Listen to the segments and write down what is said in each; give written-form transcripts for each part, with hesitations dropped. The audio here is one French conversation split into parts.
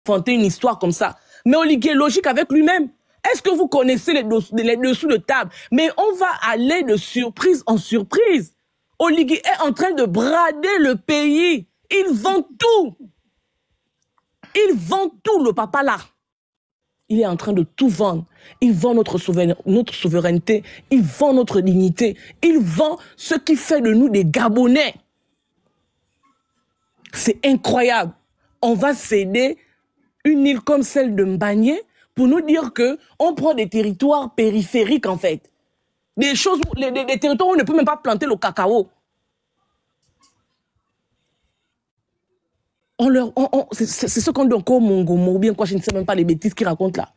inventer une histoire comme ça. Mais Oligui est logique avec lui-même. Est-ce que vous connaissez les dessous de table? Mais on va aller de surprise en surprise. Oligui est en train de brader le pays. Il vend tout. Il vend tout, le papa là. Il est en train de tout vendre. Il vend notre souveraineté. Il vend notre dignité. Il vend ce qui fait de nous des Gabonais. C'est incroyable. On va céder une île comme celle de Mbagné pour nous dire qu'on prend des territoires périphériques en fait. Des choses, des territoires où on ne peut même pas planter le cacao. C'est ce qu'on dit encore Mongomo, ou bien quoi, je ne sais même pas les bêtises qu'ils racontent là.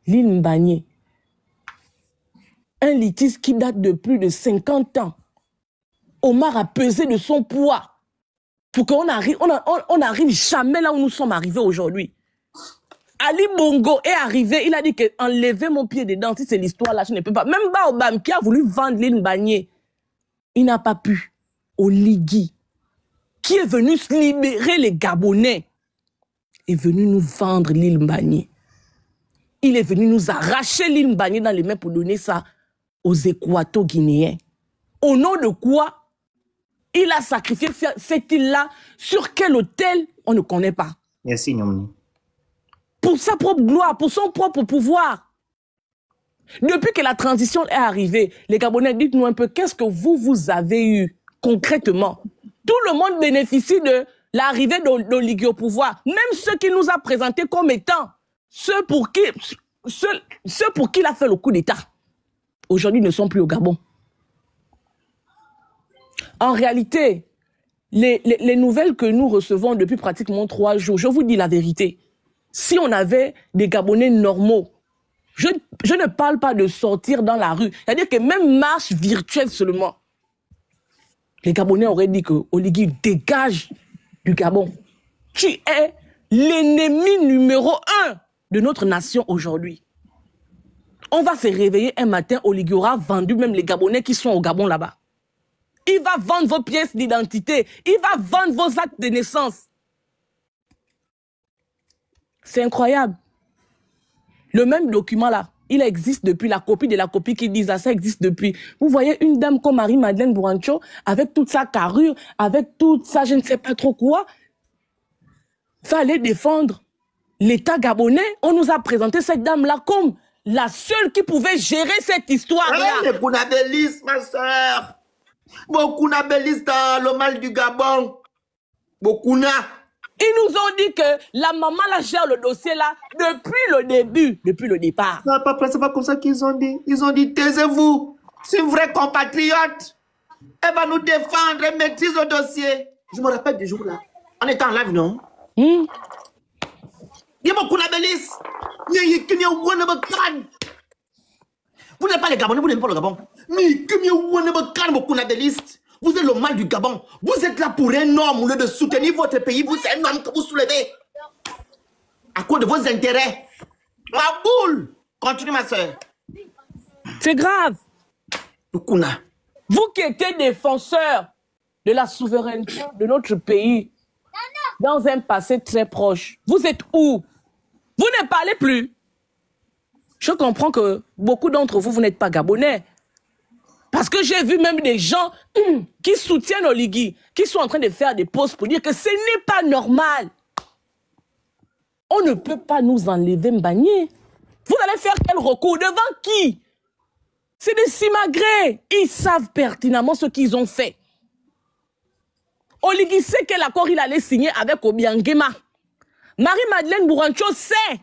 L'île Mbagné. Un litige qui date de plus de 50 ans. Omar a pesé de son poids pour qu'on arrive, on n'arrive jamais là où nous sommes arrivés aujourd'hui. Ali Bongo est arrivé, il a dit que enlever mon pied dedans, si c'est l'histoire là, je ne peux pas. Même Baobam qui a voulu vendre l'île Mbagné, il n'a pas pu. Oligui, qui est venu se libérer les Gabonais, est venu nous vendre l'île Mbagné. Il est venu nous arracher l'île Mbagné dans les mains pour donner ça aux Équato-Guinéens. Au nom de quoi il a sacrifié cette île-là? Sur quel autel? On ne connaît pas. Merci, Nyomni. Pour sa propre gloire, pour son propre pouvoir. Depuis que la transition est arrivée, les Gabonais, dites-nous un peu, qu'est-ce que vous avez eu concrètement? Tout le monde bénéficie de l'arrivée d'Oligui au pouvoir. Même ceux qui nous a présentés comme étant ceux pour qui il a fait le coup d'État. Aujourd'hui, ne sont plus au Gabon. En réalité, les nouvelles que nous recevons depuis pratiquement 3 jours, je vous dis la vérité. Si on avait des Gabonais normaux, je ne parle pas de sortir dans la rue. C'est-à-dire que même marche virtuelle seulement, les Gabonais auraient dit que Oligui dégage du Gabon. Tu es l'ennemi numéro 1 de notre nation aujourd'hui. On va se réveiller un matin, Oligui aura vendu même les Gabonais qui sont au Gabon là-bas. Il va vendre vos pièces d'identité. Il va vendre vos actes de naissance. C'est incroyable. Le même document là, il existe depuis, la copie de la copie qui dit ça existe depuis. Vous voyez une dame comme Marie-Madeleine Bourancho, avec toute sa carrure, avec toute sa je ne sais pas trop quoi, fallait défendre l'État gabonais. On nous a présenté cette dame-là comme la seule qui pouvait gérer cette histoire-là. Beaucoup n'abélisent, ma soeur. Beaucoup n'abélisent dans le mal du Gabon. Beaucoup n'a. Ils nous ont dit que la maman la gère le dossier là depuis le début, depuis le départ. C'est pas comme ça qu'ils ont dit. Ils ont dit, taisez-vous. C'est une vraie compatriote. Elle va nous défendre, elle maîtrise le dossier. Je me rappelle du jour là. On était en live, non? Il y a beaucoup d'abélis. Vous n'êtes pas les Gabonais, vous n'êtes pas le Gabon. Vous êtes le mal du Gabon. Vous êtes là pour un homme, au lieu de soutenir votre pays. Vous êtes un homme que vous soulevez. À cause de vos intérêts. Ma boule. Continue, ma soeur. C'est grave. Vous qui étiez défenseur de la souveraineté de notre pays, dans un passé très proche, vous êtes où? Vous ne parlez plus. Je comprends que beaucoup d'entre vous, vous n'êtes pas Gabonais. Parce que j'ai vu même des gens qui soutiennent Oligui, qui sont en train de faire des posts pour dire que ce n'est pas normal. On ne peut pas nous enlever Mbagné. Vous allez faire quel recours? Devant qui? C'est des simagrées. Ils savent pertinemment ce qu'ils ont fait. Oligui sait quel accord il allait signer avec Obiangema. Marie-Madeleine Bourancho sait.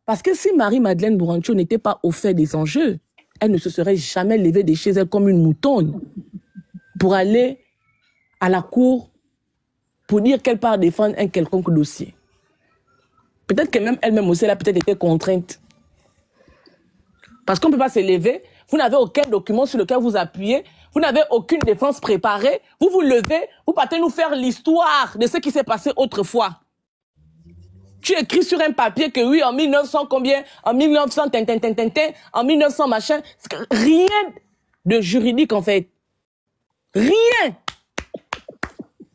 Parce que si Marie-Madeleine Bourancho n'était pas au fait des enjeux, elle ne se serait jamais levée de chez elle comme une moutonne pour aller à la cour pour dire qu'elle part défendre un quelconque dossier. Peut-être que même elle-même aussi, elle a peut-être été contrainte. Parce qu'on ne peut pas se lever, vous n'avez aucun document sur lequel vous appuyez, vous n'avez aucune défense préparée, vous vous levez, vous partez nous faire l'histoire de ce qui s'est passé autrefois. Tu écris sur un papier que oui, en 1900 combien, en 1900 en 1900 machin, rien de juridique en fait. Rien.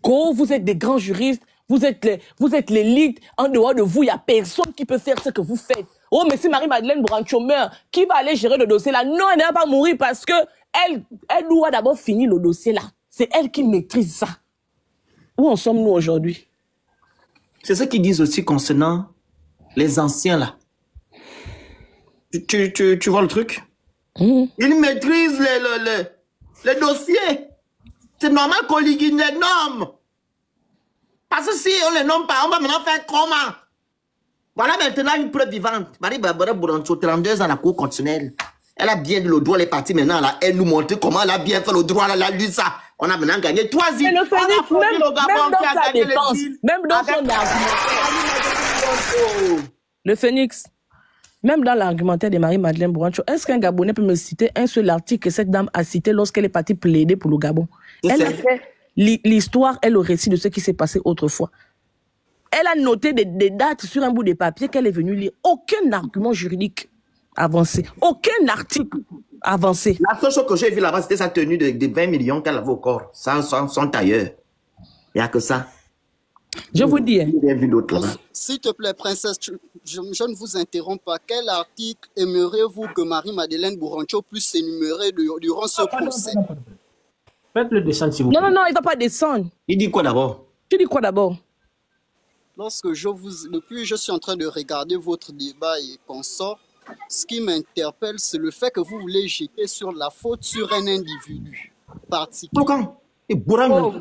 Quand vous êtes des grands juristes, Vous êtes l'élite. En dehors de vous, il n'y a personne qui peut faire ce que vous faites. Oh, mais si Marie-Madeleine Brancho meurt, qui va aller gérer le dossier là? Non, elle ne va pas mourir parce que elle doit d'abord finir le dossier là. C'est elle qui maîtrise ça. Où en sommes-nous aujourd'hui? C'est ce qu'ils disent aussi concernant les anciens là. Tu vois le truc? Ils maîtrisent les dossiers. C'est normal qu'on les nomme. Parce que si on les nomme pas, on va maintenant faire comment? Voilà maintenant une preuve vivante. Marie-Barbara Bourancho, 32 ans à la Cour constitutionnelle. Elle a bien le droit, elle est partie maintenant là. Elle nous montre comment elle a bien fait le droit, elle a lu ça. On a maintenant gagné 3 îles. Mais le Phoenix, même dans sa défense, même dans son argumentaire. Le Phoenix, même dans l'argumentaire de Marie-Madeleine Bourancho, est-ce qu'un Gabonais peut me citer un seul article que cette dame a cité lorsqu'elle est partie plaider pour le Gabon? Elle a fait l'histoire et le récit de ce qui s'est passé autrefois. Elle a noté des dates sur un bout de papier qu'elle est venue lire. Aucun argument juridique avancé. Aucun article avancé. La seule chose que j'ai vue là-bas, c'était sa tenue de 20 millions qu'elle avait au corps. Ça, son tailleur. Il n'y a que ça. Je vous dis. S'il te plaît, princesse, je ne vous interromps pas. Quel article aimeriez-vous que Marie-Madeleine Bourancho puisse énumérer durant ce procès? Faites-le descendre, s'il vous plaît. Non, il ne va pas descendre. Il dit quoi d'abord? Tu dis quoi d'abord? Depuis je suis en train de regarder votre débat et consort, ce qui m'interpelle, c'est le fait que vous voulez jeter sur la faute sur un individu particulier. Pourquoi? Et Bourancho.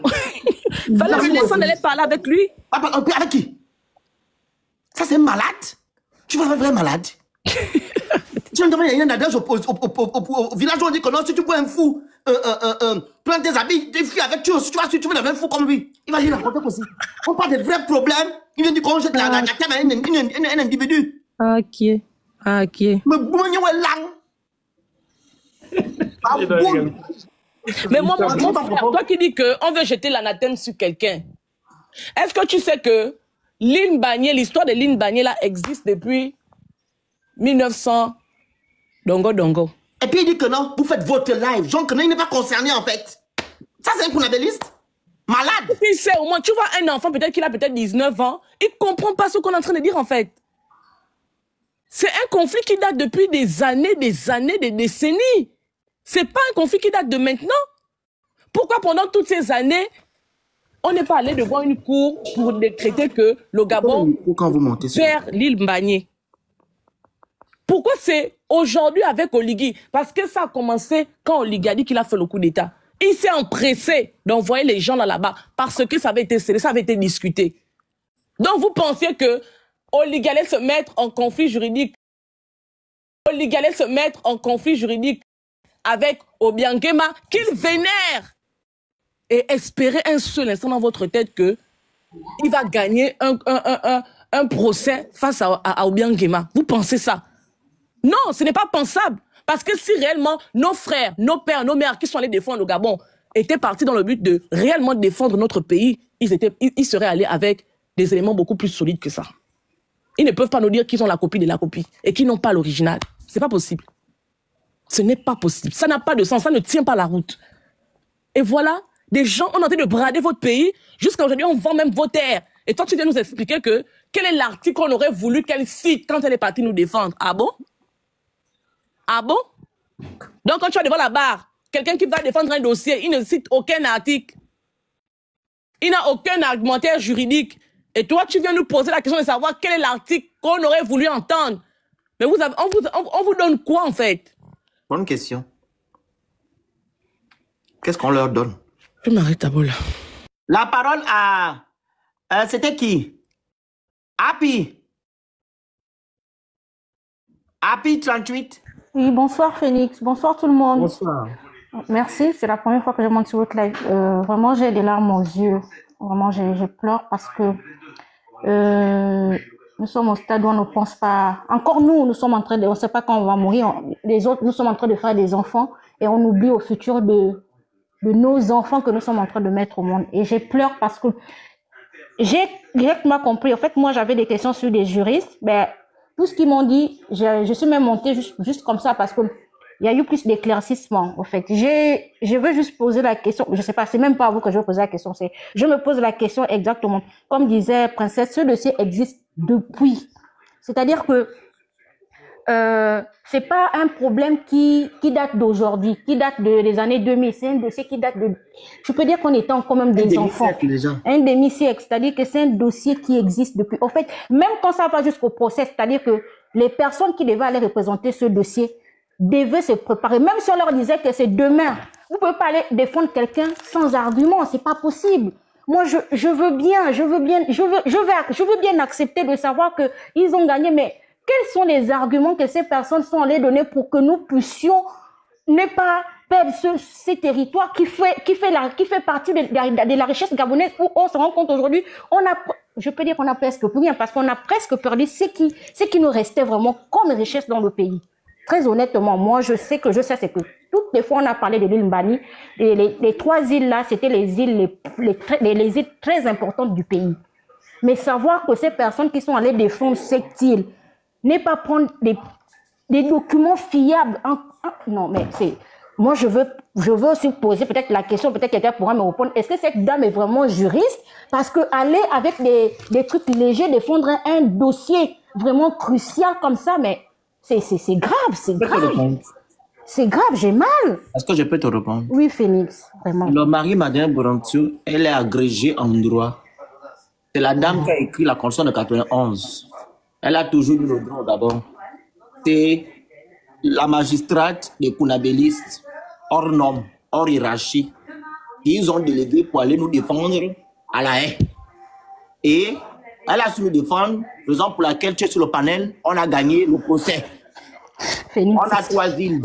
Fallait lui laisser aller parler avec lui. Avec qui? Ça, c'est malade. Tu vas être vrai malade. Tu me demandes, il y a un adresse au village où on dit que non, si tu vois un fou, prends tes habits, des filles avec tu aussi, tu vois, si tu veux un fou comme lui, il va dire n'importe quoi aussi. On parle de vrais problèmes, il vient dire qu'on jette la cam à un individu. Ok. Mais bon, il y a un lang. Mais moi, toi qui dis qu'on veut jeter l'anathème sur quelqu'un, est-ce que tu sais que Lynn Bagné, l'histoire de Lynn Bagné là existe depuis 1900 Dongo. Et puis il dit que non, vous faites votre live. Jean que non, il n'est pas concerné en fait. Ça c'est un counabelliste malade. Il sait au moins, tu vois un enfant peut-être qu'il a peut-être 19 ans, il ne comprend pas ce qu'on est en train de dire en fait. C'est un conflit qui date depuis des années, des décennies. C'est pas un conflit qui date de maintenant. Pourquoi pendant toutes ces années, on n'est pas allé devant une cour pour décréter que le Gabon perd l'île Mbagné? Pourquoi c'est aujourd'hui avec Oligui? Parce que ça a commencé quand Oligui a dit qu'il a fait le coup d'État. Il s'est empressé d'envoyer les gens là-bas parce que ça avait été scellé, ça avait été discuté. Donc vous pensiez que Oligui allait se mettre en conflit juridique. Oligui allait se mettre en conflit juridique avec Obiang Nguema, qu'il vénère, et espérer un seul instant dans votre tête que il va gagner un procès face à Obiang Nguema. Vous pensez ça? Non, ce n'est pas pensable. Parce que si réellement nos frères, nos pères, nos mères qui sont allés défendre le Gabon étaient partis dans le but de réellement défendre notre pays, ils seraient allés avec des éléments beaucoup plus solides que ça. Ils ne peuvent pas nous dire qu'ils ont la copie de la copie et qu'ils n'ont pas l'original. C'est pas possible. Ce n'est pas possible. Ça n'a pas de sens. Ça ne tient pas la route. Et voilà, des gens ont tenté de brader votre pays. Jusqu'à aujourd'hui, on vend même vos terres. Et toi, tu viens nous expliquer que quel est l'article qu'on aurait voulu qu'elle cite quand elle est partie nous défendre. Ah bon? Ah bon? Donc, quand tu vas devant la barre, quelqu'un qui va défendre un dossier, il ne cite aucun article. Il n'a aucun argumentaire juridique. Et toi, tu viens nous poser la question de savoir quel est l'article qu'on aurait voulu entendre. Mais on vous donne quoi, en fait? Bonne question. Qu'est-ce qu'on leur donne? Je m'arrête à bout là. La parole à... c'était qui? Happy. Happy 38. Oui, bonsoir Phoenix. Bonsoir tout le monde. Bonsoir. Merci, c'est la première fois que je monte sur votre live. Vraiment, j'ai des larmes aux yeux. Vraiment, je pleure parce que nous sommes au stade où on ne pense pas... Encore nous sommes en train de... On ne sait pas quand on va mourir. Les autres, nous sommes en train de faire des enfants et on oublie au futur de nos enfants que nous sommes en train de mettre au monde. Et je pleure parce que j'ai directement compris. En fait, moi, j'avais des questions sur des juristes. Ben, tout ce qu'ils m'ont dit, je suis même montée juste comme ça parce que il y a eu plus d'éclaircissement, en fait. Je veux juste poser la question, je sais pas, c'est même pas à vous que je veux poser la question, c'est, je me pose la question exactement. Comme disait Princesse, ce dossier existe depuis. C'est-à-dire que, c'est pas un problème qui date d'aujourd'hui, qui date des années 2000. C'est un dossier qui date de, je peux dire qu'on était quand même des enfants. Un demi-siècle. C'est-à-dire que c'est un dossier qui existe depuis. En fait, même quand ça va jusqu'au procès, c'est-à-dire que les personnes qui devaient aller représenter ce dossier devaient se préparer. Même si on leur disait que c'est demain, vous pouvez pas aller défendre quelqu'un sans argument. C'est pas possible. Moi, je veux bien accepter de savoir que ils ont gagné, mais quels sont les arguments que ces personnes sont allées donner pour que nous puissions ne pas perdre ces territoires qui fait partie de la richesse gabonaise où on se rend compte aujourd'hui, je peux dire qu'on a presque plus rien parce qu'on a presque perdu ce qui nous restait vraiment comme richesse dans le pays. Très honnêtement, moi, je sais, c'est que toutes les fois on a parlé de l'île Mbani, les 3 îles là, c'était les îles très importantes du pays. Mais savoir que ces personnes qui sont allées défendre cette île, n'est pas prendre des documents fiables. Non, mais c'est... Moi, je veux aussi poser peut-être la question, peut-être quelqu'un pourra me répondre. Est-ce que cette dame est vraiment juriste? Parce que aller avec des trucs légers, défendre un dossier vraiment crucial comme ça, mais c'est grave, c'est grave. C'est grave, j'ai mal. Est-ce que je peux te répondre? Oui, Phoenix, vraiment. Le Marie-Madeleine Bourantou, elle est agrégée en droit. C'est la dame qui a écrit la Constitution de 91. Elle a toujours eu le droit d'abord. C'est la magistrate des Kounabélistes, hors norme, hors hiérarchie, qu'ils ont délégué pour aller nous défendre à la haie. Et elle a su nous défendre, raison pour laquelle tu es sur le panel, on a gagné le procès. On a 3 îles,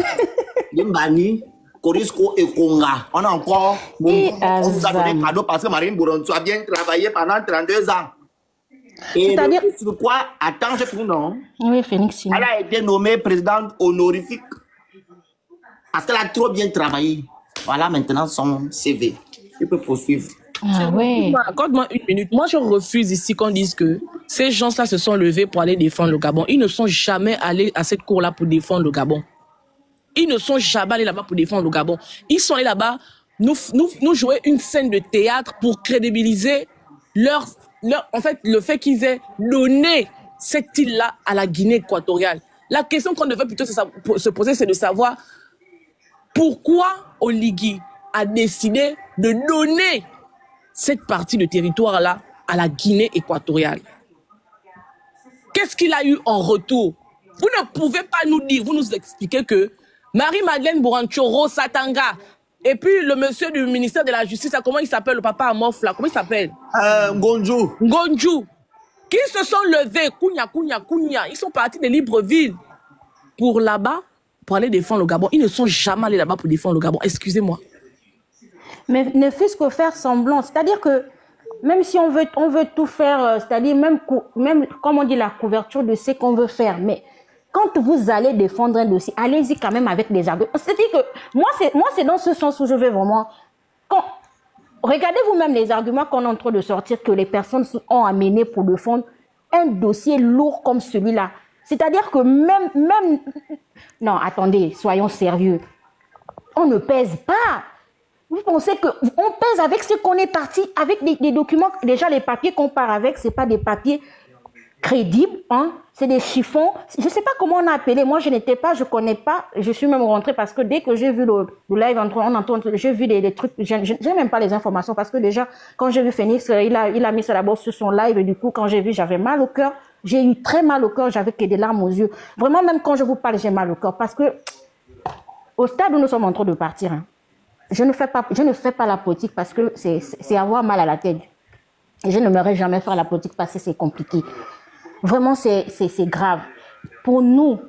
Limbani, Corisco et Konga. On a encore, on nous a donné cadeau parce que Marine Bourantou a bien travaillé pendant 32 ans. Et sur quoi, attends, je finis, non? Oui, Phoenix. Elle a été nommée présidente honorifique parce qu'elle a trop bien travaillé. Voilà maintenant son CV. Tu peux poursuivre. Ah ouais. Accorde-moi 1 minute. Moi, je refuse ici qu'on dise que ces gens-là se sont levés pour aller défendre le Gabon. Ils ne sont jamais allés à cette cour-là pour défendre le Gabon. Ils ne sont jamais allés là-bas pour défendre le Gabon. Ils sont allés là-bas nous jouer une scène de théâtre pour crédibiliser en fait, le fait qu'ils aient donné cette île-là à la Guinée équatoriale. La question qu'on devait plutôt se poser, c'est de savoir pourquoi Oligui a décidé de donner cette partie de territoire-là à la Guinée équatoriale. Qu'est-ce qu'il a eu en retour? Vous ne pouvez pas nous dire, vous nous expliquez que Marie-Madeleine Bourantou, Satanga, et puis le monsieur du ministère de la Justice, comment il s'appelle, le papa Amof là, comment il s'appelle? Ngonjou. Ngonjou. Qui se sont levés, Kounia, ils sont partis de Libreville pour là-bas, pour aller défendre le Gabon. Ils ne sont jamais allés là-bas pour défendre le Gabon, excusez-moi. Mais ne fût-ce que faire semblant, c'est-à-dire que même si on veut tout faire, c'est-à-dire même comme on dit, la couverture de ce qu'on veut faire, mais quand vous allez défendre un dossier, allez-y quand même avec des arguments. C'est-à-dire que moi, c'est dans ce sens où je vais vraiment... Regardez vous-même les arguments qu'on est en train de sortir, que les personnes ont amenés pour défendre un dossier lourd comme celui-là. C'est-à-dire que même... Non, attendez, soyons sérieux. On ne pèse pas. Vous pensez qu'on pèse avec ce qu'on est parti, avec des documents, déjà les papiers qu'on part avec, ce n'est pas des papiers crédibles, hein? C'est des chiffons. Je ne sais pas comment on a appelé. Moi, je n'étais pas, je ne connais pas. Je suis même rentrée parce que dès que j'ai vu le live, j'ai vu des trucs. Je n'ai même pas les informations parce que déjà, quand j'ai vu Phoenix, il a mis ça d'abord sur son live et du coup, quand j'ai vu, j'avais mal au cœur. J'ai eu très mal au cœur, j'avais que des larmes aux yeux. Vraiment, même quand je vous parle, j'ai mal au cœur parce que au stade où nous sommes en train de partir, hein, je ne fais pas la politique parce que c'est avoir mal à la tête. Et je n'aimerais jamais faire la politique parce que c'est compliqué. Vraiment, c'est grave. Pour nous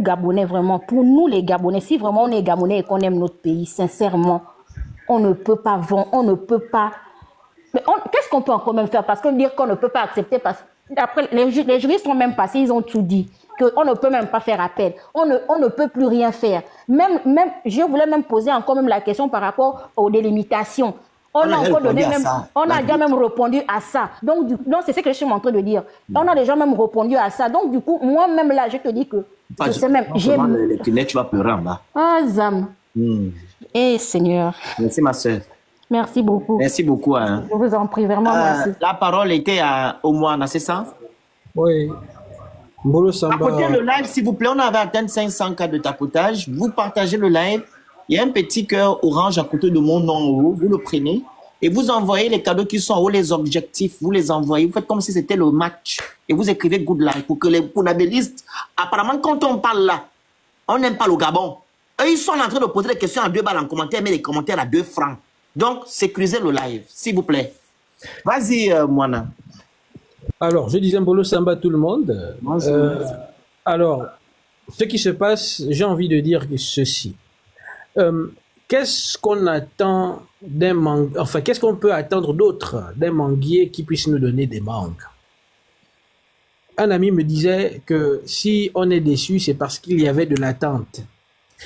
Gabonais, vraiment, pour nous les Gabonais, si vraiment on est Gabonais et qu'on aime notre pays, sincèrement, on ne peut pas vendre, on ne peut pas... Mais qu'est-ce qu'on peut encore même faire? Parce que dire qu'on ne peut pas accepter, parce qu'après, les juristes sont même passés, ils ont tout dit. Qu'on ne peut même pas faire appel. On ne peut plus rien faire. Même, je voulais même poser encore même la question par rapport aux délimitations. On a encore donné répondu à même, ça. on a déjà même répondu à ça. Donc c'est ce que je suis en train de dire. On a déjà même répondu à ça. Donc du coup, moi-même là, je te dis que Enfin, je sais même. les Kenya, tu vas pleurer en bas. Ah, Zam. Eh, Seigneur. Merci, ma soeur. Merci beaucoup. Merci beaucoup. Hein. Je vous en prie, vraiment, merci. La parole était à Omoana, c'est ça? Oui. Mbolo Samba. Tapotez le live, s'il vous plaît. On avait atteint 500 cas de tapotage. Vous partagez le live. Il y a un petit cœur orange à côté de mon nom en haut. Vous le prenez et vous envoyez les cadeaux qui sont en haut, les objectifs. Vous les envoyez. Vous faites comme si c'était le match. Et vous écrivez good life pour que les Kounabélistes, apparemment, quand on parle là, on n'aime pas le Gabon. Eux, ils sont en train de poser des questions à 2 balles en commentaire, mais les commentaires à 2 francs. Donc, sécurisez le live, s'il vous plaît. Vas-y, Moana. Alors, je disais Mbolo Samba à tout le monde. Alors, ce qui se passe, j'ai envie de dire ceci. Qu'est-ce qu'on attend d'un mangue, enfin, qu'est-ce qu'on peut attendre d'autre d'un manguier qui puisse nous donner des mangues? Un ami me disait que si on est déçu, c'est parce qu'il y avait de l'attente.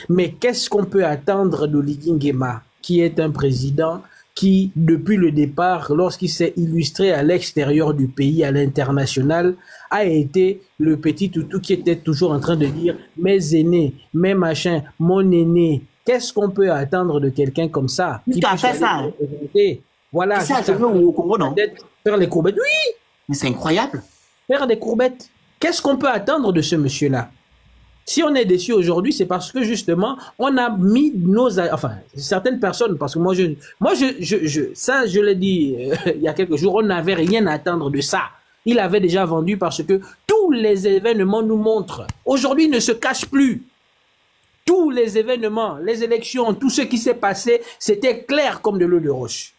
Mais qu'est-ce qu'on peut attendre d'Oligui Nguema, qui est un président qui, depuis le départ, lorsqu'il s'est illustré à l'extérieur du pays, à l'international, a été le petit toutou qui était toujours en train de dire « mes aînés, mes machins, mon aîné ». Qu'est-ce qu'on peut attendre de quelqu'un comme ça? Qui a fait ça? Voilà. Ça, c'est au Congo, non? Faire les courbettes, oui. Mais c'est incroyable. Faire des courbettes. Qu'est-ce qu'on peut attendre de ce monsieur-là? Si on est déçu aujourd'hui, c'est parce que justement, on a mis enfin, certaines personnes, parce que ça, je l'ai dit il y a quelques jours, on n'avait rien à attendre de ça. Il avait déjà vendu parce que tous les événements nous montrent. Aujourd'hui, il ne se cache plus. Tous les événements, les élections, tout ce qui s'est passé, c'était clair comme de l'eau de roche.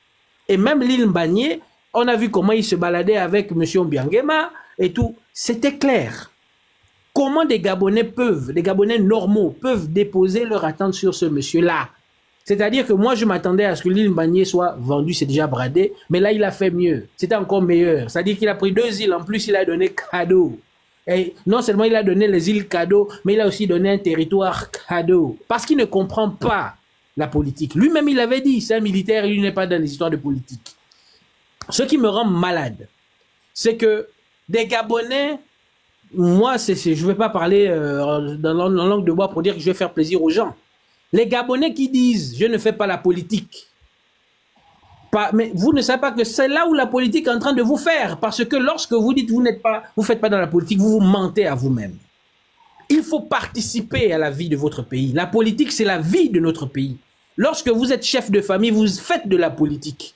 Et même l'île Mbagné, on a vu comment il se baladait avec M. Obiangema et tout. C'était clair. Comment des Gabonais normaux peuvent déposer leur attente sur ce monsieur-là? C'est-à-dire que moi, je m'attendais à ce que l'île Mbagné soit vendue, c'est déjà bradé, mais là, il a fait mieux. C'était encore meilleur. C'est-à-dire qu'il a pris 2 îles, en plus, il a donné cadeau. Et non seulement il a donné les îles cadeaux, mais il a aussi donné un territoire cadeau. Parce qu'il ne comprend pas la politique. Lui-même, il avait dit, c'est un militaire, il n'est pas dans les histoires de politique. Ce qui me rend malade, c'est que des Gabonais, moi, je ne vais pas parler dans la langue de bois pour dire que je vais faire plaisir aux gens. Les Gabonais qui disent, je ne fais pas la politique. Mais vous ne savez pas que c'est là où la politique est en train de vous faire. Parce que lorsque vous dites vous faites pas dans la politique, vous vous mentez à vous-même. Il faut participer à la vie de votre pays. La politique, c'est la vie de notre pays. Lorsque vous êtes chef de famille, vous faites de la politique.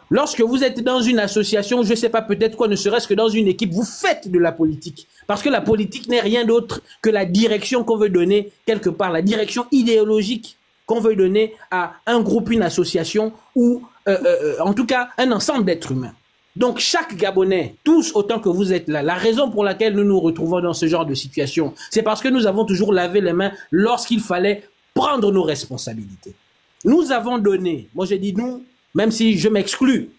Lorsque vous êtes dans une association, je ne sais pas, peut-être quoi, ne serait-ce que dans une équipe, vous faites de la politique. Parce que la politique n'est rien d'autre que la direction qu'on veut donner quelque part, la direction idéologique qu'on veut donner à un groupe, une association ou en tout cas un ensemble d'êtres humains. Donc chaque Gabonais, tous autant que vous êtes là, la raison pour laquelle nous nous retrouvons dans ce genre de situation, c'est parce que nous avons toujours lavé les mains lorsqu'il fallait prendre nos responsabilités. Nous avons donné, moi j'ai dit nous, même si je m'exclus,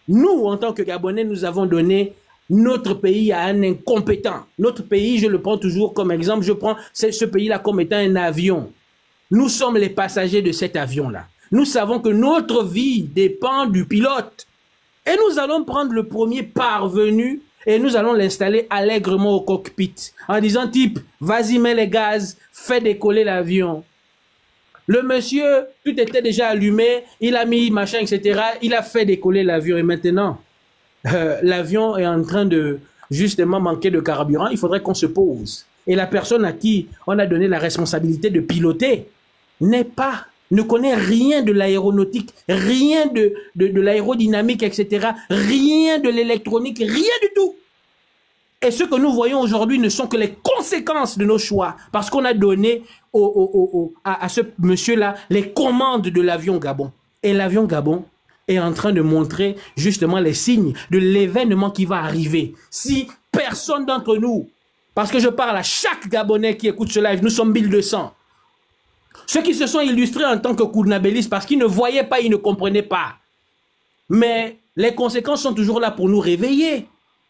nous en tant que Gabonais, nous avons donné notre pays à un incompétent. Notre pays, je le prends toujours comme exemple, je prends ce pays-là comme étant un avion. Nous sommes les passagers de cet avion-là. Nous savons que notre vie dépend du pilote. Et nous allons prendre le premier parvenu et nous allons l'installer allègrement au cockpit en disant type, vas-y, mets les gaz, fais décoller l'avion. Le monsieur, tout était déjà allumé, il a mis machin, etc. Il a fait décoller l'avion et maintenant, l'avion est en train de justement manquer de carburant. Il faudrait qu'on se pose. Et la personne à qui on a donné la responsabilité de piloter ne connaît rien de l'aéronautique, rien de l'aérodynamique, etc. Rien de l'électronique, rien du tout. Et ce que nous voyons aujourd'hui ne sont que les conséquences de nos choix. Parce qu'on a donné à ce monsieur-là les commandes de l'avion Gabon. Et l'avion Gabon est en train de montrer justement les signes de l'événement qui va arriver. Si personne d'entre nous, parce que je parle à chaque Gabonais qui écoute ce live, nous sommes 1200. Ceux qui se sont illustrés en tant que Kounabélistes parce qu'ils ne voyaient pas, ils ne comprenaient pas. Mais les conséquences sont toujours là pour nous réveiller.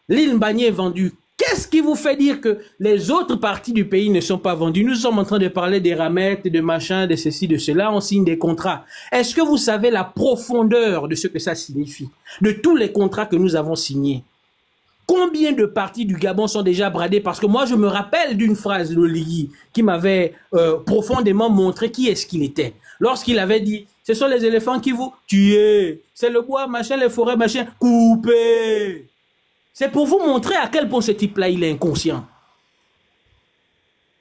L'île Mbagné est vendue Qu'est-ce qui vous fait dire que les autres parties du pays ne sont pas vendues? Nous sommes en train de parler des ramettes, de machin, de ceci, de cela, on signe des contrats. Est-ce que vous savez la profondeur de ce que ça signifie? De tous les contrats que nous avons signés? Combien de parties du Gabon sont déjà bradées? Parce que moi, je me rappelle d'une phrase de Loli qui m'avait profondément montré qui est-ce qu'il était. Lorsqu'il avait dit, ce sont les éléphants qui vous tuent, c'est le bois, machin, les forêts, machin, coupez. C'est pour vous montrer à quel point ce type-là, il est inconscient.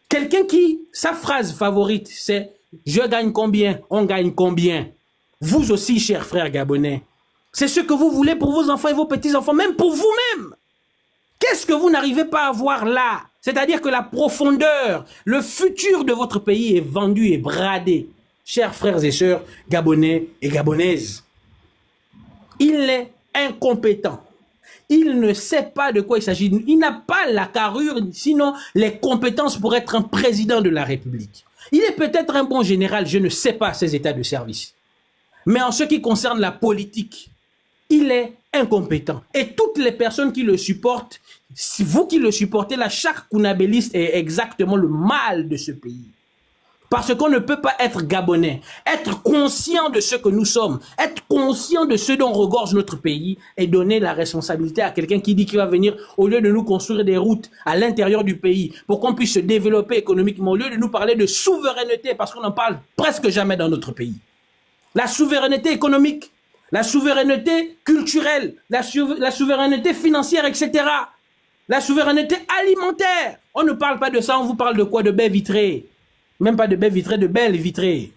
Quelqu'un qui, sa phrase favorite, c'est « Je gagne combien? On gagne combien ?» Vous aussi, chers frères gabonais, c'est ce que vous voulez pour vos enfants et vos petits-enfants, même pour vous-même. Qu'est-ce que vous n'arrivez pas à voir là? C'est-à-dire que la profondeur, le futur de votre pays est vendu et bradé. Chers frères et sœurs gabonais et gabonaises, il est incompétent. Il ne sait pas de quoi il s'agit. Il n'a pas la carrure, sinon les compétences pour être un président de la République. Il est peut-être un bon général, je ne sais pas ses états de service. Mais en ce qui concerne la politique, il est incompétent. Et toutes les personnes qui le supportent, vous qui le supportez, la chaque Kounabéliste est exactement le mal de ce pays. Parce qu'on ne peut pas être gabonais, être conscient de ce que nous sommes, être conscient de ce dont regorge notre pays et donner la responsabilité à quelqu'un qui dit qu'il va venir, au lieu de nous construire des routes à l'intérieur du pays pour qu'on puisse se développer économiquement, au lieu de nous parler de souveraineté, parce qu'on n'en parle presque jamais dans notre pays. La souveraineté économique, la souveraineté culturelle, la souveraineté financière, etc. La souveraineté alimentaire. On ne parle pas de ça, on vous parle de quoi? De baies vitrées. Même pas de baies vitrées, de belles vitrées.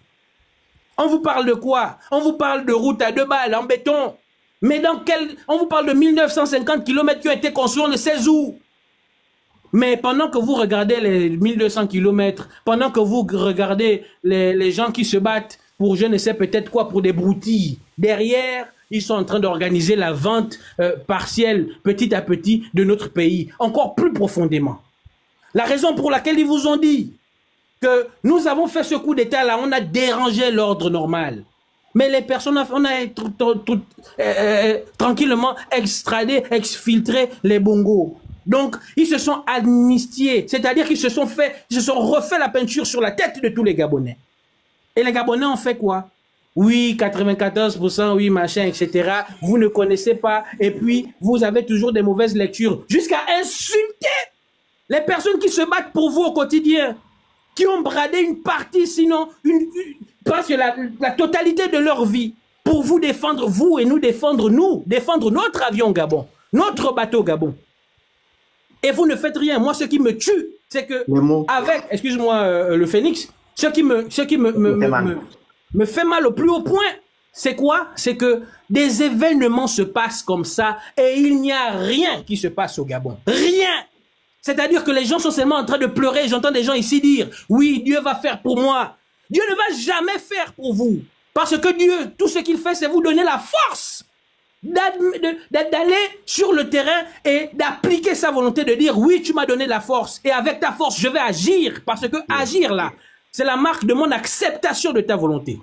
On vous parle de quoi? On vous parle de routes à 2 balles en béton. Mais dans quel... On vous parle de 1950 km qui ont été construits, on ne sait où. Mais pendant que vous regardez les 1200 km, pendant que vous regardez les gens qui se battent pour je ne sais peut-être quoi, pour des broutilles, derrière, ils sont en train d'organiser la vente partielle, petit à petit, de notre pays, encore plus profondément. La raison pour laquelle ils vous ont dit que nous avons fait ce coup d'État là, on a dérangé l'ordre normal. Mais les personnes, on a tranquillement extradé, exfiltré les bongos. Donc, ils se sont amnistiés, c'est-à-dire qu'ils se sont refait la peinture sur la tête de tous les Gabonais. Et les Gabonais ont fait quoi? Oui, 94%, oui, machin, etc. Vous ne connaissez pas. Et puis, vous avez toujours des mauvaises lectures. Jusqu'à insulter les personnes qui se battent pour vous au quotidien. Qui ont bradé une partie, sinon, presque la totalité de leur vie. Pour vous défendre, vous, et nous défendre, défendre notre avion Gabon. Notre bateau Gabon. Et vous ne faites rien. Moi, ce qui me tue, c'est que, avec, excuse-moi, le Phénix, ce qui me fait mal au plus haut point, c'est quoi? C'est que des événements se passent comme ça et il n'y a rien qui se passe au Gabon. Rien! C'est-à-dire que les gens sont seulement en train de pleurer. J'entends des gens ici dire, oui, Dieu va faire pour moi. Dieu ne va jamais faire pour vous. Parce que Dieu, tout ce qu'il fait, c'est vous donner la force d'aller sur le terrain et d'appliquer sa volonté, de dire, oui, tu m'as donné la force. Et avec ta force, je vais agir. Parce que agir là, c'est la marque de mon acceptation de ta volonté.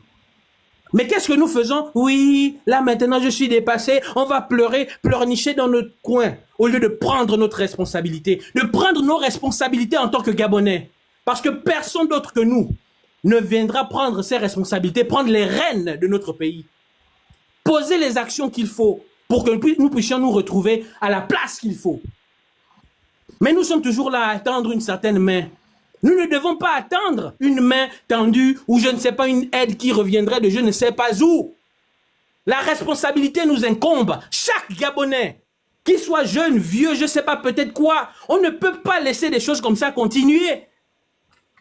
Mais qu'est-ce que nous faisons? Oui, là maintenant je suis dépassé, on va pleurer, pleurnicher dans notre coin, au lieu de prendre notre responsabilité, de prendre nos responsabilités en tant que Gabonais. Parce que personne d'autre que nous ne viendra prendre ses responsabilités, prendre les rênes de notre pays. Poser les actions qu'il faut pour que nous puissions nous retrouver à la place qu'il faut. Mais nous sommes toujours là à attendre une certaine main. Nous ne devons pas attendre une main tendue ou je ne sais pas une aide qui reviendrait de je ne sais pas où. La responsabilité nous incombe. Chaque Gabonais, qu'il soit jeune, vieux, je ne sais pas peut-être quoi, on ne peut pas laisser des choses comme ça continuer.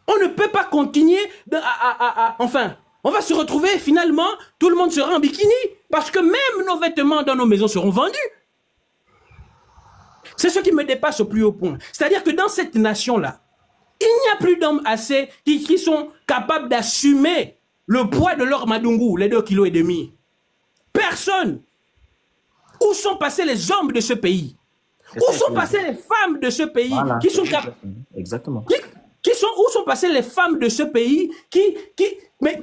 On ne peut pas continuer enfin, on va se retrouver finalement, tout le monde sera en bikini parce que même nos vêtements dans nos maisons seront vendus. C'est ce qui me dépasse au plus haut point. C'est-à-dire que dans cette nation-là, il n'y a plus d'hommes assez qui sont capables d'assumer le poids de leur madungu, les 2,5 kg. Personne. Où sont passés les hommes de ce pays? Où sont passées les femmes de ce pays qui sont capables? Exactement. Où sont passées les femmes de ce pays qui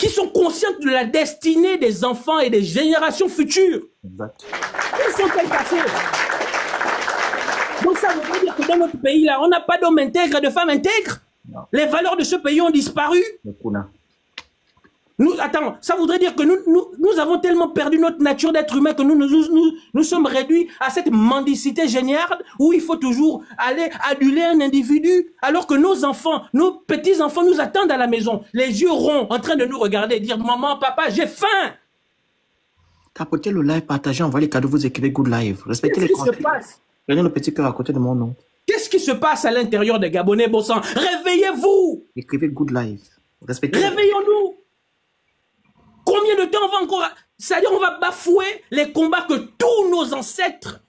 sont conscientes de la destinée des enfants et des générations futures? Exact. Où sont-elles passées? Donc ça veut dire que dans notre pays, là, on n'a pas d'hommes intègres et de femmes intègres. Non. Les valeurs de ce pays ont disparu. Attends, ça voudrait dire que nous avons tellement perdu notre nature d'être humain que nous sommes réduits à cette mendicité géniale où il faut toujours aller aduler un individu alors que nos enfants, nos petits-enfants nous attendent à la maison, les yeux ronds, en train de nous regarder et dire « Maman, papa, j'ai faim !» Tapotez le live, partagez, envoyez les cadeaux, vous écrivez Good Live. Respectez les consignes. Qu'est-ce qui se passe? Prenez le petit cœur à côté de mon nom. Qu'est-ce qui se passe à l'intérieur des Gabonais, bon sang? Réveillez-vous! Écrivez Good Live. Réveillons-nous! Combien de temps on va encore... C'est-à-dire on va bafouer les combats que tous nos ancêtres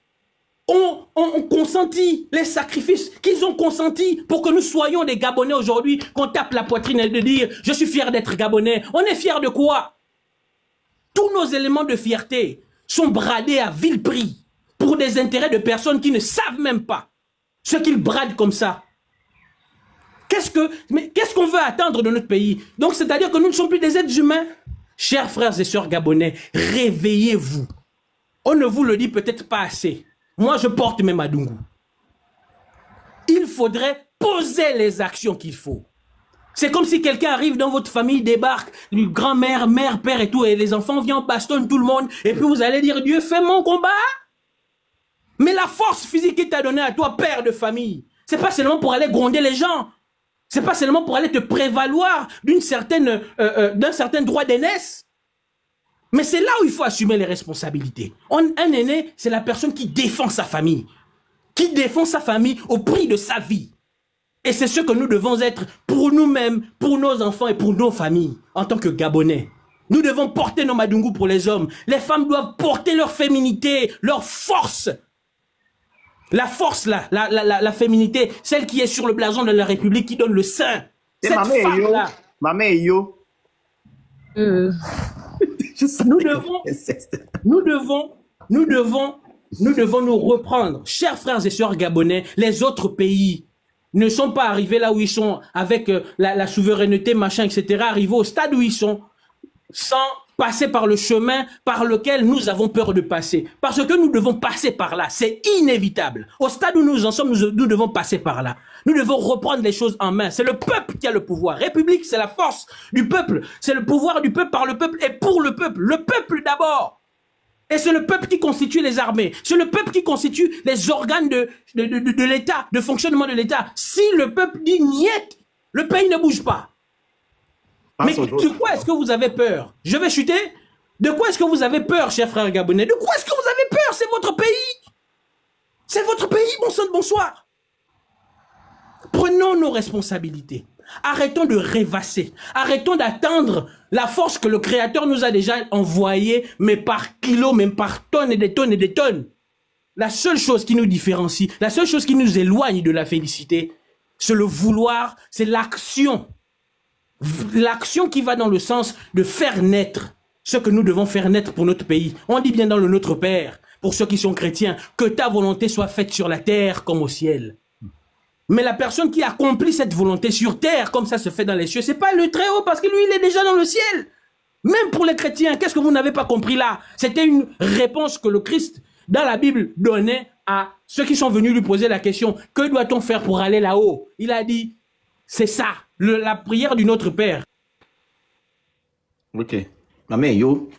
ont consenti, les sacrifices qu'ils ont consentis pour que nous soyons des Gabonais aujourd'hui, qu'on tape la poitrine et de dire « Je suis fier d'être Gabonais ». On est fier de quoi? Tous nos éléments de fierté sont bradés à vil prix pour des intérêts de personnes qui ne savent même pas ce qu'ils bradent comme ça. Qu'est-ce qu'on veut attendre de notre pays? Donc c'est-à-dire que nous ne sommes plus des êtres humains. Chers frères et sœurs gabonais, réveillez-vous. On ne vous le dit peut-être pas assez. Moi, je porte mes Madungu. Il faudrait poser les actions qu'il faut. C'est comme si quelqu'un arrive dans votre famille, débarque, grand-mère, mère, père et tout, et les enfants viennent, bastonnent tout le monde, et puis vous allez dire, Dieu, fais mon combat. Mais la force physique qu'il t'a donnée à toi, père de famille, c'est pas seulement pour aller gronder les gens. C'est pas seulement pour aller te prévaloir d'un certain droit d'aînesse. Mais c'est là où il faut assumer les responsabilités. Un aîné, c'est la personne qui défend sa famille. Qui défend sa famille au prix de sa vie. Et c'est ce que nous devons être pour nous-mêmes, pour nos enfants et pour nos familles, en tant que Gabonais. Nous devons porter nos Madungu pour les hommes. Les femmes doivent porter leur féminité, leur force. La force, là, la féminité, celle qui est sur le blason de la République, qui donne le sein. Cette femme-là. Maman yo. Nous devons nous reprendre. Chers frères et sœurs gabonais, les autres pays ne sont pas arrivés là où ils sont avec la souveraineté, machin, etc. Arrivés au stade où ils sont sans passer par le chemin par lequel nous avons peur de passer. Parce que nous devons passer par là. C'est inévitable. Au stade où nous en sommes, nous devons passer par là. Nous devons reprendre les choses en main. C'est le peuple qui a le pouvoir. République, c'est la force du peuple. C'est le pouvoir du peuple par le peuple et pour le peuple. Le peuple d'abord. Et c'est le peuple qui constitue les armées. C'est le peuple qui constitue les organes de l'État, de fonctionnement de l'État. Si le peuple dit niet, le pays ne bouge pas. Mais de quoi est-ce que vous avez peur? Je vais chuter? De quoi est-ce que vous avez peur, chers frères gabonais? De quoi est-ce que vous avez peur? C'est votre pays. C'est votre pays, bon sang de bonsoir. Prenons nos responsabilités. Arrêtons de rêvasser. Arrêtons d'attendre la force que le Créateur nous a déjà envoyée, mais par kilos, même par tonnes et des tonnes et des tonnes. La seule chose qui nous différencie, la seule chose qui nous éloigne de la félicité, c'est le vouloir, c'est l'action. L'action qui va dans le sens de faire naître ce que nous devons faire naître pour notre pays. On dit bien dans le Notre Père, pour ceux qui sont chrétiens, que ta volonté soit faite sur la terre comme au ciel. Mais la personne qui accomplit cette volonté sur terre, comme ça se fait dans les cieux, c'est pas le Très-Haut, parce que lui, il est déjà dans le ciel. Même pour les chrétiens, qu'est-ce que vous n'avez pas compris là? C'était une réponse que le Christ, dans la Bible, donnait à ceux qui sont venus lui poser la question, que doit-on faire pour aller là-haut? Il a dit, c'est ça, la prière du Notre Père. Ok. Maman yo.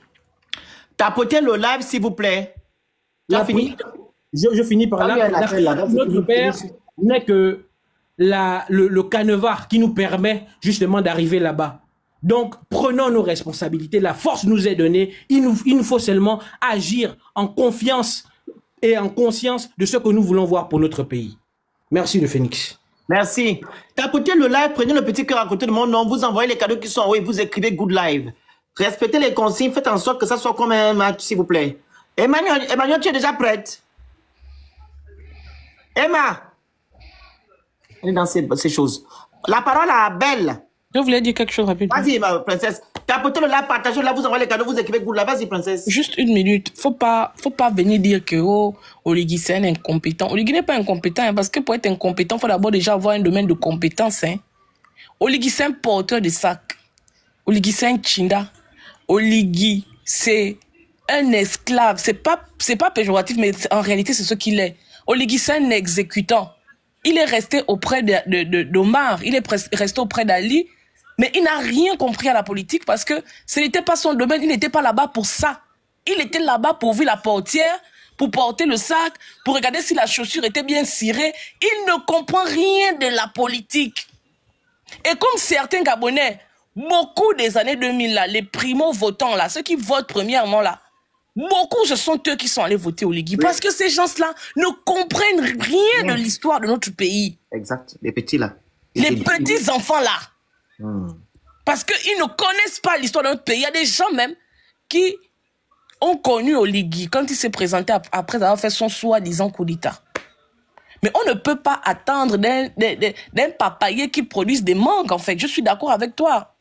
Tapotez le live, s'il vous plaît. Je finis par là. Notre Père n'est que le canevas qui nous permet justement d'arriver là-bas. Donc, prenons nos responsabilités. La force nous est donnée. Il nous faut seulement agir en confiance et en conscience de ce que nous voulons voir pour notre pays. Merci le Phénix. Merci. Tapotez le live, prenez le petit cœur à côté de mon nom, vous envoyez les cadeaux qui sont envoyés, vous écrivez Good Live. Respectez les consignes, faites en sorte que ça soit comme un match, s'il vous plaît. Emmanuel, tu es déjà prête? Emma! Elle est dans ces choses. La parole à Belle. Je voulais dire quelque chose rapidement. Vas-y, ma princesse. Tapotez le live, partagez là, vous envoyez les cadeaux, vous écrivez Good Live. Vas-y, princesse. Juste une minute. Faut pas venir dire que Oligui c'est un incompétent. Oligui n'est pas incompétent, hein, parce que pour être incompétent, il faut d'abord déjà avoir un domaine de compétence. Hein. Oligui c'est un porteur de sac. Oligui c'est un chinda. Oligui c'est un esclave. C'est pas péjoratif, mais en réalité c'est ce qu'il est. Oligui, c'est un exécutant. Il est resté auprès d'Omar, il est resté auprès d'Ali, mais il n'a rien compris à la politique parce que ce n'était pas son domaine, il n'était pas là-bas pour ça. Il était là-bas pour ouvrir la portière, pour porter le sac, pour regarder si la chaussure était bien cirée. Il ne comprend rien de la politique. Et comme certains Gabonais, beaucoup des années 2000, là, les primo-votants, là, ceux qui votent premièrement, là, beaucoup, ce sont eux qui sont allés voter Oligui. Oui. Parce que ces gens-là ne comprennent rien de l'histoire de notre pays. Exact. Les petits, là. Les petits enfants, là. Parce qu'ils ne connaissent pas l'histoire de notre pays. Il y a des gens même qui ont connu Oligui quand il s'est présenté après avoir fait son soi-disant coup d'État. Mais on ne peut pas attendre d'un papayer qui produise des mangues, en fait. Je suis d'accord avec toi.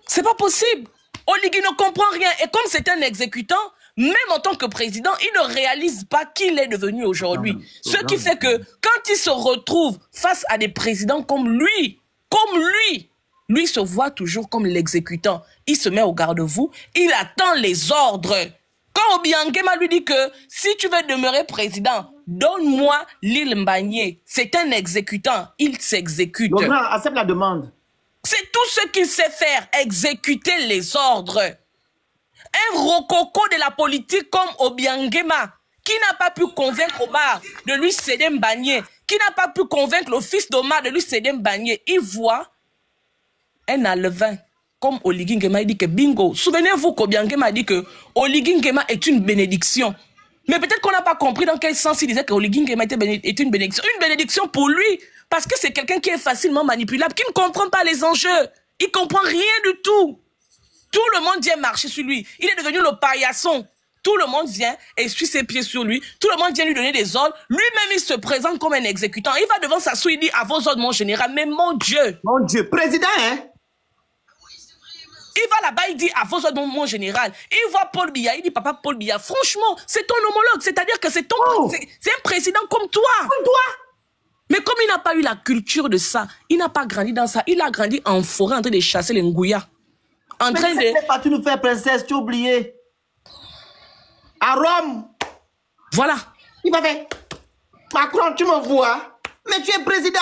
C'est pas possible. Oligui ne comprend rien. Et comme c'est un exécutant, même en tant que président, il ne réalise pas qu'il est devenu aujourd'hui. Ce qui fait que quand il se retrouve face à des présidents comme lui, lui se voit toujours comme l'exécutant. Il se met au garde-vous, il attend les ordres. Quand Obiangema lui dit que si tu veux demeurer président, donne-moi l'île Mbagné. C'est un exécutant, il s'exécute. Le grand accepte la demande. C'est tout ce qu'il sait faire, exécuter les ordres. Un rococo de la politique comme Obiangema, qui n'a pas pu convaincre Omar de lui céder Mbagné, qui n'a pas pu convaincre le fils d'Omar de lui céder Mbagné, il voit un alevin comme Oligui Nguema, il dit que bingo. Souvenez-vous qu'Obiangema dit que Oligui Nguema est une bénédiction. Mais peut-être qu'on n'a pas compris dans quel sens il disait que Oligui Nguema était une bénédiction. Une bénédiction pour lui, parce que c'est quelqu'un qui est facilement manipulable, qui ne comprend pas les enjeux. Il ne comprend rien du tout. Tout le monde vient marcher sur lui. Il est devenu le paillasson. Tout le monde vient et suit ses pieds sur lui. Tout le monde vient lui donner des ordres. Lui-même, il se présente comme un exécutant. Il va devant sa souille, il dit à vos ordres, mon général. Mais mon Dieu. Mon Dieu, président, hein? Il va là-bas, il dit à vos ordres, mon général. Il voit Paul Biya, il dit papa Paul Biya. Franchement, c'est ton homologue. C'est-à-dire que c'est un président comme toi. Comme toi. Mais comme il n'a pas eu la culture de ça, il n'a pas grandi dans ça. Il a grandi en forêt en train de chasser les ngouillas. En train de... C'est pas tu nous fais princesse, tu as oublié. À Rome. Voilà. Il va faire. Macron, tu me vois. Mais tu es président.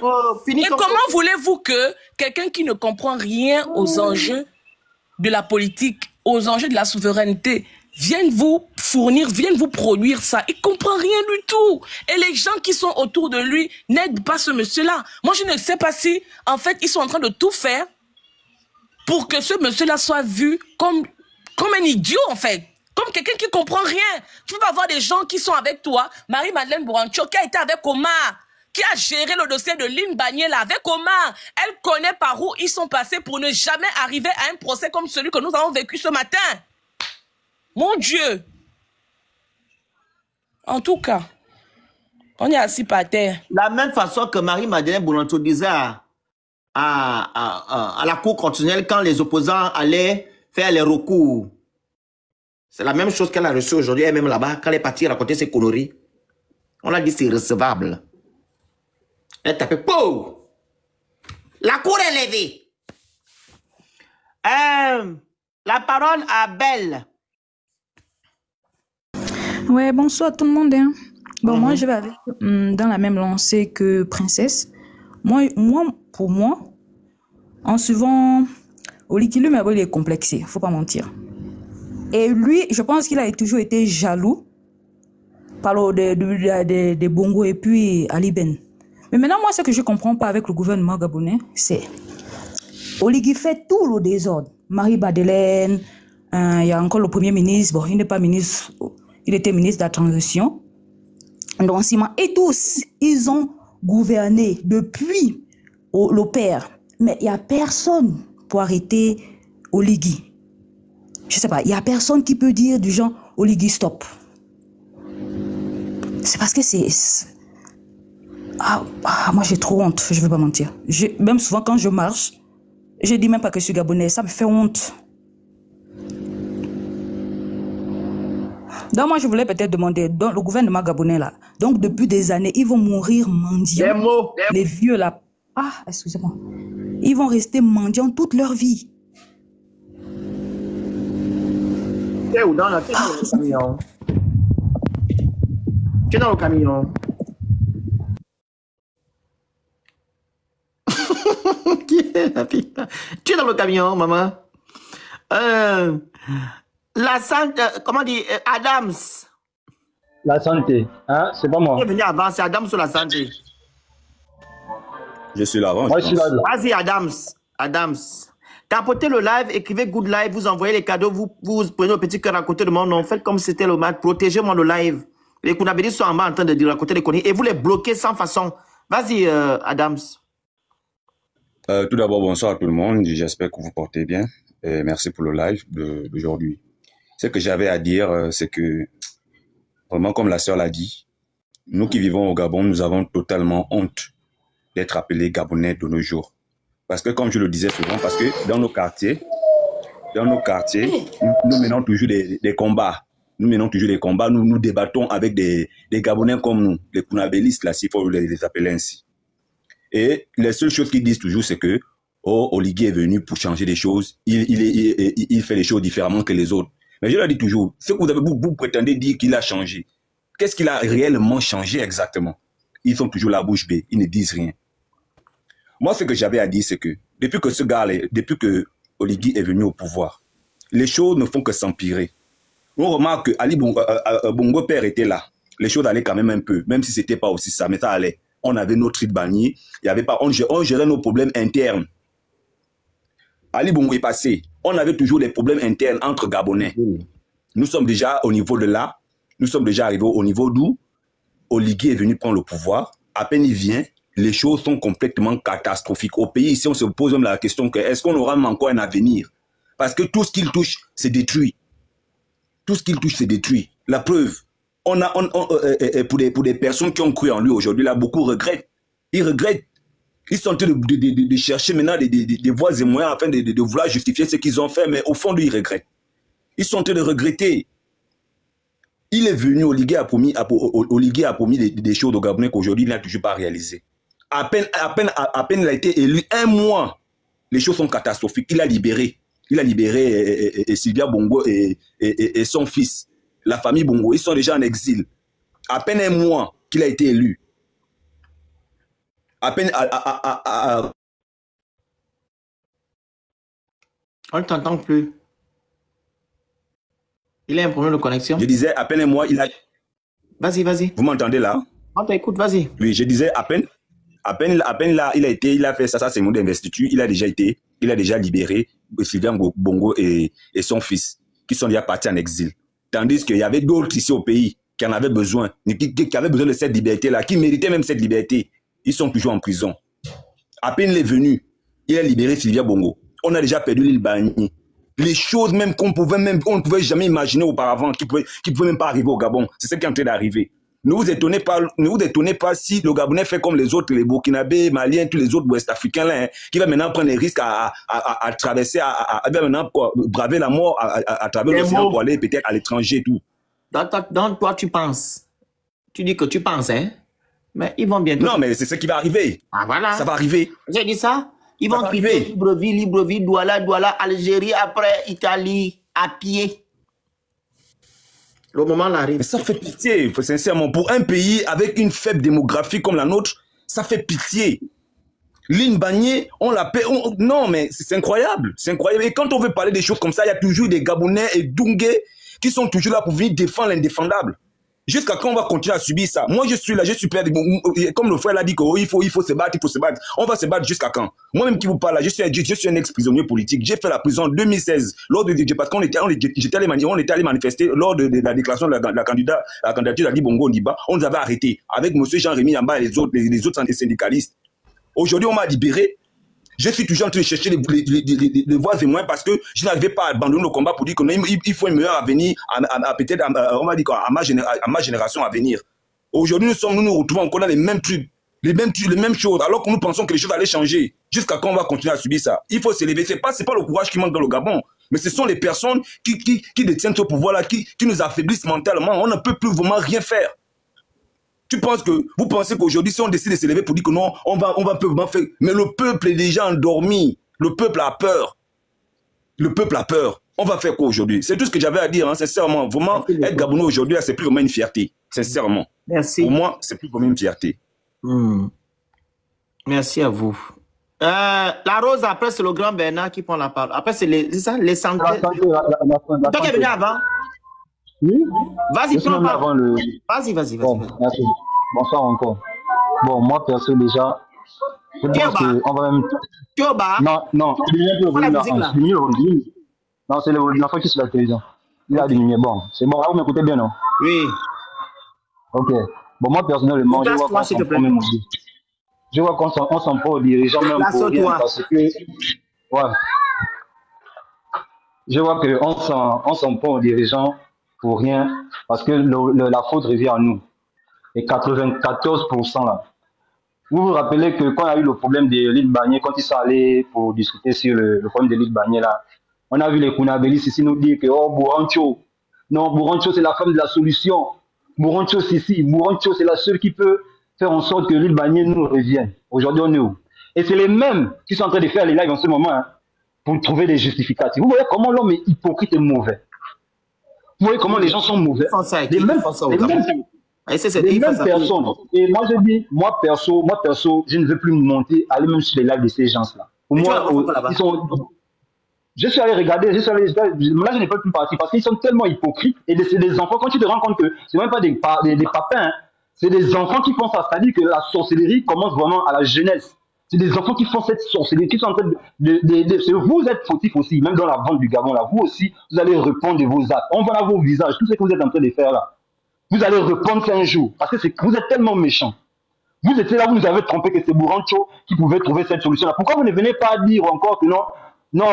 Oh, fini. Et comment voulez-vous que quelqu'un qui ne comprend rien aux enjeux de la politique, aux enjeux de la souveraineté, vienne vous fournir, vienne vous produire ça? Il ne comprend rien du tout. Et les gens qui sont autour de lui n'aident pas ce monsieur-là. Moi, je ne sais pas si, en fait, ils sont en train de tout faire pour que ce monsieur-là soit vu comme un idiot, en fait. Comme quelqu'un qui ne comprend rien. Tu vas voir des gens qui sont avec toi. Marie-Madeleine Bourancho, qui a été avec Omar, qui a géré le dossier de l'île Mbagné là avec Omar. Elle connaît par où ils sont passés pour ne jamais arriver à un procès comme celui que nous avons vécu ce matin. Mon Dieu. En tout cas, on est assis par terre. La même façon que Marie-Madeleine Bourancho disait à la Cour constitutionnelle quand les opposants allaient faire les recours. C'est la même chose qu'elle a reçue aujourd'hui, elle même là-bas, quand elle est partie raconter ses conneries. On a dit c'est recevable. Elle tapait, POU! La cour est levée. La parole à Belle. Ouais, bonsoir tout le monde. Hein. Bon, moi, je vais aller dans la même lancée que Princesse. Pour moi, en suivant Oligui, il est complexé, faut pas mentir. Et lui, je pense qu'il a toujours été jaloux par des Bongo et puis Ali Ben. Mais maintenant, moi, ce que je ne comprends pas avec le gouvernement gabonais, c'est Oligui fait tout le désordre. Marie-Madeleine, il y a encore le premier ministre, bon, il n'est pas ministre, il était ministre de la transition. Donc, et tous, ils ont gouverné depuis le père. Mais il n'y a personne pour arrêter Oligui. Je ne sais pas, il n'y a personne qui peut dire du genre Oligui stop. C'est parce que c'est... moi j'ai trop honte, je ne vais pas mentir. Même souvent quand je marche, je dis même pas que je suis gabonais, ça me fait honte. Donc moi je voulais peut-être demander, dans le gouvernement gabonais là, donc depuis des années, ils vont mourir mendiants. Les vieux là, excusez-moi. Ils vont rester mendiants toute leur vie. Tu es dans le camion. Qui est la fille? Tu es dans le camion, maman. La santé, comment dire, Adams. La santé, hein, c'est pas moi. Tu es venu avant, c'est Adams sur la santé. Je suis là avant. Moi, je suis là. Vas-y, Adams. Adams. Tapotez le live, écrivez good live, vous envoyez les cadeaux, vous prenez le petit cœur à côté de mon nom, faites comme si c'était le match, protégez-moi le live. Les Kounabédis sont en bas en train de dire à côté des conneries et vous les bloquez sans façon. Vas-y, Adams. Tout d'abord, bonsoir à tout le monde. J'espère que vous portez bien. Et merci pour le live d'aujourd'hui. Ce que j'avais à dire, c'est que, vraiment, comme la sœur l'a dit, nous qui vivons au Gabon, nous avons totalement honte d'être appelés Gabonais de nos jours. Parce que, comme je le disais souvent, parce que dans nos quartiers, nous menons toujours des combats. Nous menons toujours des combats. Nous débattons avec des Gabonais comme nous, les Kounabélistes, là, s'il faut les appeler ainsi. Et les seules choses qu'ils disent toujours, c'est que Oligui est venu pour changer des choses. Il fait les choses différemment que les autres. Mais je leur dis toujours, ce que vous prétendez dire qu'il a changé, qu'est-ce qu'il a réellement changé exactement? Ils sont toujours la bouche bée, ils ne disent rien. Moi, ce que j'avais à dire, c'est que depuis que Oligui est venu au pouvoir, les choses ne font que s'empirer. On remarque que Ali Bongo Père était là. Les choses allaient quand même un peu, même si c'était pas aussi ça, mais ça allait. On avait nos tri de bannier, il y avait pas, on gérait nos problèmes internes. Ali Bongo est passé. On avait toujours des problèmes internes entre Gabonais. Nous sommes déjà au niveau de là. Nous sommes déjà arrivés au niveau d'où Oligui est venu prendre le pouvoir. À peine il vient, les choses sont complètement catastrophiques. Au pays, ici, on se pose même la question que est-ce qu'on aura encore un avenir? Parce que tout ce qu'il touche, c'est détruit. Tout ce qu'il touche, c'est détruit. La preuve, pour des personnes qui ont cru en lui aujourd'hui, là, beaucoup regrettent. Ils regrettent. Ils sont en train de chercher maintenant des voies et moyens afin de vouloir justifier ce qu'ils ont fait, mais au fond, lui, ils regrettent. Ils sont en train de regretter. Il est venu, Oligui a promis des choses au Gabonais qu'aujourd'hui, il n'a toujours pas réalisé. À peine il a été élu, un mois, les choses sont catastrophiques. Il a libéré Sylvia Bongo et son fils, la famille Bongo. Ils sont déjà en exil. À peine un mois qu'il a été élu. À peine... On ne t'entend plus. Il a un problème de connexion. Je disais, à peine un mois, il a... Vas-y. Vous m'entendez là? On t'écoute, vas-y. Oui, je disais, à peine là, il a fait ça, c'est mon investiture. Il a déjà libéré Sylvain Bongo et son fils, qui sont déjà partis en exil. Tandis qu'il y avait d'autres ici au pays qui en avaient besoin, qui avaient besoin de cette liberté-là, qui méritaient même cette liberté. Ils sont toujours en prison. À peine il est venu, il a libéré Sylvia Bongo. On a déjà perdu l'île Bani. Les choses même on ne pouvait jamais imaginer auparavant, qui pouvaient même pas arriver au Gabon. C'est ce qui est en train d'arriver. Ne vous étonnez pas si le Gabonais fait comme les autres, les Burkinabés, Maliens, tous les autres Ouest-Africains là, qui va maintenant prendre les risques à traverser, à maintenant braver la mort à travers l'océan pour aller peut-être à l'étranger et tout. Donc toi tu penses, tu dis que tu penses, hein? Mais ils vont bientôt... Non, mais c'est ce qui va arriver. Ah voilà. Ça va arriver. J'ai dit ça. Ils vont quitter Libreville, Douala, Algérie, après Italie, à pied. Le moment arrive. Mais ça fait pitié, sincèrement. Pour un pays avec une faible démographie comme la nôtre, ça fait pitié. L'île Banié, on la paie. Non, mais c'est incroyable. C'est incroyable. Et quand on veut parler des choses comme ça, il y a toujours des Gabonais et Doungués qui sont toujours là pour venir défendre l'indéfendable. Jusqu'à quand on va continuer à subir ça? Moi, je suis là, je suis prêt. Comme le frère l'a dit, il faut se battre, On va se battre jusqu'à quand? Moi-même qui vous parle là, je suis un ex-prisonnier politique. J'ai fait la prison en 2016, parce qu'on était allé manifester lors de la déclaration de la candidature d'Ali Bongo Ondimba. On nous avait arrêtés avec M. Jean-Rémy Yamba et les autres syndicalistes. Aujourd'hui, on m'a libéré. Je suis toujours en train de chercher les voies et moyens parce que je n'arrivais pas à abandonner le combat pour dire qu'il faut un meilleur avenir peut-être, on va dire quoi, à ma génération à venir. Aujourd'hui, nous nous retrouvons encore dans les mêmes trucs, les mêmes choses, alors que nous pensons que les choses allaient changer. Jusqu'à quand on va continuer à subir ça? Il faut s'élever. C'est pas le courage qui manque dans le Gabon, mais ce sont les personnes qui détiennent ce pouvoir-là, qui nous affaiblissent mentalement. On ne peut plus vraiment rien faire. Vous pensez qu'aujourd'hui, si on décide de s'élever pour dire que non, on va vraiment faire. Mais le peuple est déjà endormi. Le peuple a peur. On va faire quoi aujourd'hui? C'est tout ce que j'avais à dire, hein, sincèrement. Vraiment, être Gabonais aujourd'hui, c'est plus vraiment une fierté. Sincèrement. Merci. Pour moi, c'est plus comme une fierté. Merci à vous. La Rose, après, c'est le grand Bernard qui prend la parole. Après, c'est ça, les santé. Toi qui es venu avant? Oui. Vas-y, prends la parole. Vas-y. Bon, merci. Bonsoir encore. Bon, moi, perso, déjà, je pense qu'on va même... Tu es au bar? Non. La musique, là. Non, c'est l'enfant qui est sur la télévision. Il a diminué. Bon, c'est bon. Vous m'écoutez bien, non? Oui. Ok. Bon, moi, personnellement, je vois qu'on s'en prend même aussi. Je vois qu'on s'en prend aux dirigeants même pour rien parce que... Ouais. Je vois qu'on s'en prend aux dirigeants pour rien parce que la faute revient à nous. Et 94% là. Vous vous rappelez que quand il y a eu le problème de l'île Bagné, quand ils sont allés pour discuter sur le problème de l'île Bagné là, on a vu les Kounabelis ici nous dire que Bourancho, non, Bourancho c'est la femme de la solution. Bourancho c'est ici, Bourancho c'est la seule qui peut faire en sorte que l'île Bagné nous revienne. Aujourd'hui on est où? Et c'est les mêmes qui sont en train de faire les lives en ce moment hein, pour trouver des justificatifs. Vous voyez comment l'homme est hypocrite et mauvais. Vous voyez comment les gens sont mauvais. Les mêmes personnes. Et moi je dis, moi perso, je ne veux plus monter, aller même sur les lives de ces gens-là. Pour moi, ils sont... Je suis allé regarder, là je n'ai pas pu partir parce qu'ils sont tellement hypocrites et c'est des enfants, quand tu te rends compte que ce n'est même pas des papins, hein, c'est des enfants qui font ça, c'est-à-dire que la sorcellerie commence vraiment à la jeunesse. C'est des enfants qui font cette sorcellerie, qui sont en train vous êtes fautifs aussi, même dans la vente du Gabon là, vous aussi, vous allez répondre de vos actes. On va voir vos visages, tout ce que vous êtes en train de faire là. Vous allez répondre un jour, parce que vous êtes tellement méchants. Vous étiez là, vous nous avez trompé que c'est Bourancho qui pouvait trouver cette solution-là. Pourquoi vous ne venez pas dire encore que non,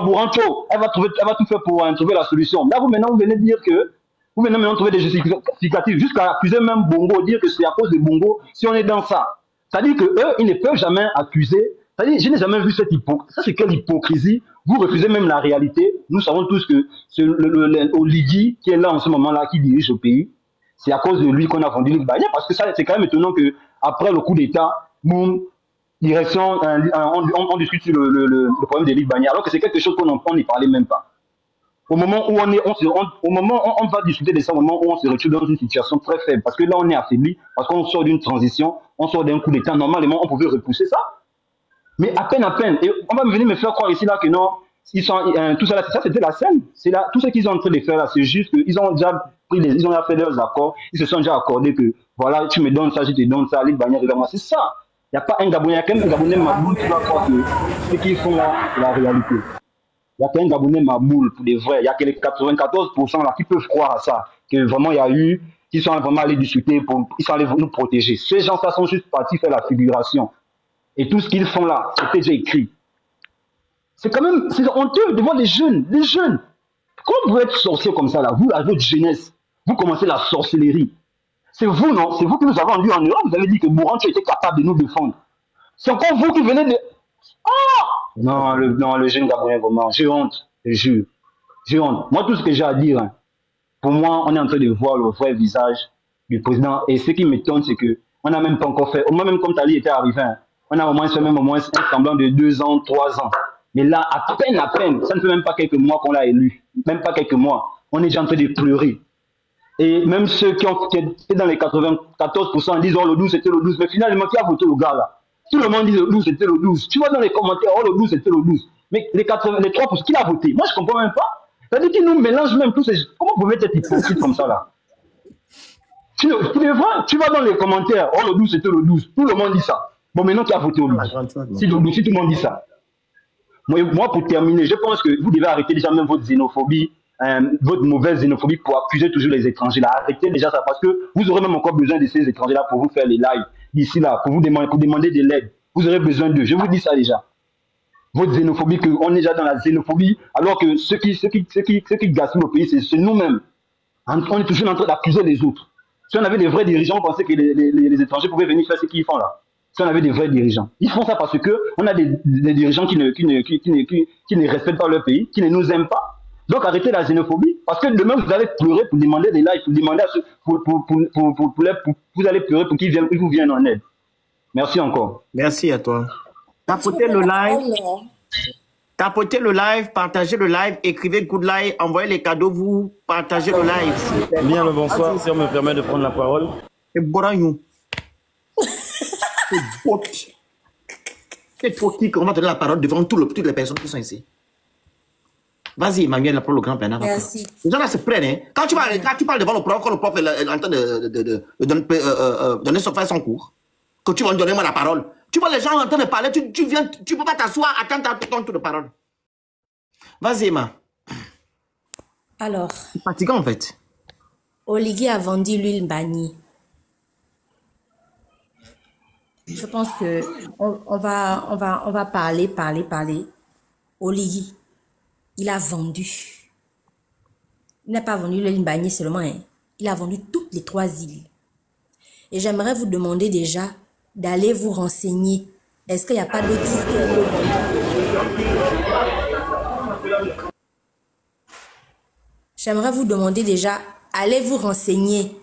Bourancho, elle va tout faire pour trouver la solution. Là, vous venez dire que, vous venez maintenant trouver des justificatifs, jusqu'à accuser même Bongo, dire que c'est à cause de Bongo si on est dans ça. C'est-à-dire qu'eux, ils ne peuvent jamais accuser. C'est-à-dire, je n'ai jamais vu cette hypocrisie. Ça, c'est quelle hypocrisie? Vous refusez même la réalité. Nous savons tous que Oligui, qui est là en ce moment-là, qui dirige le pays, c'est à cause de lui qu'on a vendu l'île Bagné, parce que ça, c'est quand même étonnant que après le coup d'État, boum, direction, on discute sur le problème de l'île Bagné, alors que c'est quelque chose qu'on n'y parlait même pas. Au moment où on va discuter de ça, au moment où on se retrouve dans une situation très faible, parce que là on est affaibli, parce qu'on sort d'une transition, on sort d'un coup d'État, normalement on pouvait repousser ça. Mais à peine, et on va venir me faire croire ici là que non, ils sont, tout ça, ça c'était la scène, c'est là, tout ce qu'ils sont en train de faire là, c'est juste qu'ils ont déjà ils ont déjà fait leurs accords, ils se sont déjà accordés que voilà, tu me donnes ça, je te donne ça, l'île Bagné, regarde-moi, c'est ça. Il n'y a pas un Gabonais, il y a qu'un Gabonais maboule qui va croire que ce qu'ils font là, c'est la réalité. Il n'y a qu'un Gabonais maboule pour des vrais, il n'y a que les 94% là qui peuvent croire à ça, que vraiment il y a eu, qu'ils sont vraiment allés discuter, ils sont allés nous protéger. Ces gens-là sont juste partis faire la figuration. Et tout ce qu'ils font là, c'était déjà écrit. C'est quand même, c'est honteux de voir les jeunes. Comment vous pouvez être sorcier comme ça là, vous, à votre jeunesse, vous commencez la sorcellerie. C'est vous, non? C'est vous qui nous avez vendu en Europe, vous avez dit que Bourancho était capable de nous défendre. C'est encore vous qui venez de... Oh non, le jeune Gabonais, vraiment, j'ai honte, je jure. J'ai honte. Moi, tout ce que j'ai à dire, hein, pour moi, on est en train de voir le vrai visage du président. Et ce qui m'étonne, c'est qu'on n'a même pas encore fait, au moins même comme Tali était arrivé, hein, on a au moins fait un semblant de 2 ans, 3 ans. Mais là, à peine, ça ne fait même pas quelques mois qu'on l'a élu. Même pas quelques mois. On est déjà en train de pleurer. Et même ceux qui étaient dans les 94% disent, oh, le 12, c'était le 12. Mais finalement, qui a voté le gars là? Tout le monde dit le 12, c'était le 12. Tu vois dans les commentaires, oh, le 12, c'était le 12. Mais les 3%, qui l'a voté? Moi, je ne comprends même pas. C'est-à-dire qu'ils nous mélangent même tous ces... Comment vous pouvez être hypocrite comme ça là? Tu vas dans les commentaires, oh, le 12, c'était le 12. Tout le monde dit ça. Bon, maintenant, qui a voté au 12? Si tout le monde dit ça. Moi, pour terminer, je pense que vous devez arrêter déjà même votre xénophobie, votre mauvaise xénophobie pour accuser toujours les étrangers là. Arrêtez déjà ça parce que vous aurez même encore besoin de ces étrangers là pour vous faire les lives d'ici là, pour demander de l'aide. Vous aurez besoin d'eux. Je vous dis ça déjà. Votre xénophobie, on est déjà dans la xénophobie, alors que ceux qui gaspillent le pays, c'est nous-mêmes. On est toujours en train d'accuser les autres. Si on avait des vrais dirigeants, on pensait que les étrangers pouvaient venir faire ce qu'ils font là. Si on avait des vrais dirigeants. Ils font ça parce qu'on a des dirigeants qui ne respectent pas leur pays, qui ne nous aiment pas. Donc arrêtez la xénophobie, parce que demain vous allez pleurer pour demander des lives, pour demander vous allez pleurer pour qu'ils vous viennent en aide. Merci encore. Merci à toi. Tapotez le live. Tapotez le live, partagez le live, écrivez le coup de live, envoyez les cadeaux, vous partagez le live. Bien le bonsoir, si on me permet de prendre la parole. C'est Boragnou. C'est botte. C'est toi qui on va donner la parole devant toutes les personnes qui sont ici. Vas-y, Emmanuel, la parole au grand Bernard. Merci. Les gens là se prennent. Hein. Quand tu parles devant le prof, quand le prof est en train de donner son cours, que tu vas donner moi la parole, tu vois les gens en train de parler, tu viens, tu peux pas t'asseoir, attendre ton tour de parole. Vas-y, Emma. Alors. C'est fatigant en fait. Oligui a vendu l'huile Mbagnié. Je pense que on va parler. Oligui, il a vendu. Il n'a pas vendu l'huile Mbagnié seulement, hein. Il a vendu toutes les 3 îles. Et j'aimerais vous demander déjà d'aller vous renseigner. Est-ce qu'il n'y a pas d'autres îles? J'aimerais vous demander déjà, allez vous renseigner.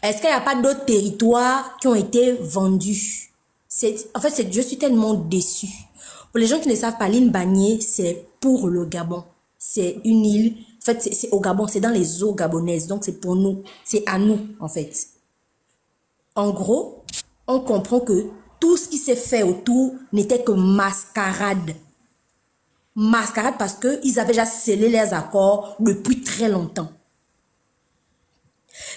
Est-ce qu'il n'y a pas d'autres territoires qui ont été vendus? En fait, je suis tellement déçue. Pour les gens qui ne savent pas, l'île Mbagnié, c'est pour le Gabon. C'est une île, en fait, c'est au Gabon, c'est dans les eaux gabonaises. Donc, c'est pour nous, c'est à nous, en fait. En gros, on comprend que tout ce qui s'est fait autour n'était que mascarade. Mascarade parce qu'ils avaient déjà scellé les accords depuis très longtemps.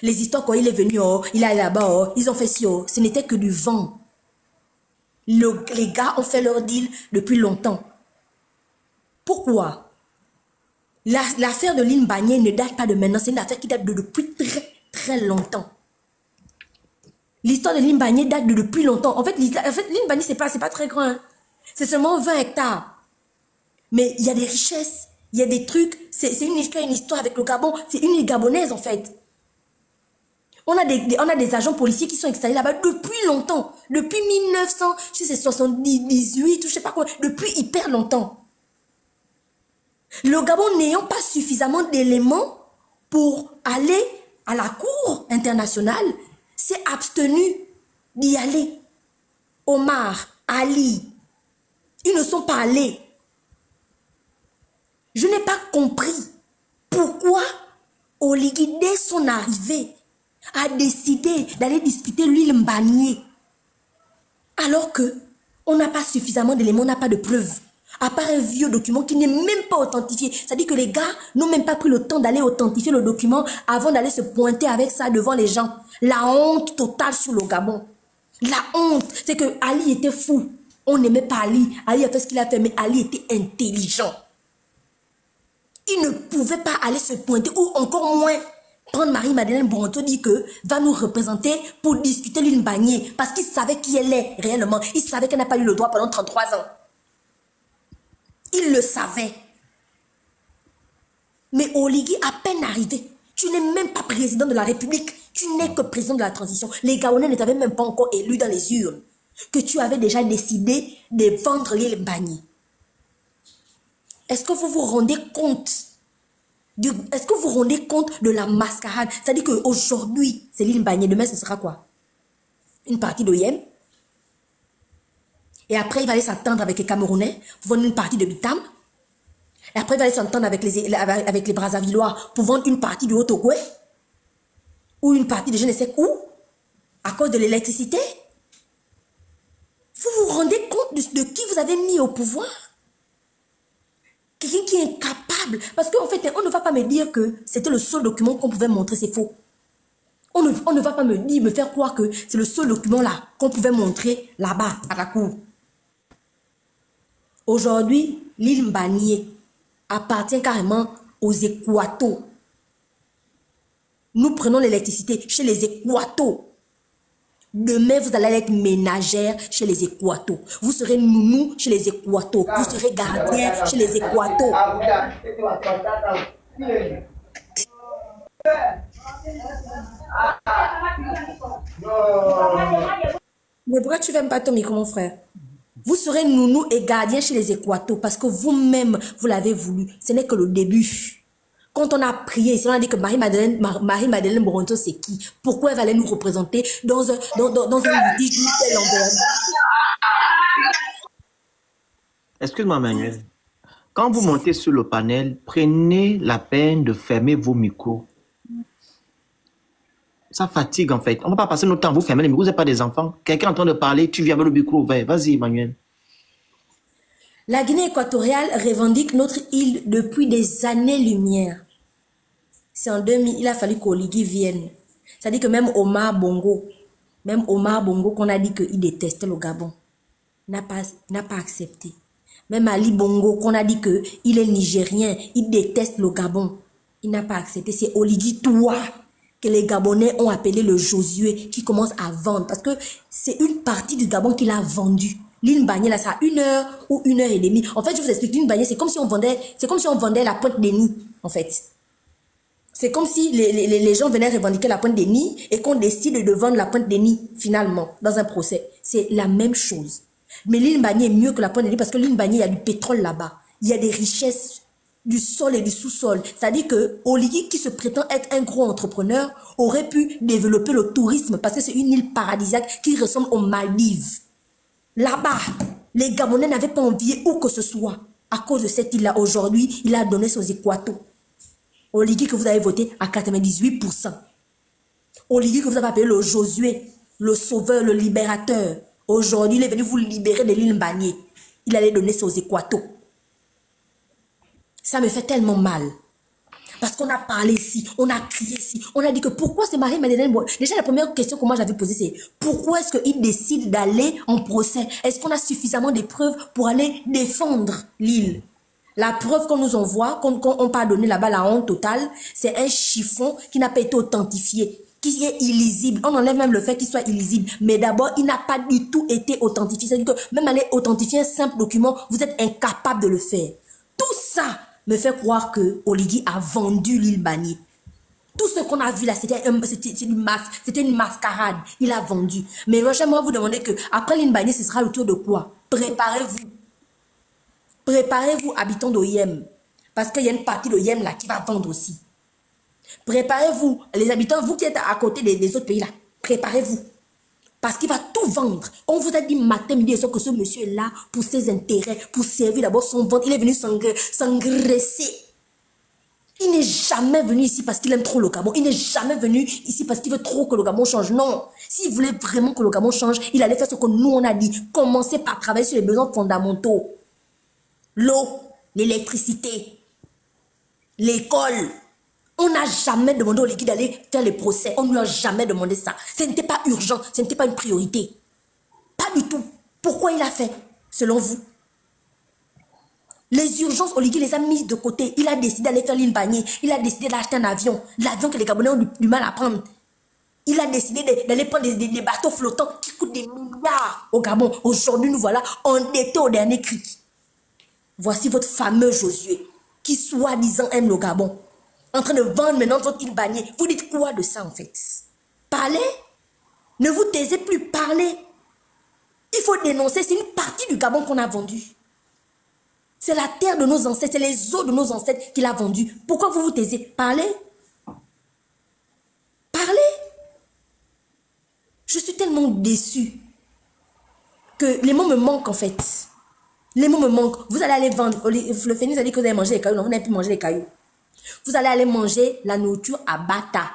Les histoires quand il est venu, oh, il est allé là-bas, oh, ils ont fait ci, oh, ce n'était que du vent. Les gars ont fait leur deal depuis longtemps. Pourquoi? L'affaire de l'île Mbagnié ne date pas de maintenant, c'est une affaire qui date de depuis très très longtemps. L'histoire de l'île Mbagnié date de depuis longtemps. En fait, l'île Mbagnié, c'est pas très grand. Hein. C'est seulement 20 hectares. Mais il y a des richesses, il y a des trucs. C'est une histoire avec le Gabon. C'est une île gabonaise, en fait. On a des agents policiers qui sont installés là-bas depuis longtemps. Depuis 1900, je sais, 78, je sais pas quoi. Depuis hyper longtemps. Le Gabon n'ayant pas suffisamment d'éléments pour aller à la Cour internationale, s'est abstenu d'y aller. Omar, Ali, ils ne sont pas allés. Je n'ai pas compris pourquoi Oligui, dès son arrivée, a décidé d'aller discuter l'huile Mbagnié. Alors que on n'a pas suffisamment d'éléments, on n'a pas de preuves. À part un vieux document qui n'est même pas authentifié. C'est-à-dire que les gars n'ont même pas pris le temps d'aller authentifier le document avant d'aller se pointer avec ça devant les gens. La honte totale sur le Gabon. La honte, c'est que Ali était fou. On n'aimait pas Ali. Ali a fait ce qu'il a fait, mais Ali était intelligent. Il ne pouvait pas aller se pointer, ou encore moins prendre Marie-Madeleine Boronto, dit que va nous représenter pour discuter l'île Mbagnié, parce qu'il savait qui elle est réellement. Il savait qu'elle n'a pas eu le droit pendant 33 ans. Il le savait. Mais Oligui, à peine arrivé, tu n'es même pas président de la République, tu n'es que président de la transition. Les Gabonais ne t'avaient même pas encore élu dans les urnes, que tu avais déjà décidé de vendre l'île Mbagnié. Est-ce que vous vous rendez compte de la mascarade? C'est-à-dire qu'aujourd'hui, c'est l'île Mbagnié, demain ce sera quoi? Une partie d'Oyem. Et après, il va aller s'entendre avec les Camerounais pour vendre une partie de Bitam. Et après, il va aller s'entendre avec les Brazzavillois pour vendre une partie du Haut-Ogooué. Ou une partie de je ne sais où. À cause de l'électricité. Vous vous rendez compte de qui vous avez mis au pouvoir? Quelqu'un qui est incapable. Parce qu'en fait, on ne va pas me dire que c'était le seul document qu'on pouvait montrer, c'est faux. On ne va pas me faire croire que c'est le seul document là qu'on pouvait montrer là-bas, à la cour. Aujourd'hui, l'île Mbagnié appartient carrément aux Équatos. Nous prenons l'électricité chez les Équatos. Demain, vous allez être ménagère chez les Équatos. Vous serez nounou chez les Équatos. Vous serez gardien chez les Équatos. Mais pourquoi tu n'aimes pas ton micro, mon frère? Vous serez nounou et gardien chez les Équatos parce que vous-même, vous l'avez voulu. Ce n'est que le début. Quand on a prié, on a dit que Marie-Madeleine Boronto, c'est qui? Pourquoi elle allait nous représenter dans un litige tel envergure? Excuse-moi, Manuel. Quand vous montez sur le panel, prenez la peine de fermer vos micros. Ça fatigue, en fait. On ne va pas passer notre temps à vous fermer les micros. Vous n'êtes pas des enfants. Quelqu'un est en train de parler, tu viens avec le micro ouvert. Vas-y, Emmanuel. La Guinée équatoriale revendique notre île depuis des années-lumière. C'est en 2000, il a fallu qu'Oligui vienne. C'est-à-dire que même Omar Bongo, qu'on a dit qu'il détestait le Gabon, n'a pas accepté. Même Ali Bongo, qu'on a dit qu'il est nigérien, il déteste le Gabon, il n'a pas accepté. C'est Oligui Toua que les Gabonais ont appelé le Josué, qui commence à vendre. Parce que c'est une partie du Gabon qu'il a vendu. L'île Bagné, là, ça a 1 heure ou 1 heure et demie. En fait, je vous explique, l'île Bagné, c'est comme si on vendait la Pointe des Nids, en fait. C'est comme si les gens venaient revendiquer la Pointe des Nids et qu'on décide de vendre la Pointe des Nids, finalement, dans un procès. C'est la même chose. Mais l'île Bagné est mieux que la Pointe des Nids parce que l'île Bagné, il y a du pétrole là-bas. Il y a des richesses du sol et du sous-sol. C'est-à-dire que Oligui, qui se prétend être un gros entrepreneur, aurait pu développer le tourisme parce que c'est une île paradisiaque qui ressemble aux Maldives. Là-bas, les Gabonais n'avaient pas envié où que ce soit. À cause de cette île-là, aujourd'hui, il a donné ses équatos. Oligui que vous avez voté à 98%. Oligui que vous avez appelé le Josué, le sauveur, le libérateur. Aujourd'hui, il est venu vous libérer de l'île Bagné. Il allait donner ses équatos. Ça me fait tellement mal. Parce qu'on a parlé ici, on a crié ici, on a dit que pourquoi c'est Marie-Madeleine Boigny. Déjà, la première question que moi j'avais posée, c'est pourquoi est-ce qu'il décide d'aller en procès? Est-ce qu'on a suffisamment de preuves pour aller défendre l'île? La preuve qu'on nous envoie, qu'on n'a pas donné là-bas, la honte totale, c'est un chiffon qui n'a pas été authentifié, qui est illisible. On enlève même le fait qu'il soit illisible. Mais d'abord, il n'a pas du tout été authentifié. C'est-à-dire que même aller authentifier un simple document, vous êtes incapable de le faire. Tout ça me fait croire que Oligui a vendu l'île Bagné. Tout ce qu'on a vu là, c'était une mascarade. Il a vendu. Mais j'aimerais vous demander que après l'île Bagné, ce sera le tour de quoi? Préparez-vous. Préparez-vous, habitants d'Oyem. Parce qu'il y a une partie d'Oyem là qui va vendre aussi. Préparez-vous, les habitants, vous qui êtes à côté des autres pays là. Préparez-vous. Parce qu'il va tout vendre. On vous a dit matin, midi et soir que ce monsieur est là pour ses intérêts, pour servir d'abord son ventre. Il est venu s'engraisser. Il n'est jamais venu ici parce qu'il aime trop le Gabon. Il n'est jamais venu ici parce qu'il veut trop que le Gabon change. Non. S'il voulait vraiment que le Gabon change, il allait faire ce que nous on a dit. Commencer par travailler sur les besoins fondamentaux. L'eau, l'électricité, l'école. On n'a jamais demandé au liquide d'aller faire les procès. On ne lui a jamais demandé ça. Ce n'était pas urgent. Ce n'était pas une priorité. Pas du tout. Pourquoi il a fait, selon vous? Les urgences, Oligui les a mises de côté. Il a décidé d'aller faire l'île Bagné. Il a décidé d'acheter un avion. L'avion que les Gabonais ont du mal à prendre. Il a décidé d'aller prendre des bateaux flottants qui coûtent des milliards au Gabon. Aujourd'hui, nous voilà endettés au dernier cri. Voici votre fameux Josué, qui soi-disant aime le Gabon. En train de vendre maintenant votre île Bagné. Vous dites quoi de ça en fait? Parlez. Ne vous taisez plus, parlez. Il faut dénoncer, c'est une partie du Gabon qu'on a vendu. C'est la terre de nos ancêtres, c'est les eaux de nos ancêtres qu'il a vendu. Pourquoi vous vous taisez? Parlez. Parlez. Je suis tellement déçue que les mots me manquent en fait. Les mots me manquent. Vous allez aller vendre. Le Phénix a dit que vous allez manger les cailloux. Non, vous n'allez plus manger les cailloux. Vous allez aller manger la nourriture à Bata.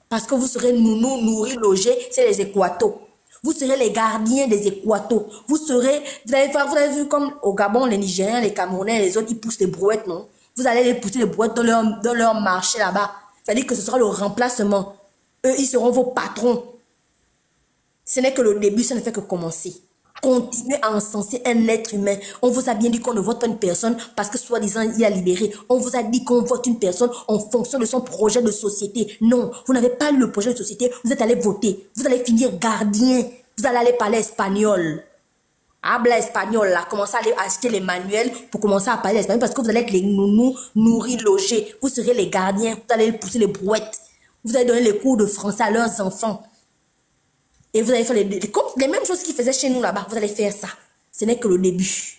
Parce que vous serez nourris, logés, c'est les équatos. Vous serez les gardiens des équatos. Vous avez vu comme au Gabon, les Nigériens, les Camerounais, les autres, ils poussent des brouettes, non? Vous allez les pousser les brouettes dans leur marché là-bas. C'est-à-dire que ce sera le remplacement. Eux, ils seront vos patrons. Ce n'est que le début, ça ne fait que commencer. Continuez à encenser un être humain. On vous a bien dit qu'on ne vote pas une personne parce que soi-disant il a libéré. On vous a dit qu'on vote une personne en fonction de son projet de société. Non, vous n'avez pas eu le projet de société. Vous êtes allé voter. Vous allez finir gardien. Vous allez aller parler espagnol. Habla espagnol là. Commencez à aller acheter les manuels pour commencer à parler espagnol parce que vous allez être les nounous nourris, logés. Vous serez les gardiens. Vous allez pousser les brouettes. Vous allez donner les cours de français à leurs enfants. Et vous allez faire les mêmes choses qu'ils faisaient chez nous là-bas. Vous allez faire ça. Ce n'est que le début.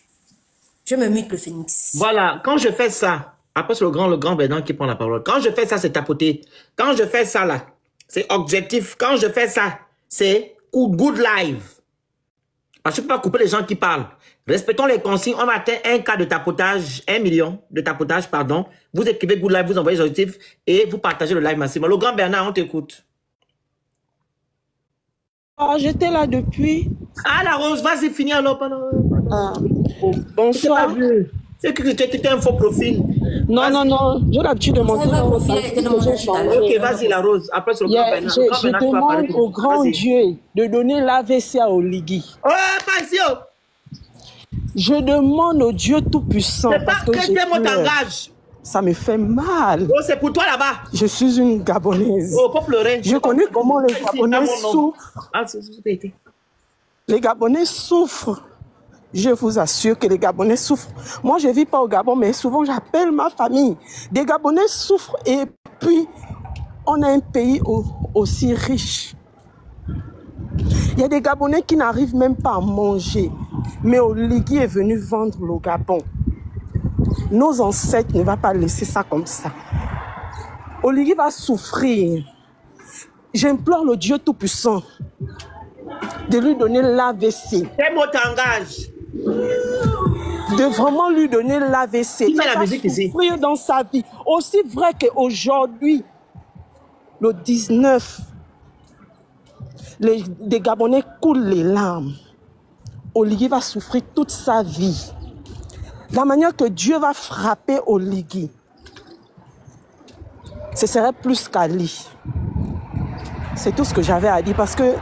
Je me mute le Phénix. Voilà, quand je fais ça, après c'est le grand Bénin qui prend la parole. Quand je fais ça, c'est tapoter. Quand je fais ça là, c'est objectif. Quand je fais ça, c'est good live. Parce que je ne peux pas couper les gens qui parlent. Respectons les consignes. On atteint un cas de tapotage, 1 million de tapotage, pardon. Vous écrivez good live, vous envoyez les objectifs et vous partagez le live massivement. Le grand Bernard, on t'écoute. j'étais là depuis. Ah, la Rose, vas-y, finis alors pendant. Ah. Bonsoir. C'est que tu étais un faux profil. Non, non, non, j'ai l'habitude de monter dans le salon. Ok, vas-y, la Rose. Après, sur le grand Bernard. Je demande au grand Dieu de donner l'AVC à Oligui. Oh, pas je demande au Dieu Tout-Puissant. C'est pas que tes mots t'engagent. Ça me fait mal. Oh, c'est pour toi là-bas. Je suis une Gabonaise. Oh, faut pleurer. Je connais comment les Gabonais souffrent. Ah, les Gabonais souffrent. Je vous assure que les Gabonais souffrent. Moi, je ne vis pas au Gabon, mais souvent, j'appelle ma famille. Des Gabonais souffrent et puis, on a un pays aussi riche. Il y a des Gabonais qui n'arrivent même pas à manger. Mais Oligui est venu vendre le Gabon. Nos ancêtres ne vont pas laisser ça comme ça. Oligui va souffrir. J'implore le Dieu Tout-Puissant de lui donner l'AVC. Tes mots t'engagent. De vraiment lui donner l'AVC. Il va souffrir dans sa vie. Aussi vrai qu'aujourd'hui, le 19, des Gabonais coulent les larmes. Oligui va souffrir toute sa vie. La manière que Dieu va frapper Oligui, ce serait plus qu'Ali. C'est tout ce que j'avais à dire parce que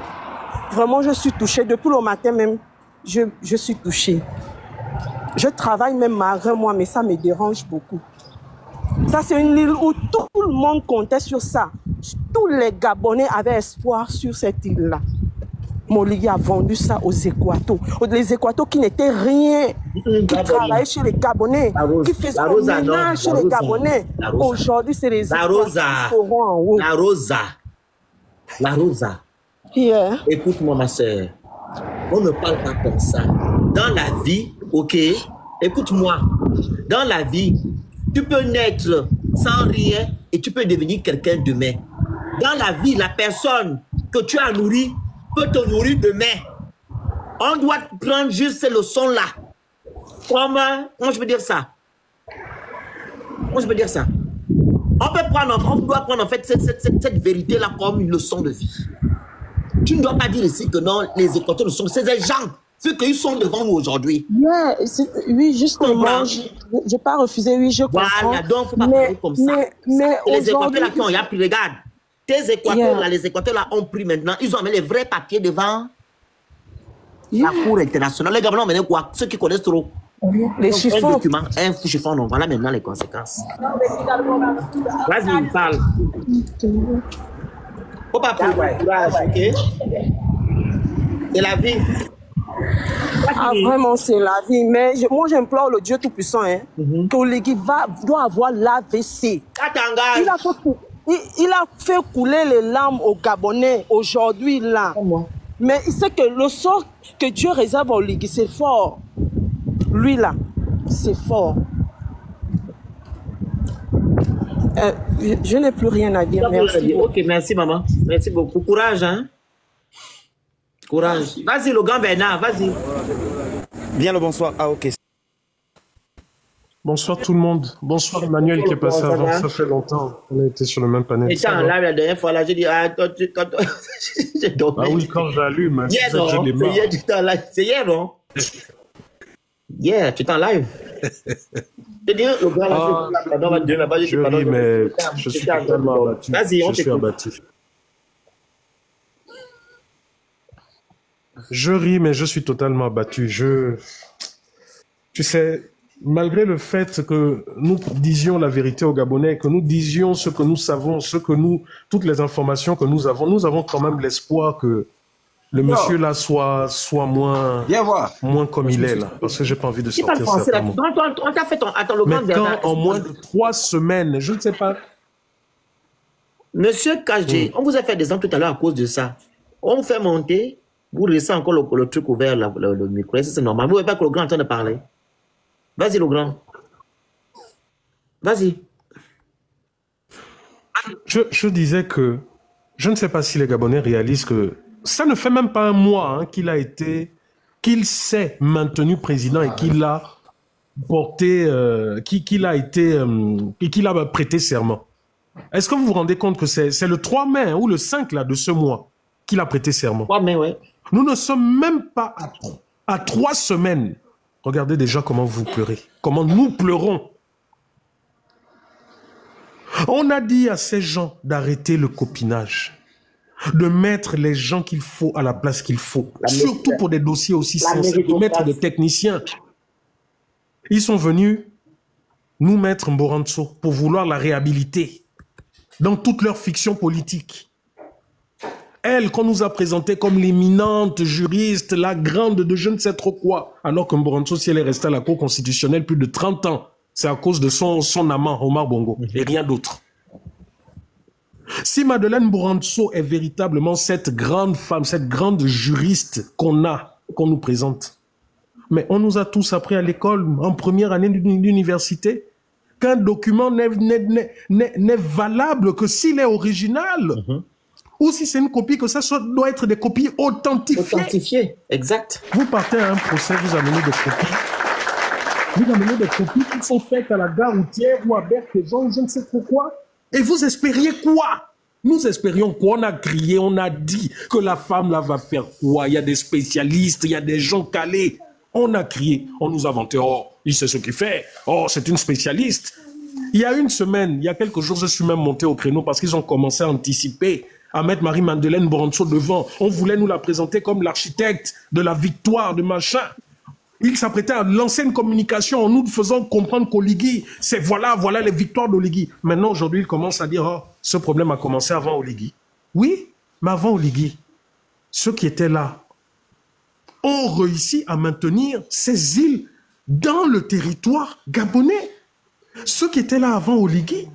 vraiment je suis touchée. Depuis le matin même, je suis touchée. Je travaille même malgré moi, mais ça me dérange beaucoup. Ça, c'est une île où tout le monde comptait sur ça. Tous les Gabonais avaient espoir sur cette île-là. Oligui a vendu ça aux Équatos. Les Équatos qui n'étaient rien, qui travaillaient chez les Gabonais, qui faisaient le ménage chez les Gabonais. Aujourd'hui, c'est les Équatos qui seront en haut. La Rosa. Yeah. Écoute-moi, ma soeur. On ne parle pas comme ça. Dans la vie, ok, écoute-moi. Dans la vie, tu peux naître sans rien et tu peux devenir quelqu'un demain. Dans la vie, la personne que tu as nourrie peut te nourrir demain. On doit prendre juste ces leçons-là. Comment je peux dire ça? Comment je peux dire ça? On doit prendre en fait cette vérité-là comme une leçon de vie. Tu ne dois pas dire ici que non, les Équatoriens sont ces gens, ceux qui sont devant nous aujourd'hui. Yeah, oui, justement, je n'ai pas refusé, oui, je comprends. Voilà, donc il ne faut pas parler comme ça. Mais les Équatoriens qui ont appris, regarde, tes Équatoriens là, les Équatoriens là ont pris maintenant, ils ont amené les vrais papiers devant la Cour internationale. Les Gabonais ont mené quoi? Ceux qui connaissent trop. Les chiffons. Un document, un chiffon, non, voilà maintenant les conséquences. Vas-y, parle. Faut pas prendre courage, ok? C'est la vie. Ah, vraiment, c'est la vie. Mais moi, j'implore le Dieu Tout-Puissant, hein, que Oligui doit avoir l'AVC. Il a fait couler les larmes aux Gabonais aujourd'hui, là. Mais il sait que le sort que Dieu réserve à Oligui, c'est fort. Lui, là, c'est fort. Je n'ai plus rien à dire. Merci. Ok, merci, maman. Merci beaucoup. Courage, hein? Courage. Vas-y, le grand Bernard, vas-y. Bien le bonsoir. Ah, ok. Bonsoir tout le monde. Bonsoir Emmanuel qui est passé avant. Ça fait longtemps. On a été sur le même panel. Et en live la dernière fois, là, j'ai dit, ah, j'ai dormi. Ah oui, quand j'allume, c'est hier, tu t'es en live. C'est hier, non? Yeah, tu t'es en live. Je dis, le gars, là, je ris, mais je suis totalement abattu. Vas-y, on t'écoute. Je suis abattu. Je ris, mais je suis totalement abattu. Tu sais, malgré le fait que nous disions la vérité aux Gabonais, que nous disions ce que nous savons, toutes les informations que nous avons quand même l'espoir que le monsieur là soit moins comme il est là, parce que j'ai pas envie de sortir ça. On t'a fait ton mais quand en moins de 3 semaines, je ne sais pas. Monsieur KG, on vous a fait des ans tout à l'heure à cause de ça. On vous fait monter, vous laissez encore le truc ouvert, le micro, c'est normal. Vous ne voyez pas que le grand est en train de parler. Vas-y, le grand. Vas-y. Je disais que je ne sais pas si les Gabonais réalisent que ça ne fait même pas un mois qu'il s'est maintenu président et qu'il a porté, qu'il a prêté serment. Est-ce que vous vous rendez compte que c'est le 3 mai ou le 5 là, de ce mois qu'il a prêté serment. Ouais, mais ouais. Nous ne sommes même pas à 3 semaines. Regardez déjà comment vous pleurez, comment nous pleurons. On a dit à ces gens d'arrêter le copinage, de mettre les gens qu'il faut à la place qu'il faut, surtout pour des dossiers aussi sensibles, de mettre des techniciens. Ils sont venus nous mettre Mboranso pour vouloir la réhabiliter dans toute leur fiction politique. Elle, qu'on nous a présentée comme l'éminente juriste, la grande de je ne sais trop quoi, alors que Mboranso, si elle est restée à la Cour constitutionnelle plus de 30 ans, c'est à cause de son amant, Omar Bongo, et rien d'autre. Si Madeleine Mboranso est véritablement cette grande femme, cette grande juriste qu'on nous présente, mais on nous a tous appris à l'école, en première année d'université, qu'un document n'est valable que s'il est original. Ou si c'est une copie, que ça doit être des copies authentifiées. Authentifiées, exact. Vous partez à un procès, vous amenez des copies. Vous amenez des copies qui sont faites à la gare routière ou à Berthézon, je ne sais pourquoi. Et vous espériez quoi? Nous espérions quoi? On a crié, on a dit que la femme là va faire quoi? Il y a des spécialistes, il y a des gens calés. On a crié, on nous a vanté, oh, il sait ce qu'il fait, oh, c'est une spécialiste. Il y a une semaine, il y a quelques jours, je suis même monté au créneau parce qu'ils ont commencé à anticiper, à mettre Marie-Madeleine Mboranso devant. On voulait nous la présenter comme l'architecte de la victoire, de machin. Il s'apprêtait à lancer une communication en nous faisant comprendre qu'Oligui, c'est voilà les victoires d'Oligui. Maintenant, aujourd'hui, il commence à dire, oh, ce problème a commencé avant Oligui. Oui, mais avant Oligui, ceux qui étaient là ont réussi à maintenir ces îles dans le territoire gabonais. Ceux qui étaient là avant Oligui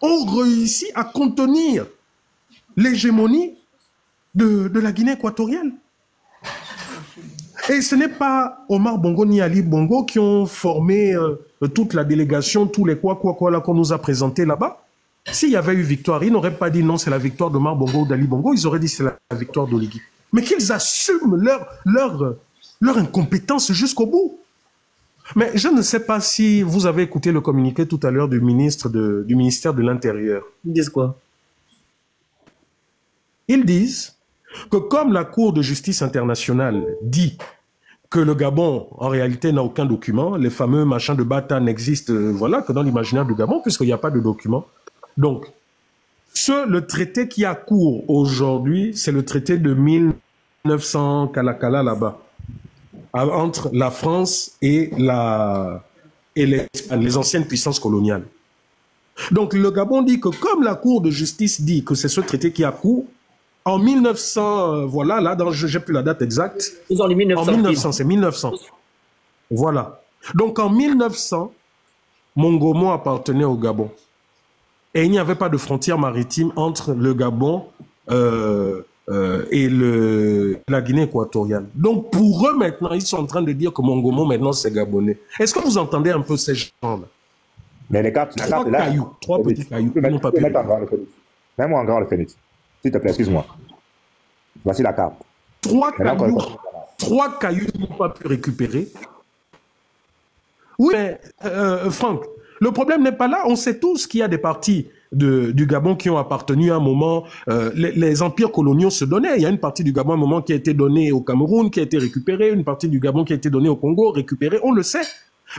ont réussi à contenir l'hégémonie de la Guinée équatoriale. Et ce n'est pas Omar Bongo ni Ali Bongo qui ont formé toute la délégation, tous les quoi là qu'on nous a présentés là-bas. S'il y avait eu victoire, ils n'auraient pas dit non, c'est la victoire d'Omar Bongo ou d'Ali Bongo, ils auraient dit c'est la victoire d'Oligui. Mais qu'ils assument leur incompétence jusqu'au bout. Mais je ne sais pas si vous avez écouté le communiqué tout à l'heure du ministère de l'Intérieur. Ils disent quoi? Ils disent que comme la Cour de justice internationale dit que le Gabon, en réalité, n'a aucun document, les fameux machins de Bata n'existent que dans l'imaginaire du Gabon, puisqu'il n'y a pas de document. Donc, le traité qui a cours aujourd'hui, c'est le traité de 1900 Kalakala là-bas, entre la France et les anciennes puissances coloniales. Donc, le Gabon dit que comme la Cour de justice dit que c'est ce traité qui a cours, en 1900, j'ai plus la date exacte. Ils ont les 1900. En 1900, c'est 1900. Voilà. Donc en 1900, Mongomo appartenait au Gabon. Et il n'y avait pas de frontière maritime entre le Gabon et la Guinée équatoriale. Donc pour eux maintenant, ils sont en train de dire que Mongomo maintenant c'est gabonais. Est-ce que vous entendez un peu ces gens-là? Mais les cartes, trois petits cailloux. Mets-moi en grand le phénix. S'il te plaît, excuse-moi. Voici la carte. Trois cailloux n'ont pas pu récupérer. Oui, mais Franck, le problème n'est pas là. On sait tous qu'il y a des parties du Gabon qui ont appartenu à un moment. Les empires coloniaux se donnaient. Il y a une partie du Gabon à un moment qui a été donnée au Cameroun, qui a été récupérée. Une partie du Gabon qui a été donnée au Congo, récupérée. On le sait.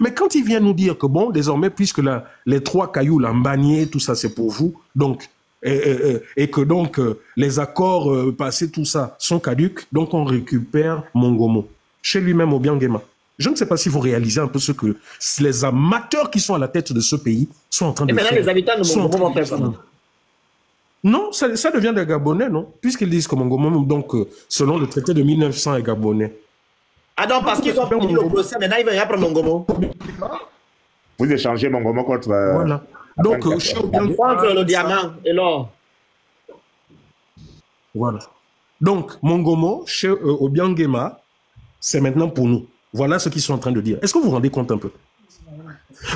Mais quand ils viennent nous dire que bon, désormais, puisque les trois cailloux, la Mbanié, tout ça, c'est pour vous, donc... Et que donc les accords passés, tout ça, sont caducs, donc on récupère Mongomo, chez lui-même au Biangema. Je ne sais pas si vous réalisez un peu ce que les amateurs qui sont à la tête de ce pays sont en train de faire. Et maintenant les habitants de Mongomo vont faire ça. Non, ça devient des Gabonais, non? Puisqu'ils disent que Mongomo, donc, selon le traité de 1900, est Gabonais. Ah non, parce qu'ils ont perdu le procès, maintenant ils veulent apprendre Mongomo. Vous échangez Mongomo contre... Voilà. Donc, le diamant et l'or. Voilà. Donc, Mongomo, au Biangema, c'est maintenant pour nous. Voilà ce qu'ils sont en train de dire. Est-ce que vous vous rendez compte un peu?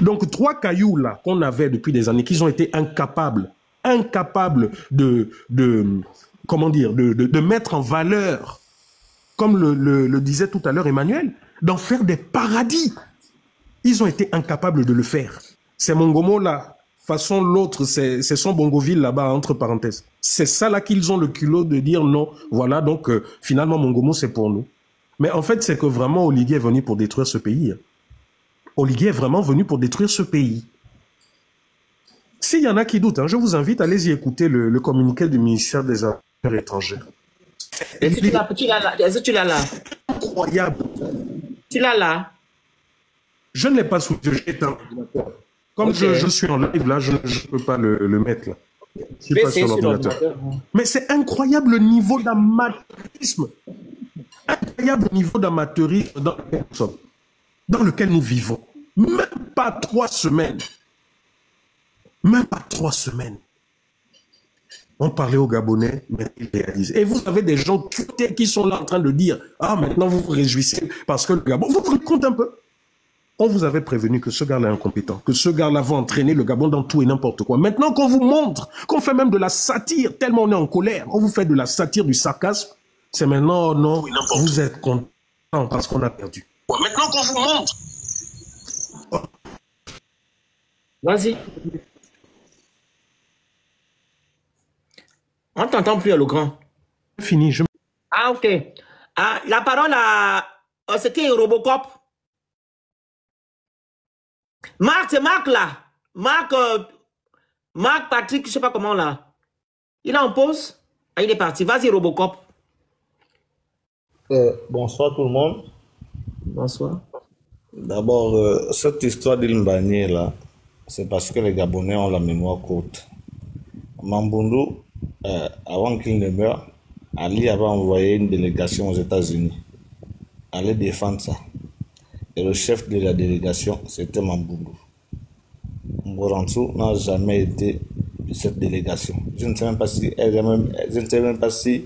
Donc, trois cailloux là qu'on avait depuis des années, qu'ils ont été incapables de mettre en valeur, comme le disait tout à l'heure Emmanuel, d'en faire des paradis. Ils ont été incapables de le faire. C'est Mongomo là façon, l'autre, c'est son Bongoville là-bas, entre parenthèses. C'est ça là qu'ils ont le culot de dire non. Voilà, donc finalement, Mongomo, c'est pour nous. Mais en fait, c'est que vraiment, Oligui est venu pour détruire ce pays. Oligui est vraiment venu pour détruire ce pays. S'il y en a qui doutent, je vous invite, allez-y écouter le communiqué du ministère des Affaires étrangères. Est-ce que tu l'as là? Incroyable. Tu l'as là? Je ne l'ai pas sous le éteint. Comme je suis en live là, je ne peux pas le mettre là. Je suis pas sur l'ordinateur. Mais c'est incroyable le niveau d'amateurisme. Incroyable niveau d'amateurisme dans lequel nous vivons. Même pas 3 semaines. Même pas 3 semaines. On parlait aux Gabonais, mais ils réalisent. Et vous avez des gens qui sont là en train de dire « Ah, maintenant vous vous réjouissez parce que le Gabon... » Vous vous rendez compte un peu? On vous avait prévenu que ce gars-là est incompétent, que ce gars-là va entraîner le Gabon dans tout et n'importe quoi. Maintenant qu'on vous montre, qu'on fait même de la satire, tellement on est en colère, on vous fait de la satire, du sarcasme, c'est maintenant, non, vous êtes content parce qu'on a perdu. Maintenant qu'on vous montre... Vas-y. On ne t'entend plus, le grand. Fini, Ah, ok. Ah, la parole à... C'était Robocop. Marc, c'est Marc, là. Marc Patrick, je ne sais pas comment, là. Il est en pause. Ah, il est parti. Vas-y, Robocop. Bonsoir, tout le monde. Bonsoir. D'abord, cette histoire d'Ilimbagné, là, c'est parce que les Gabonais ont la mémoire courte. Mamboundou, avant qu'il ne meure, Ali avait envoyé une délégation aux États-Unis. Aller défendre ça. Et le chef de la délégation, c'était Mamboundou. Mborantou n'a jamais été de cette délégation. Je ne sais même pas si,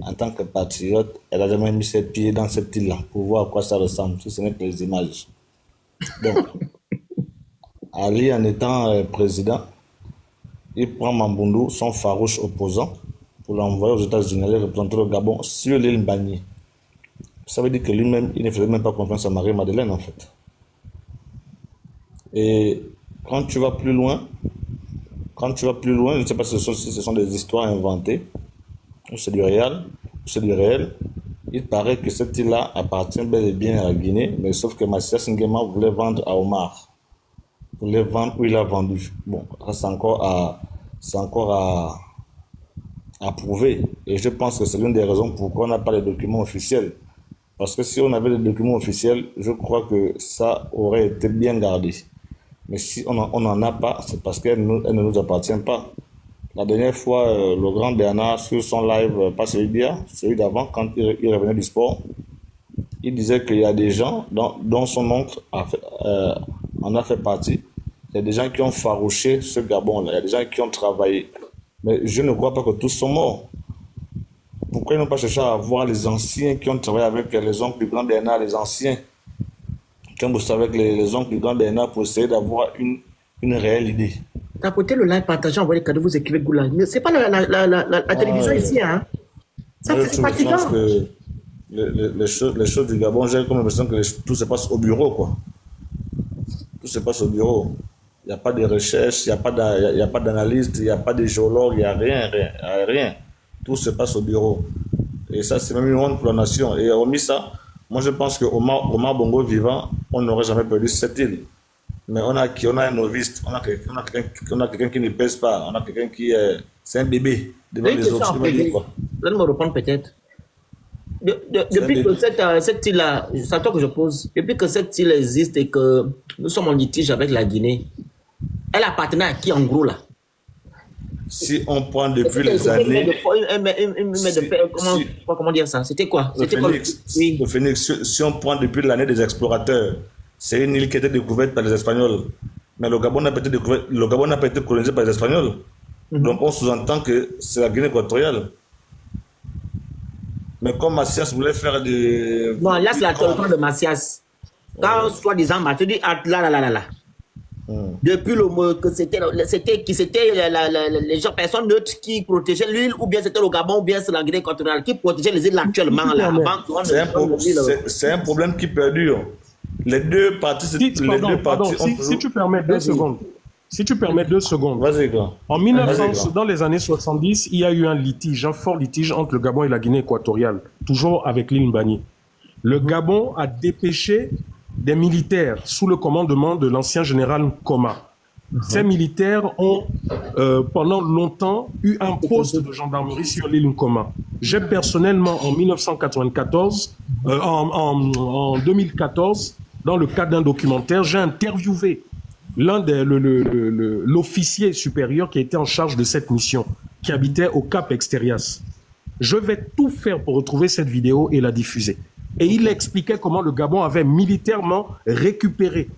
en tant que patriote, elle a jamais mis ses pieds dans cette île-là pour voir à quoi ça ressemble, si ce n'est que les images. Donc, Ali, en étant président, il prend Mamboundou, son farouche opposant, pour l'envoyer aux États-Unis, aller représenter le Gabon sur l'île Mbagné. Ça veut dire que lui-même, il ne faisait même pas confiance à Marie-Madeleine, en fait. Et quand tu vas plus loin, je ne sais pas si ce sont des histoires inventées, ou c'est du réel, il paraît que cette île-là appartient bel et bien à la Guinée, mais sauf que Mathias Nguema voulait vendre à Omar. Voulait vendre où il a vendu. Bon, ça c'est encore à prouver. Et je pense que c'est l'une des raisons pourquoi on n'a pas les documents officiels. Parce que si on avait les documents officiels, je crois que ça aurait été bien gardé. Mais si on n'en a pas, c'est parce qu'elle ne nous appartient pas. La dernière fois, le grand Bernard, sur son live, pas celui d'hier, celui d'avant, quand il revenait du sport, il disait qu'il y a des gens dont son oncle en a fait partie. Il y a des gens qui ont farouché ce Gabon-là. Il y a des gens qui ont travaillé. Mais je ne crois pas que tous sont morts. Pourquoi ils n'ont pas cherché à voir les anciens qui ont travaillé avec les oncles du grand Bernard, les anciens qui ont bossé avec les oncles du grand Bernard pour essayer d'avoir une réelle idée. Tapotez le like, partagez, envoyez les cadeaux, vous écrivez Goula. Mais c'est pas la télévision ici, hein. Ça, c'est fatigant. Je pense que les choses du Gabon, j'ai comme l'impression que tout se passe au bureau, quoi. Tout se passe au bureau. Il n'y a pas de recherche, il n'y a pas d'analyste, il n'y a pas de géologue, il n'y a rien. Tout se passe au bureau. Et ça, c'est même une honte pour la nation. Et hormis ça, moi je pense qu'Omar Bongo vivant, on n'aurait jamais perdu cette île. Mais on a un noviste, on a quelqu'un qui ne pèse pas, on a quelqu'un qui est... C'est un bébé devant les autres. Laisse-moi reprendre peut-être. Depuis que cette île-là, c'est à toi que je pose, depuis que cette île existe et que nous sommes en litige avec la Guinée, elle appartenait à qui en gros là? Si on prend depuis les années... Comment dire ça? C'était quoi? Le Phénix, si on prend depuis l'année des explorateurs, c'est une île qui a été découverte par les Espagnols. Mais le Gabon n'a pas été colonisé par les Espagnols. Donc on sous-entend que c'est la Guinée équatoriale. Mais comme Macias voulait faire des... Bon, là c'est la territoire de Macias. Quand soi-disant, tu dis là. Depuis le mot que c'était les gens, personnes neutres qui protégeaient l'île, ou bien c'était le Gabon, ou bien c'est la Guinée équatoriale qui protégeait les îles actuellement là. C'est un problème qui perdure. Les deux parties... Si tu permets 2 secondes. Si tu permets 2 secondes. Vas-y, grand. En 1900, dans les années 70, il y a eu un litige, un fort litige entre le Gabon et la Guinée équatoriale, toujours avec l'île Mbagné. Le Gabon a dépêché des militaires sous le commandement de l'ancien général Nkoma. Ces militaires ont, pendant longtemps, eu un poste de gendarmerie sur l'île Nkoma. J'ai personnellement, en 1994, en 2014, dans le cadre d'un documentaire, j'ai interviewé l'officier supérieur qui était en charge de cette mission, qui habitait au Cap Exterias. Je vais tout faire pour retrouver cette vidéo et la diffuser. Et il expliquait comment le Gabon avait militairement récupéré.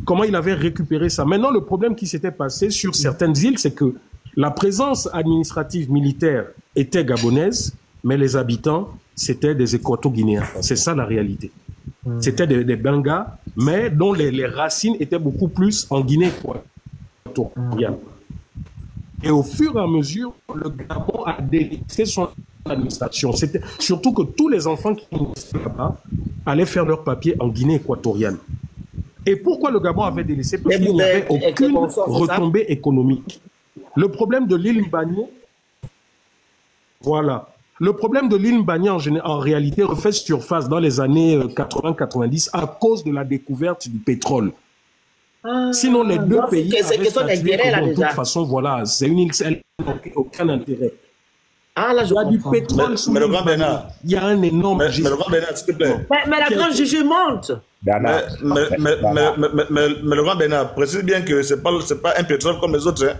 Comment il avait récupéré ça. Maintenant, le problème qui s'était passé sur certaines îles, c'est que la présence administrative militaire était gabonaise, mais les habitants, c'était des Équato-Guinéens. C'est ça la réalité. C'était des Bengas, mais dont les racines étaient beaucoup plus en Guinée équatoriale. Et au fur et à mesure, le Gabon a délaissé son administration. C'était surtout que tous les enfants qui étaient là-bas allaient faire leurs papiers en Guinée équatoriale. Et pourquoi le Gabon avait délaissé? Parce qu'il n'y avait aucune retombée économique. Le problème de l'île Mbagné, voilà. Le problème de l'île Mbagné en réalité refait surface dans les années 80-90 à cause de la découverte du pétrole. Sinon, les deux pays avaient statué que, de toute façon, voilà, c'est une île, elle n'a aucun intérêt. Ah, là, je comprends. Il y a du pétrole sous mais le grand Bernard. Il y a un énorme... Mais le grand Bernard, s'il te plaît. Mais la grande Juju monte. Mais le grand Bernard, précise bien que c'est pas un pétrole comme les autres. Hein.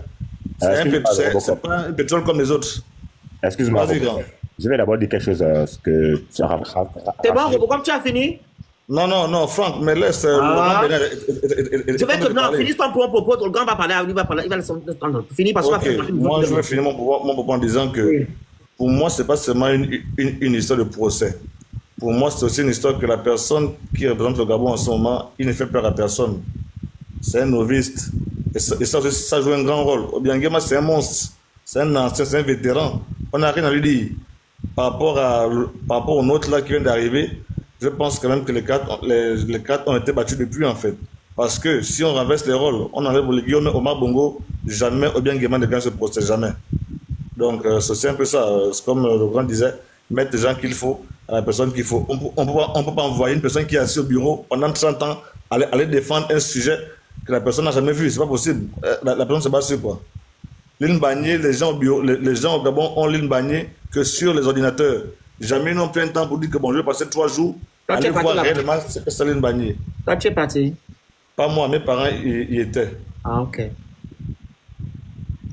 C'est pas un pétrole comme les autres. Excuse-moi. Je vais d'abord dire quelque chose. Que c'est bon, pourquoi tu as fini? Non, Franck, mais laisse le grand Bernard. Je vais que non, finis ton propos, le grand va parler, il va finir parce que moi, je vais finir mon propos en disant que pour moi, c'est pas seulement une histoire de procès. Pour moi, c'est aussi une histoire que la personne qui représente le Gabon en ce moment, il ne fait peur à personne. C'est un novice. Et ça joue un grand rôle. Obiangema, c'est un monstre. C'est un ancien, c'est un vétéran. On n'a rien à lui dire. Par rapport aux nôtres là qui viennent d'arriver, je pense quand même que les quatre ont été battus depuis, en fait. Parce que si on renverse les rôles, on enlève le Guillaume Omar Bongo, jamais Obiangema ne gagne ce procès, jamais. Donc, c'est un peu ça. C'est comme le grand disait, mettre les gens qu'il faut à la personne qu'il faut. On ne peut pas envoyer une personne qui est assise au bureau pendant 30 ans aller défendre un sujet que la personne n'a jamais vu. C'est pas possible. La personne se bat sur quoi? L'île Mbagné, les gens au Gabon ont l'île Mbagné que sur les ordinateurs. Jamais ils n'ont pris un temps pour dire que bon, je vais passer 3 jours à aller voir réellement c'est l'île Mbagné. Quand tu es parti? Pas moi, mes parents y étaient. Ah, ok.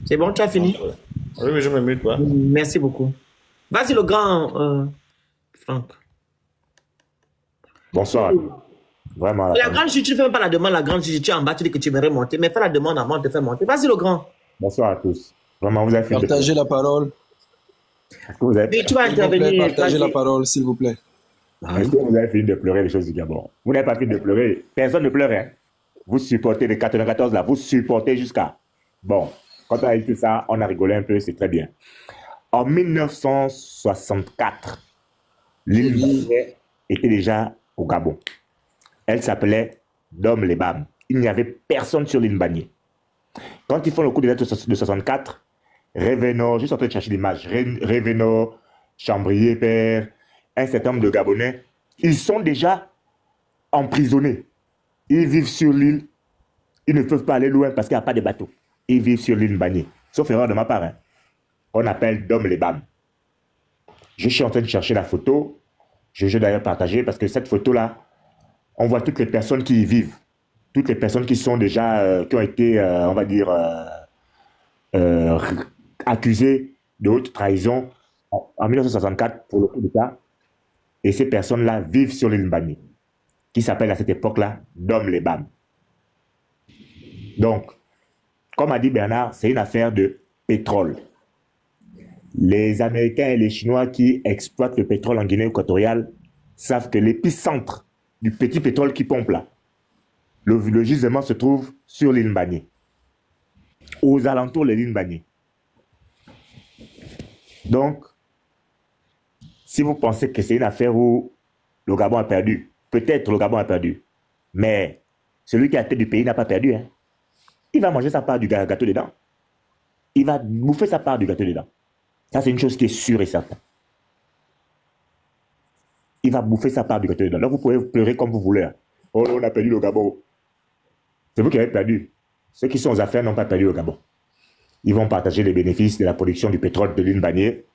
C'est bon, tu as fini? Oui, je me mets, toi. Merci beaucoup. Vas-y, le grand Franck. Bonsoir. Vraiment. La grande Juju, tu ne fais même pas la demande, la grande Juju, tu es en bas, tu dis que tu aimerais monter, mais fais la demande avant de te faire monter. Vas-y, le grand. Bonsoir à tous. Vraiment, vous avez fait. Partagez la parole. Oui, tu vas intervenir. Partagez la parole, s'il vous plaît. Est-ce que vous avez fini de pleurer les choses du Gabon? Vous n'avez pas fini de pleurer. Personne ne pleurait. Hein? Vous supportez les 94 là, vous supportez jusqu'à. Bon, quand on a dit tout ça, on a rigolé un peu, c'est très bien. En 1964, l'île Mbagné était déjà au Gabon. Elle s'appelait Dom Lebam. Il n'y avait personne sur l'île Mbagné. Quand ils font le coup de 64, Révéno, juste en train de chercher l'image, Révéno, Chambrier, Père, un certain nombre de Gabonais, ils sont déjà emprisonnés. Ils vivent sur l'île, ils ne peuvent pas aller loin parce qu'il n'y a pas de bateau. Ils vivent sur l'île Mbagné, sauf erreur de ma part. Hein. On appelle Dom Lebam. Je suis en train de chercher la photo, je vais d'ailleurs partager parce que cette photo-là, on voit toutes les personnes qui y vivent. Toutes les personnes qui sont déjà, qui ont été, on va dire, accusées de haute trahison en 1964 pour le coup d'État. Et ces personnes-là vivent sur l'île Mbagné, qui s'appelle à cette époque-là Dom Lebam. Donc, comme a dit Bernard, c'est une affaire de pétrole. Les Américains et les Chinois qui exploitent le pétrole en Guinée équatoriale savent que l'épicentre du petit pétrole qui pompe là, le gisement se trouve sur l'île Mbagné, aux alentours de l'île Mbagné. Donc, si vous pensez que c'est une affaire où le Gabon a perdu, peut-être le Gabon a perdu, mais celui qui a la tête du pays n'a pas perdu. Hein. il va manger sa part du gâteau dedans. Il va bouffer sa part du gâteau dedans. Ça, c'est une chose qui est sûre et certaine. Il va bouffer sa part du gâteau dedans. Donc, vous pouvez pleurer comme vous voulez. Oh, on a perdu le Gabon. C'est vous qui avez perdu. Ceux qui sont aux affaires n'ont pas perdu le Gabon. Ils vont partager les bénéfices de la production du pétrole de l'île Banier.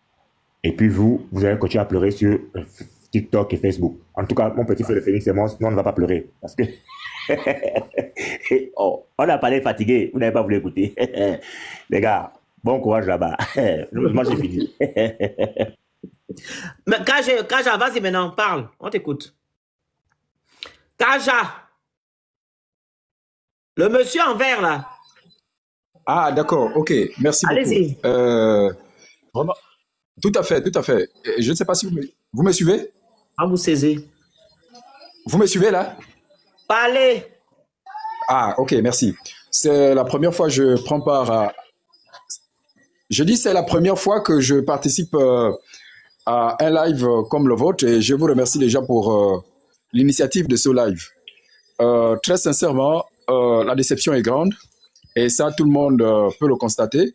Et puis vous allez continuer à pleurer sur TikTok et Facebook. En tout cas, mon petit frère de Phoenix et moi, non, on ne va pas pleurer. Parce que... oh, on a parlé fatigué. Vous n'avez pas voulu écouter. Les gars, bon courage là-bas. Moi, j'ai fini. Mais Kaja, vas-y maintenant, parle. On t'écoute. Kaja. Le monsieur en vert, là. Ah, d'accord, ok, merci beaucoup. Allez-y. Vraiment, tout à fait, tout à fait. Je ne sais pas si vous me suivez? Ah, vous saisissez. Vous me suivez là? Parlez. Ah, ok, merci. C'est la première fois que je prends part à... Je dis c'est la première fois que je participe à un live comme le vôtre et je vous remercie déjà pour l'initiative de ce live. Très sincèrement, la déception est grande et ça, tout le monde peut le constater.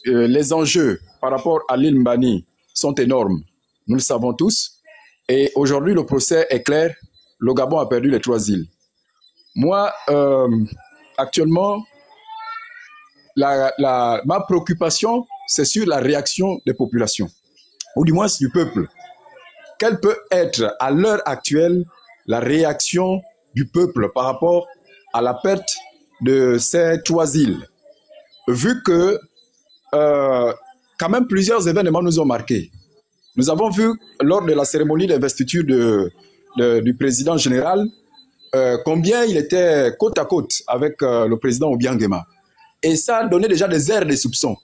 Les enjeux par rapport à l'île Mbani sont énormes. Nous le savons tous. Et aujourd'hui, le procès est clair. Le Gabon a perdu les 3 îles. Moi, actuellement, ma préoccupation, c'est sur la réaction des populations, ou du moins du peuple. Quelle peut être, à l'heure actuelle, la réaction du peuple par rapport à la perte de ces 3 îles? Vu que, quand même, plusieurs événements nous ont marqués. Nous avons vu, lors de la cérémonie d'investiture du président général, combien il était côte à côte avec le président Obiangema. Et ça a donné déjà des airs de soupçons.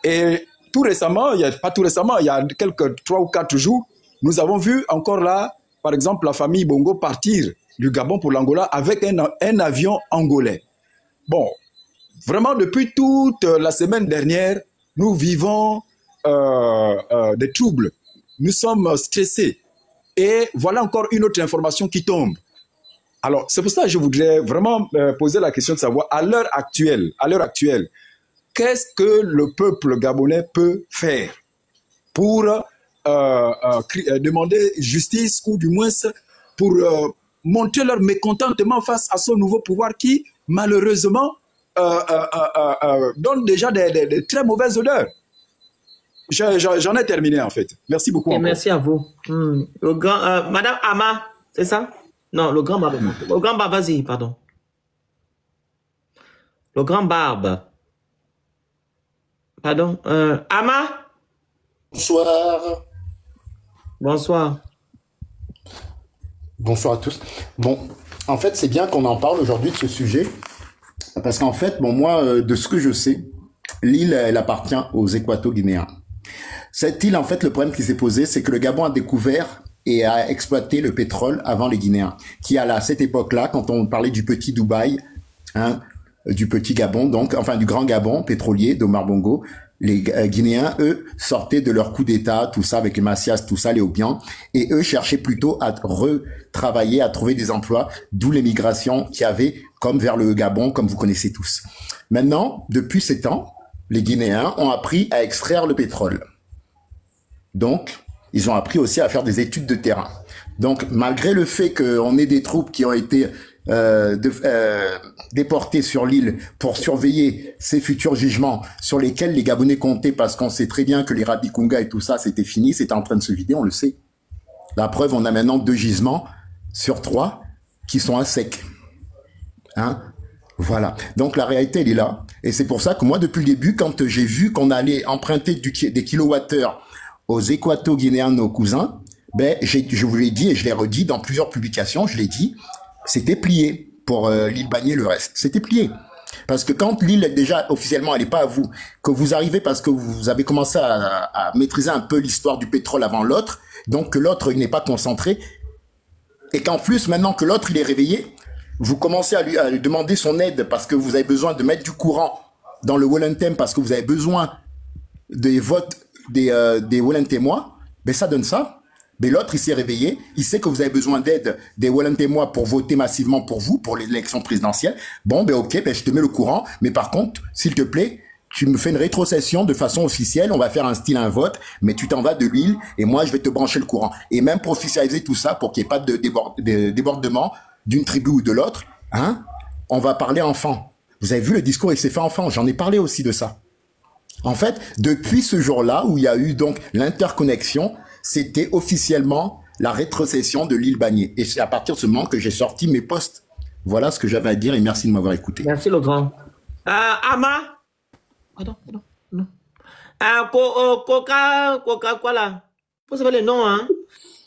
Et tout récemment, il y a quelques 3 ou 4 jours, nous avons vu encore là, par exemple, la famille Bongo partir du Gabon pour l'Angola avec un avion angolais. Bon, vraiment, depuis toute la semaine dernière, nous vivons des troubles. Nous sommes stressés. Et voilà encore une autre information qui tombe. Alors, c'est pour ça que je voudrais vraiment poser la question de savoir, à l'heure actuelle, qu'est-ce que le peuple gabonais peut faire pour demander justice ou du moins pour montrer leur mécontentement face à ce nouveau pouvoir qui, malheureusement, donne déjà des très mauvaises odeurs. J'en ai terminé en fait. Merci beaucoup. Et merci à vous. Le grand, Madame Ama, c'est ça? Non, le grand barbe. Le grand barbe, vas-y, pardon. Le grand barbe. Pardon. Ama? Bonsoir. Bonsoir. Bonsoir à tous. Bon, en fait, c'est bien qu'on en parle aujourd'hui de ce sujet. Parce qu'en fait, bon, moi, de ce que je sais, l'île, elle appartient aux Équato-Guinéens. Cette île, en fait, le problème qui s'est posé, c'est que le Gabon a découvert et a exploité le pétrole avant les Guinéens. Qui à cette époque-là, quand on parlait du petit Dubaï, hein, du petit Gabon, donc, enfin du grand Gabon pétrolier d'Omar Bongo, les Guinéens, eux, sortaient de leur coup d'État, tout ça, avec les Macias, tout ça, les Obiang, et eux cherchaient plutôt à retravailler, à trouver des emplois, d'où l'émigration qu'il y avait, comme vers le Gabon, comme vous connaissez tous. Maintenant, depuis ces temps, les Guinéens ont appris à extraire le pétrole. Donc, ils ont appris aussi à faire des études de terrain. Donc, malgré le fait qu'on ait des troupes qui ont été déportées sur l'île pour surveiller ces futurs jugements sur lesquels les Gabonais comptaient, parce qu'on sait très bien que les Rabikunga et tout ça, c'était fini, c'était en train de se vider, on le sait. La preuve, on a maintenant 2 gisements sur 3 qui sont à sec. Hein? Voilà. Donc, la réalité, elle est là. Et c'est pour ça que moi, depuis le début, quand j'ai vu qu'on allait emprunter des kilowattheures aux Équato-Guinéens, nos cousins, ben, je vous l'ai dit et je l'ai redit dans plusieurs publications, je l'ai dit, c'était plié pour l'île Banier, le reste. C'était plié. Parce que quand l'île, déjà, officiellement, elle n'est pas à vous, que vous arrivez parce que vous avez commencé à maîtriser un peu l'histoire du pétrole avant l'autre, donc que l'autre, il n'est pas concentré, et qu'en plus, maintenant que l'autre, il est réveillé, vous commencez à lui demander son aide parce que vous avez besoin de mettre du courant dans le Wollentem parce que vous avez besoin des votes des Wollentemois, ben ça donne ça. Mais l'autre, il s'est réveillé, il sait que vous avez besoin d'aide des Wallenté et moi pour voter massivement pour vous, pour l'élection présidentielle. Bon, ben ok, ben je te mets le courant, mais par contre, s'il te plaît, tu me fais une rétrocession de façon officielle, on va faire un vote, mais tu t'en vas de l'île et moi je vais te brancher le courant. Et même pour officialiser tout ça, pour qu'il n'y ait pas de débordement d'une tribu ou de l'autre, hein, on va parler enfant. Vous avez vu le discours, il s'est fait enfant, j'en ai parlé aussi de ça. En fait, depuis ce jour-là où il y a eu donc l'interconnexion, c'était officiellement la rétrocession de l'île Bagné. Et c'est à partir de ce moment que j'ai sorti mes posts. Voilà ce que j'avais à dire et merci de m'avoir écouté. Merci le grand. Ama. Pardon. Non. Coca, quoi là? Vous savez le nom, hein?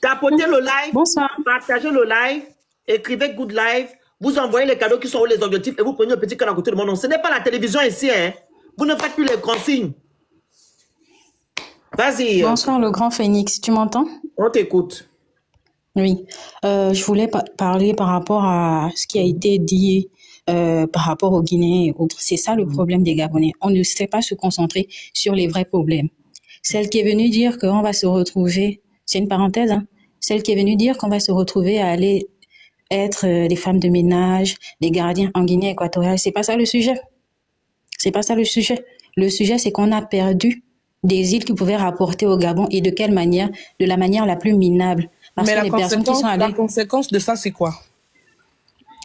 Tapotez le live. Bonsoir. Partagez le live. Écrivez good live. Vous envoyez les cadeaux qui sont les objectifs et vous prenez le petit canard à côté de mon nom. Ce n'est pas la télévision ici, hein? Vous ne faites plus les consignes. Vas-y. Bonsoir, le grand Phénix. Tu m'entends? On t'écoute. Oui. Je voulais parler par rapport à ce qui a été dit par rapport aux Guinéens et autres. C'est ça le problème des Gabonais. On ne sait pas se concentrer sur les vrais problèmes. Celle qui est venue dire qu'on va se retrouver, c'est une parenthèse, hein, celle qui est venue dire qu'on va se retrouver à aller être des femmes de ménage, des gardiens en Guinée équatoriale, c'est pas ça le sujet. C'est pas ça le sujet. Le sujet, c'est qu'on a perdu des îles qui pouvaient rapporter au Gabon et de quelle manière? De la manière la plus minable. Parce Mais que les personnes qui sont allées... la conséquence de ça, c'est quoi?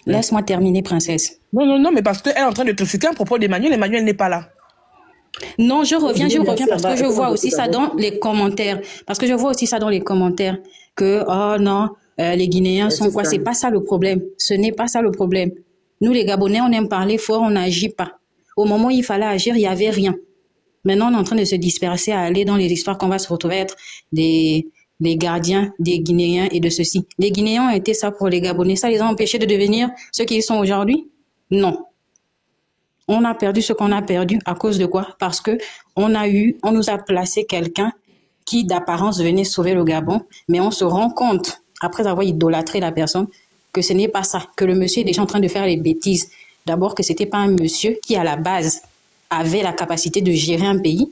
Laisse-moi terminer, princesse. Non, mais parce qu'elle est en train de te citer un propos d'Emmanuel. Emmanuel n'est pas là. Non, je reviens parce que je vois aussi ça dans les commentaires. Parce que je vois aussi ça dans les commentaires. Que, oh non, les Guinéens sont quoi? C'est pas ça le problème. Ce n'est pas ça le problème. Nous, les Gabonais, on aime parler fort, on n'agit pas. Au moment où il fallait agir, il n'y avait rien. Maintenant, on est en train de se disperser à aller dans les histoires qu'on va se retrouver à être des gardiens des Guinéens et de ceci. Les Guinéens ont été ça pour les Gabonais. Ça les a empêchés de devenir ce qu'ils sont aujourd'hui? Non. On a perdu ce qu'on a perdu à cause de quoi? Parce que on nous a placé quelqu'un qui d'apparence venait sauver le Gabon, mais on se rend compte, après avoir idolâtré la personne, que ce n'est pas ça, que le monsieur est déjà en train de faire les bêtises. D'abord que c'était pas un monsieur qui à la base avait la capacité de gérer un pays.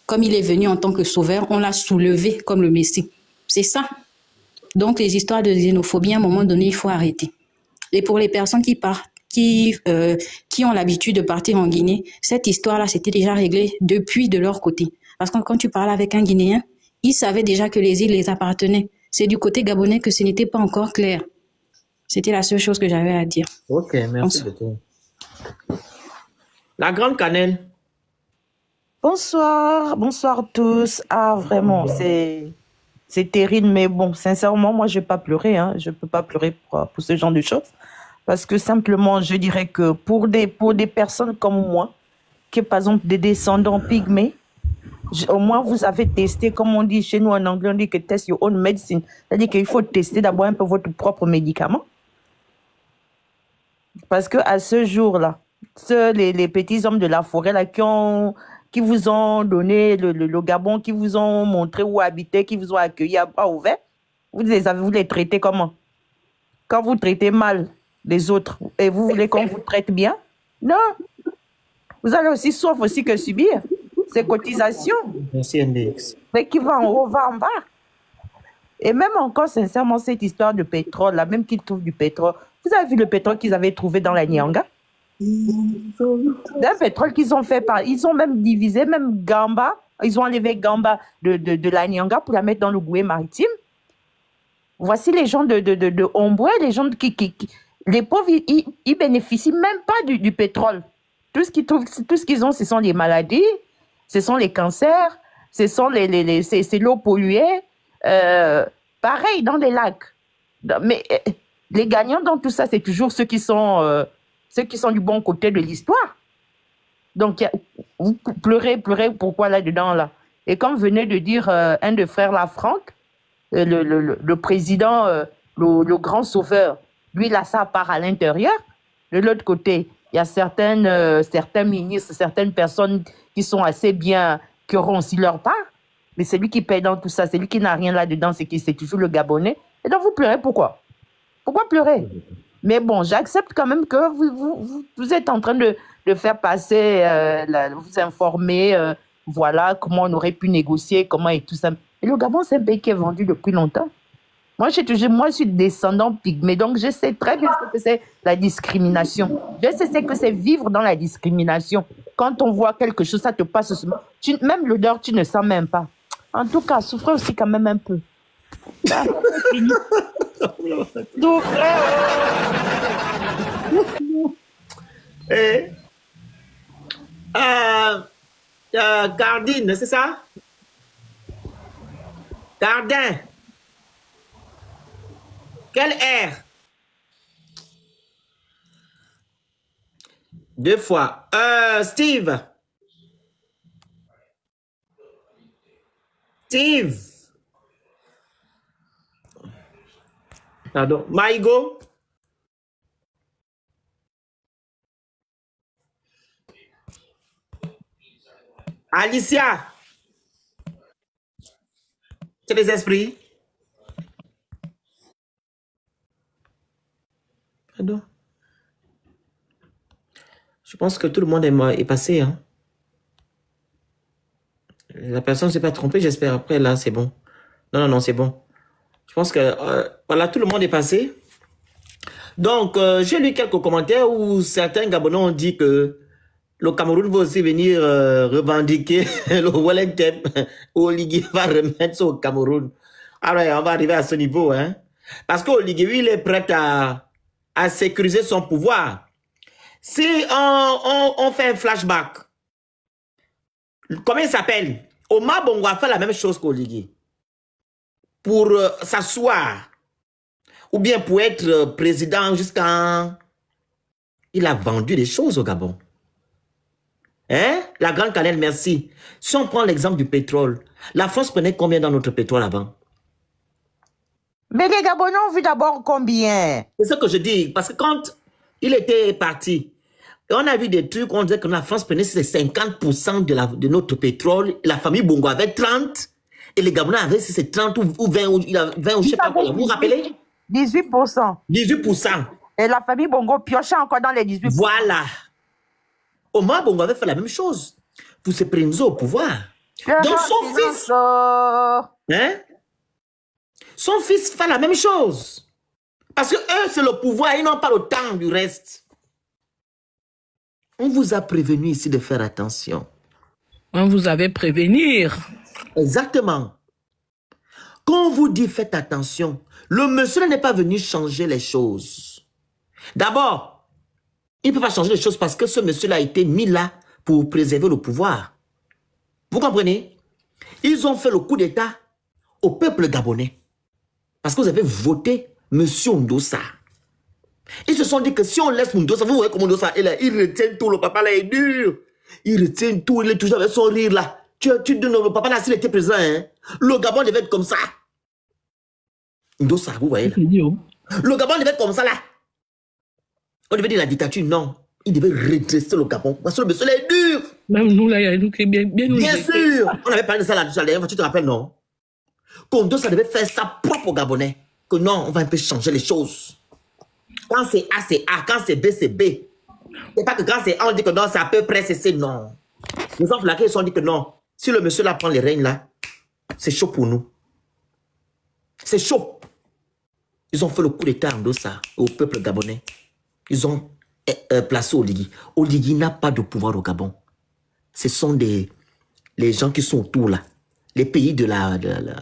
Comme il est venu en tant que sauveur, on l'a soulevé comme le Messie. C'est ça. Donc les histoires de xénophobie, à un moment donné, il faut arrêter. Et pour les personnes qui ont l'habitude de partir en Guinée, cette histoire-là, c'était déjà réglé depuis de leur côté. Parce que quand tu parles avec un Guinéen, il savait déjà que les îles les appartenaient. C'est du côté gabonais que ce n'était pas encore clair. C'était la seule chose que j'avais à dire. Ok, merci beaucoup. La grande cannelle. Bonsoir tous. Ah, vraiment, c'est terrible, mais bon, sincèrement, moi, je vais pas pleurer, hein. Je peux pas pleurer pour ce genre de choses. Parce que simplement, je dirais que pour des personnes comme moi, qui par exemple des descendants pygmées, au moins vous avez testé, comme on dit chez nous en anglais, on dit que test your own medicine. C'est-à-dire qu'il faut tester d'abord un peu votre propre médicament. Parce que à ce jour-là, les petits hommes de la forêt là, qui vous ont donné le Gabon, qui vous ont montré où habiter, qui vous ont accueilli à bras ouverts, vous les traitez comment? Quand vous traitez mal les autres et vous voulez qu'on vous traite bien? Non. Vous allez aussi souffrir aussi que subir ces cotisations. Merci, NDX. Mais qui va en haut, va en bas. Et même encore, sincèrement, cette histoire de pétrole, là, même qu'ils trouvent du pétrole, vous avez vu le pétrole qu'ils avaient trouvé dans la Nyanga? Un pétrole qu'ils ont fait ils ont même divisé, même Gamba, ils ont enlevé Gamba de la Nyanga pour la mettre dans le Goué maritime. Voici les gens de Omboué, les gens les pauvres, ils bénéficient même pas du pétrole. Tout ce qu'ils ont, ce sont les maladies, ce sont les cancers, c'est l'eau polluée, pareil dans les lacs. Mais les gagnants dans tout ça, c'est toujours ceux qui sont du bon côté de l'histoire. Donc, vous pleurez pourquoi là-dedans, là? Et comme venait de dire un de frères Lafranc, le président, le grand sauveur, lui, il a sa part à l'intérieur. De l'autre côté, il y a certains ministres, certaines personnes qui sont assez bien, qui auront aussi leur part. Mais c'est lui qui paye dans tout ça, c'est lui qui n'a rien là-dedans, c'est toujours le Gabonais. Et donc, vous pleurez pourquoi? Pourquoi pleurer? Mais bon, j'accepte quand même que vous êtes en train de faire passer, vous informer, voilà, comment on aurait pu négocier, comment et tout ça. Et le Gabon, c'est un pays qui est vendu depuis longtemps. Moi, je suis descendant pygmée, donc je sais très bien ce que c'est la discrimination. Je sais ce que c'est vivre dans la discrimination. Quand on voit quelque chose, ça te passe. Même l'odeur, tu ne sens même pas. En tout cas, souffrez aussi quand même un peu. Souffrez. Gardine, c'est ça? Gardin. Quel air? 2 fois. Steve. Steve. Pardon. Maïgo. Alicia. C'est des esprits. Pardon. Je pense que tout le monde est passé. Hein. La personne ne s'est pas trompée, j'espère. Après, là, c'est bon. Non, c'est bon. Je pense que, voilà, tout le monde est passé. Donc, j'ai lu quelques commentaires où certains Gabonais ont dit que le Cameroun va aussi venir revendiquer le Wellington. Oligui va remettre ça au Cameroun. Alors, on va arriver à ce niveau. Hein. Parce qu'Oligui, il est prêt à sécuriser son pouvoir. Si on fait un flashback, comment il s'appelle? Omar Bongo a fait la même chose qu'Oligui. Pour s'asseoir, ou bien pour être président jusqu'à... Il a vendu des choses au Gabon. Hein? La Grande Cannelle, merci. Si on prend l'exemple du pétrole, la France prenait combien dans notre pétrole avant? Mais les Gabonais ont vu d'abord combien? C'est ce que je dis, parce que quand il était parti, on a vu des trucs, on disait que la France prenait 50% de notre pétrole, la famille Bongo avait 30%, et les Gabonais avaient 30 ou 20, ou je sais pas quoi, vous vous rappelez? 18%. 18%. Et la famille Bongo piochait encore dans les 18%. Voilà. Omar Bongo avait fait la même chose pour se prendre au pouvoir. Donc son fils... Hein? Son fils fait la même chose. Parce que eux, c'est le pouvoir, ils n'ont pas le temps du reste. On vous a prévenu ici de faire attention. On vous avait prévenir. Exactement. Quand on vous dit faites attention, le monsieur n'est pas venu changer les choses. D'abord, il ne peut pas changer les choses parce que ce monsieur-là a été mis là pour préserver le pouvoir. Vous comprenez? Ils ont fait le coup d'État au peuple gabonais. Parce que vous avez voté M. Ndossa. Ils se sont dit que si on laisse Ndossa, vous voyez comment Ndossa est là, il retient tout, le papa là est dur. Il retient tout, il est toujours avec son rire là. Tu donnes le papa là, s'il était présent, hein, le Gabon devait être comme ça. Ndossa, vous voyez là. Le Gabon devait être comme ça là. On devait dire la dictature, non. Il devait redresser le Gabon. Parce que le monsieur là est dur. Même nous là, il y a nous qui bien sûr. On avait parlé de ça là, d'ailleurs, tu te rappelles, non? Kondo, ça devait faire ça propre aux Gabonais. Que non, on va un peu changer les choses. Quand c'est A, c'est A. Quand c'est B, c'est B. C'est pas que quand c'est A, on dit que non, c'est à peu près, c'est C, non. Les enfants là, ils ont dit que non. Si le monsieur là prend les règnes là, c'est chaud pour nous. C'est chaud. Ils ont fait le coup d'état en Ndossa au peuple gabonais. Ils ont placé Oligui. Oligui n'a pas de pouvoir au Gabon. Ce sont les gens qui sont autour là. Les pays de la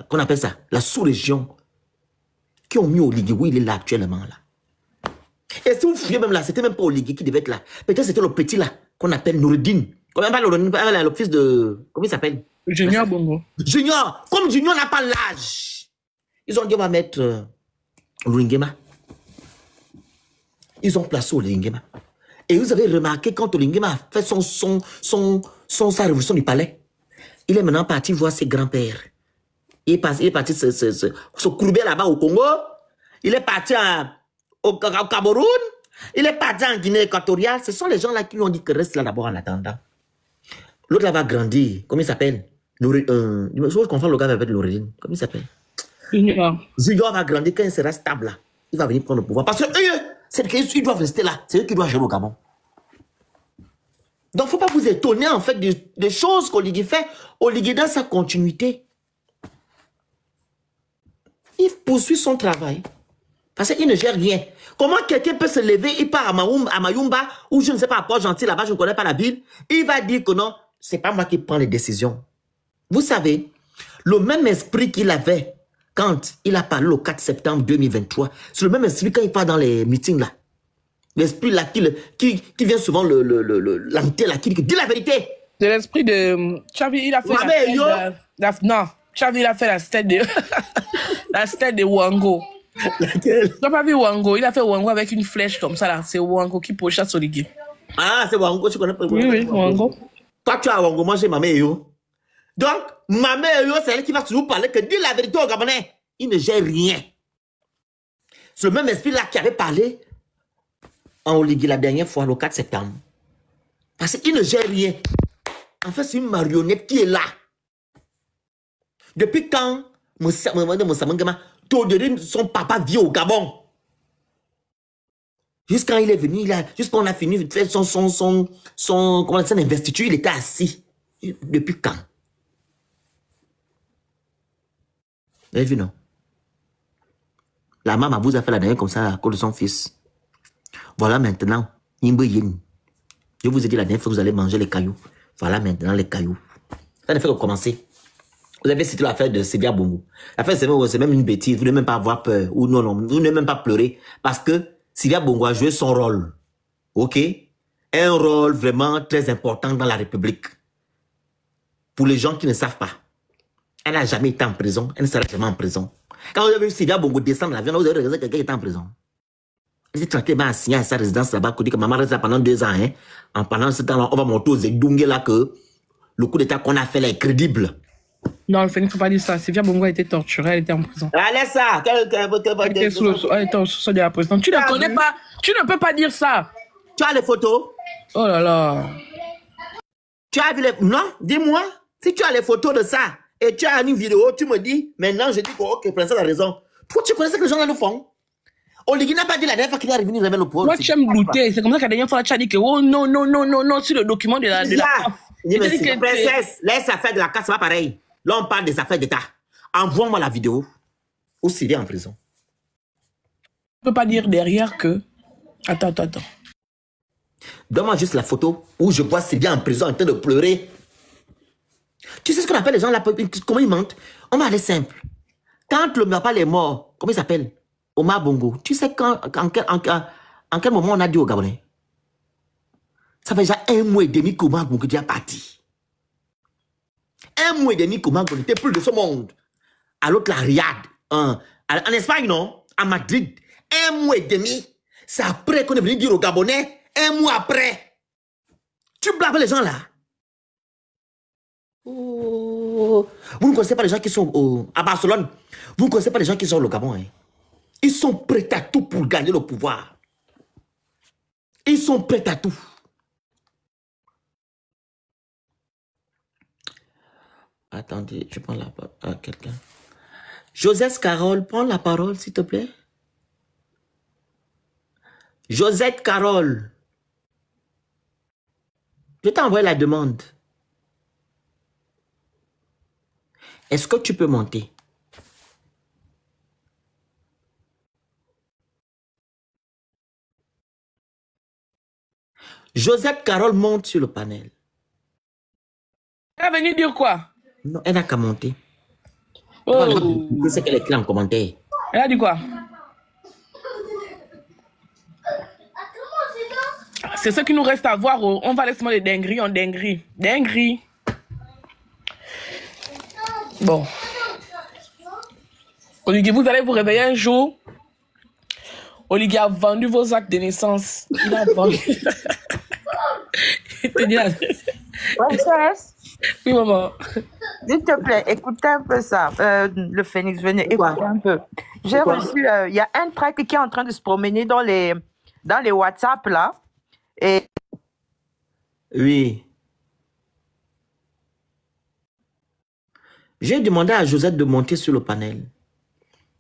qu'on appelle ça, la sous-région, qui ont mis Oligui où il est là actuellement là. Et si vous fouillez même là, c'était même pas Oligui qui devait être là. Peut-être c'était le petit là, qu'on appelle Noureddin. Comment le fils de... Comment il s'appelle? Junior Bongo. Junior. Comme Junior n'a pas l'âge, ils ont dit on va mettre Olingema. Ils ont placé Olingema. Et vous avez remarqué quand Olingema a fait sa révolution du palais, il est maintenant parti voir ses grands-pères. Il est parti se courber là-bas au Congo. Il est parti au Cameroun. Il est parti en Guinée équatoriale. Ce sont les gens là qui lui ont dit que reste là d'abord en attendant. L'autre là va grandir. Comment il s'appelle? Je confonds le gars avec l'origine. Comment il s'appelle? Junior. Junior va grandir quand il sera stable là. Il va venir prendre le pouvoir. Parce que ils doivent rester là. C'est eux qui doivent gérer au Gabon. Donc, il ne faut pas vous étonner, en fait, des choses qu'Oligui fait. Oligui, dans sa continuité, Il poursuit son travail. Parce qu'il ne gère rien. Comment quelqu'un peut se lever, il part à Mayumba, ou je ne sais pas à Port-Gentil, là-bas, je ne connais pas la ville, il va dire que non, c'est pas moi qui prends les décisions. Vous savez, le même esprit qu'il avait quand il a parlé le 4 septembre 2023, c'est le même esprit quand il part dans les meetings là. L'esprit là qui vient souvent l'entité là, qui dit la vérité. C'est l'esprit de... Chavi, il a fait non, Chavi, il a fait la tête de... la tête de Wango. Laquelle? Tu n'as pas vu Wango? Il a fait Wango avec une flèche comme ça là. C'est Wango qui pochasse Oligui. Ah, c'est Wango, tu connais pas? Oui, Wango. Toi, tu as Wango, moi j'ai Mamé Eyo. Donc, Mamé Eyo, c'est elle qui va toujours parler que dit la vérité aux Gabonais. Il ne gère rien. C'est le même esprit là qui avait parlé en Oligui la dernière fois, le 4 septembre. Parce qu'il ne gère rien. En fait, c'est une marionnette qui est là. Depuis quand Moussa Mangama, Todorine, son papa vit au Gabon. Jusqu'à il est venu, jusqu'à on a fini de faire son investiture, il était assis. Depuis quand? Vous avez vu, non? La maman vous a fait la dernière comme ça à cause de son fils. Voilà maintenant, Nimbe Yin. Je vous ai dit la dernière fois que vous allez manger les cailloux. Voilà maintenant les cailloux. Ça ne fait que commencer. Vous avez cité l'affaire de Sylvia Bongo. L'affaire, c'est même une bêtise. Vous ne devez même pas avoir peur. Ou non, vous ne devez même pas pleurer. Parce que Sylvia Bongo a joué son rôle. OK? Un rôle vraiment très important dans la République. Pour les gens qui ne savent pas. Elle n'a jamais été en prison. Elle ne sera jamais en prison. Quand vous avez vu Sylvia Bongo descendre l'avion, vous avez regardé quelqu'un qui était en prison. Elle s'est tranquillement assignée à sa résidence là-bas. Elle dit que maman reste là pendant 2 ans. Hein. En pendant ce temps-là, on va monter aux Zedungé là que le coup d'état qu'on a fait là est crédible. Non, il ne faut pas dire ça. Sylvia Bongo a été torturée, elle était en prison. Allez ça. Elle était au sous-sol de la prison. Tu ne connais pas, tu ne peux pas dire ça. Tu as les photos? Oh là là. Tu as vu les... Non, dis-moi. Si tu as les photos de ça et tu as une vidéo, tu me dis, maintenant je dis que ok, Princesse a raison. Toi, tu connais ce que les gens là nous font? Oligui n'a pas dit la dernière fois qu'il est revenu avec le pouvoir. Toi, tu aimes douter. C'est comme ça que la dernière fois, tu as dit que oh non, non, non, non, non, sur le document de la Princesse, laisse l'affaire de la casse, c'est pas pareil. Là, on parle des affaires d'État. Envoie-moi la vidéo. Ou s'il est en prison. Tu ne peux pas dire derrière que... Attends. Donne-moi juste la photo où je vois Sylvia en prison en train de pleurer. Tu sais ce qu'on appelle les gens là, comment ils mentent? On va aller simple. Quand le papa est mort, comment il s'appelle? Omar Bongo. Tu sais en quel moment on a dit au Gabonais? Ça fait déjà 1 mois et demi qu'Omar Bongo est parti. 1 mois et demi qu'Omar Bongo n'était plus de ce monde. À l'autre, la Riyad. En Espagne, non? À Madrid. 1 mois et demi. C'est après qu'on est venu dire aux Gabonais. 1 mois après. Tu blagues les gens là. Oh. Vous ne connaissez pas les gens qui sont à Barcelone. Vous ne connaissez pas les gens qui sont au Gabon. Hein? Ils sont prêts à tout pour gagner le pouvoir. Ils sont prêts à tout. Attendez, je prends la parole à quelqu'un. Josette Carole, prends la parole, s'il te plaît. Josette Carole. Je t'ai envoyé la demande. Est-ce que tu peux monter? Josette Carole monte sur le panel. Elle est venue dire quoi? Non, elle n'a qu'à monter. Oh. C'est qu'elle écrit en commentaire. Elle a dit quoi? C'est ce qui nous reste à voir. On va laisser les dingueries en dingueries. Dingueries. Bon. Oligui, vous allez vous réveiller un jour. Oligui a vendu vos actes de naissance. Il a vendu. Princesse. Oui, maman. S'il te plaît, écoutez un peu ça. Le Phénix, venez écouter un peu. J'ai reçu, il y a un track qui est en train de se promener dans les WhatsApp là. Et... Oui. J'ai demandé à Josette de monter sur le panel.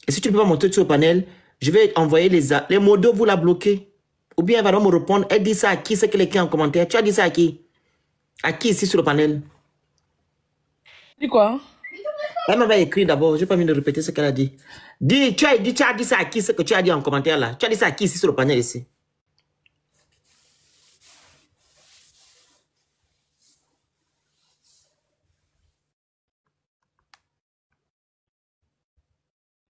Et si tu ne peux pas monter sur le panel, je vais envoyer les modos, vous la bloquez. Ou bien elle va me répondre. Elle dit ça à qui? C'est qu'elle écrit en commentaire. Tu as dit ça à qui? À qui ici sur le panel? Dis quoi? Elle m'avait écrit d'abord. Je n'ai pas mis de répéter ce qu'elle a dit. Dis, tu as dit ça à qui, ce que tu as dit en commentaire là? Tu as dit ça à qui ici sur le panel ici?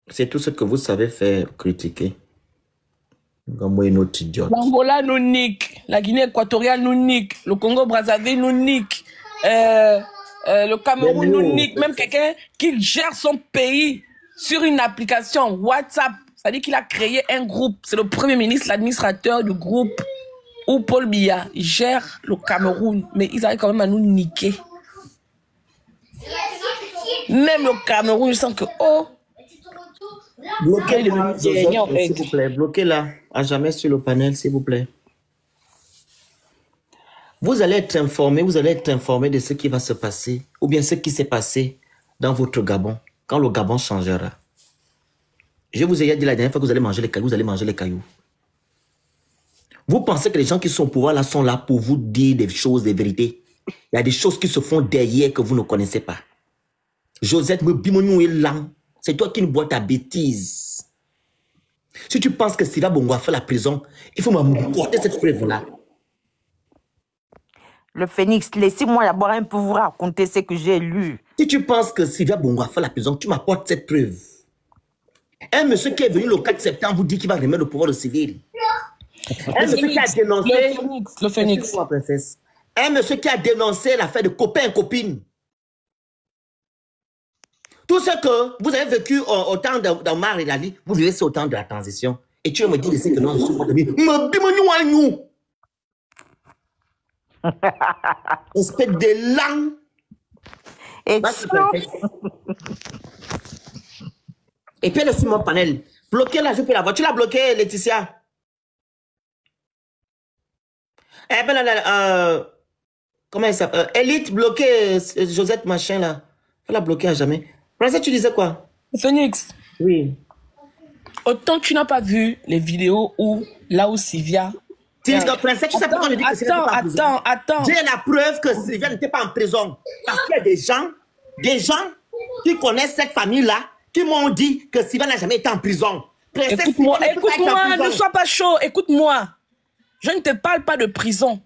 C'est tout ce que vous savez faire, critiquer. Comme moi, une autre idiote. L'Angola nous nique, la Guinée équatoriale nous nique, le Congo-Brazzaville nous nique, le Cameroun nous nique. Même quelqu'un qui gère son pays sur une application WhatsApp, c'est-à-dire qu'il a créé un groupe, c'est le premier ministre, l'administrateur du groupe, où Paul Biya gère le Cameroun, mais ils arrivent quand même à nous niquer. Même le Cameroun, je sens que, oh, bloquez-moi, s'il vous plaît. Bloquez-la à jamais sur le panel, s'il vous plaît. Vous allez être informé de ce qui va se passer, ou bien ce qui s'est passé dans votre Gabon, quand le Gabon changera. Je vous ai dit la dernière fois que vous allez manger les cailloux, vous allez manger les cailloux. Vous pensez que les gens qui sont au pouvoir là sont là pour vous dire des choses, des vérités. Il y a des choses qui se font derrière que vous ne connaissez pas. Josette me bimoniou est lent. C'est toi qui nous bois ta bêtise. Si tu penses que Sylvia Bongo a fait la prison, il faut m'apporter cette preuve-là. Le Phénix, laissez-moi d'abord un peu vous raconter ce que j'ai lu. Si tu penses que Sylvia Bongo a fait la prison, tu m'apportes cette preuve. Un monsieur qui est venu le 4 septembre vous dit qu'il va remettre le pouvoir au civil. Un monsieur qui a dénoncé... Le Phénix. Un monsieur qui a dénoncé l'affaire de copain-copine. Tout ce que vous avez vécu au temps d'Omar et d'Ali, vous vivez au temps de la transition. Et tu me dis que non, je suis pas de vie. Espèce de langue. Et puis, elle est sur mon panel. Bloquez-la, je peux la voir. Tu l'as bloqué, Laetitia? Eh ben, comment elle s'appelle? Elite, bloquée, Josette, machin, là. Faut la bloquer à jamais. Princesse, tu disais quoi? Phoenix. Oui. Autant tu n'as pas vu les vidéos où, là où Sylvia... Princesse, tu sais pourquoi je dis que Sylvia n'était pas en prison? Attends. J'ai la preuve que Sylvia n'était pas en prison. Parce qu'il y a des gens qui connaissent cette famille-là, qui m'ont dit que Sylvia n'a jamais été en prison. Écoute-moi, ne sois pas chaud, écoute-moi. Je ne te parle pas de prison.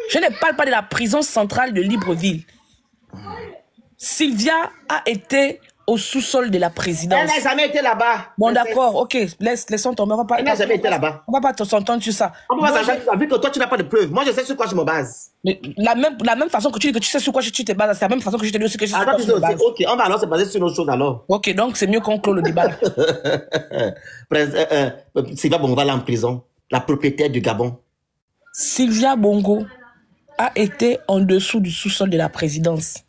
Je ne parle pas de la prison centrale de Libreville. Sylvia a été au sous-sol de la présidence. Elle n'a jamais été là-bas. Bon, d'accord, ok, laissons tomber. Elle n'a jamais été là-bas. On ne va pas s'entendre sur ça. On va pas s'entendre sur ça, vu que toi, tu n'as pas de preuves. Moi, je sais sur quoi je me base. Mais la même façon que tu dis que tu sais sur quoi tu te bases, c'est la même façon que je te dis aussi que je sais sur quoi je me base. Ok, on va alors se baser sur nos choses alors. Ok, donc c'est mieux qu'on clôt le débat. Sylvia Bongo va aller en prison. La propriétaire du Gabon. Sylvia Bongo a été en dessous du sous-sol de la présidence.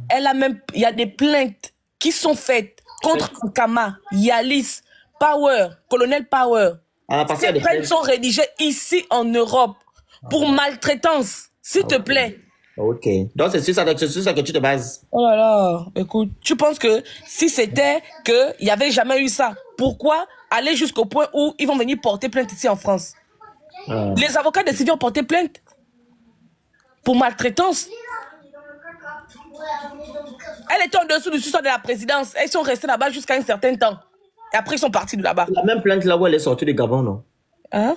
Elle a même, il y a des plaintes qui sont faites contre Kama, Yalis, Power, Colonel Power. Ces plaintes sont rédigées ici en Europe pour maltraitance, s'il te plaît. Ok. Donc c'est sur ça que tu te bases. Oh là là, écoute, tu penses que si c'était qu'il n'y avait jamais eu ça, pourquoi aller jusqu'au point où ils vont venir porter plainte ici en France? Les avocats de Sylvia ont porté plainte pour maltraitance. Elle était en dessous du sous-sol de la présidence. Elles sont restées là-bas jusqu'à un certain temps. Et après, ils sont partis de là-bas. La même plainte là où elle est sortie du Gabon, non? Hein?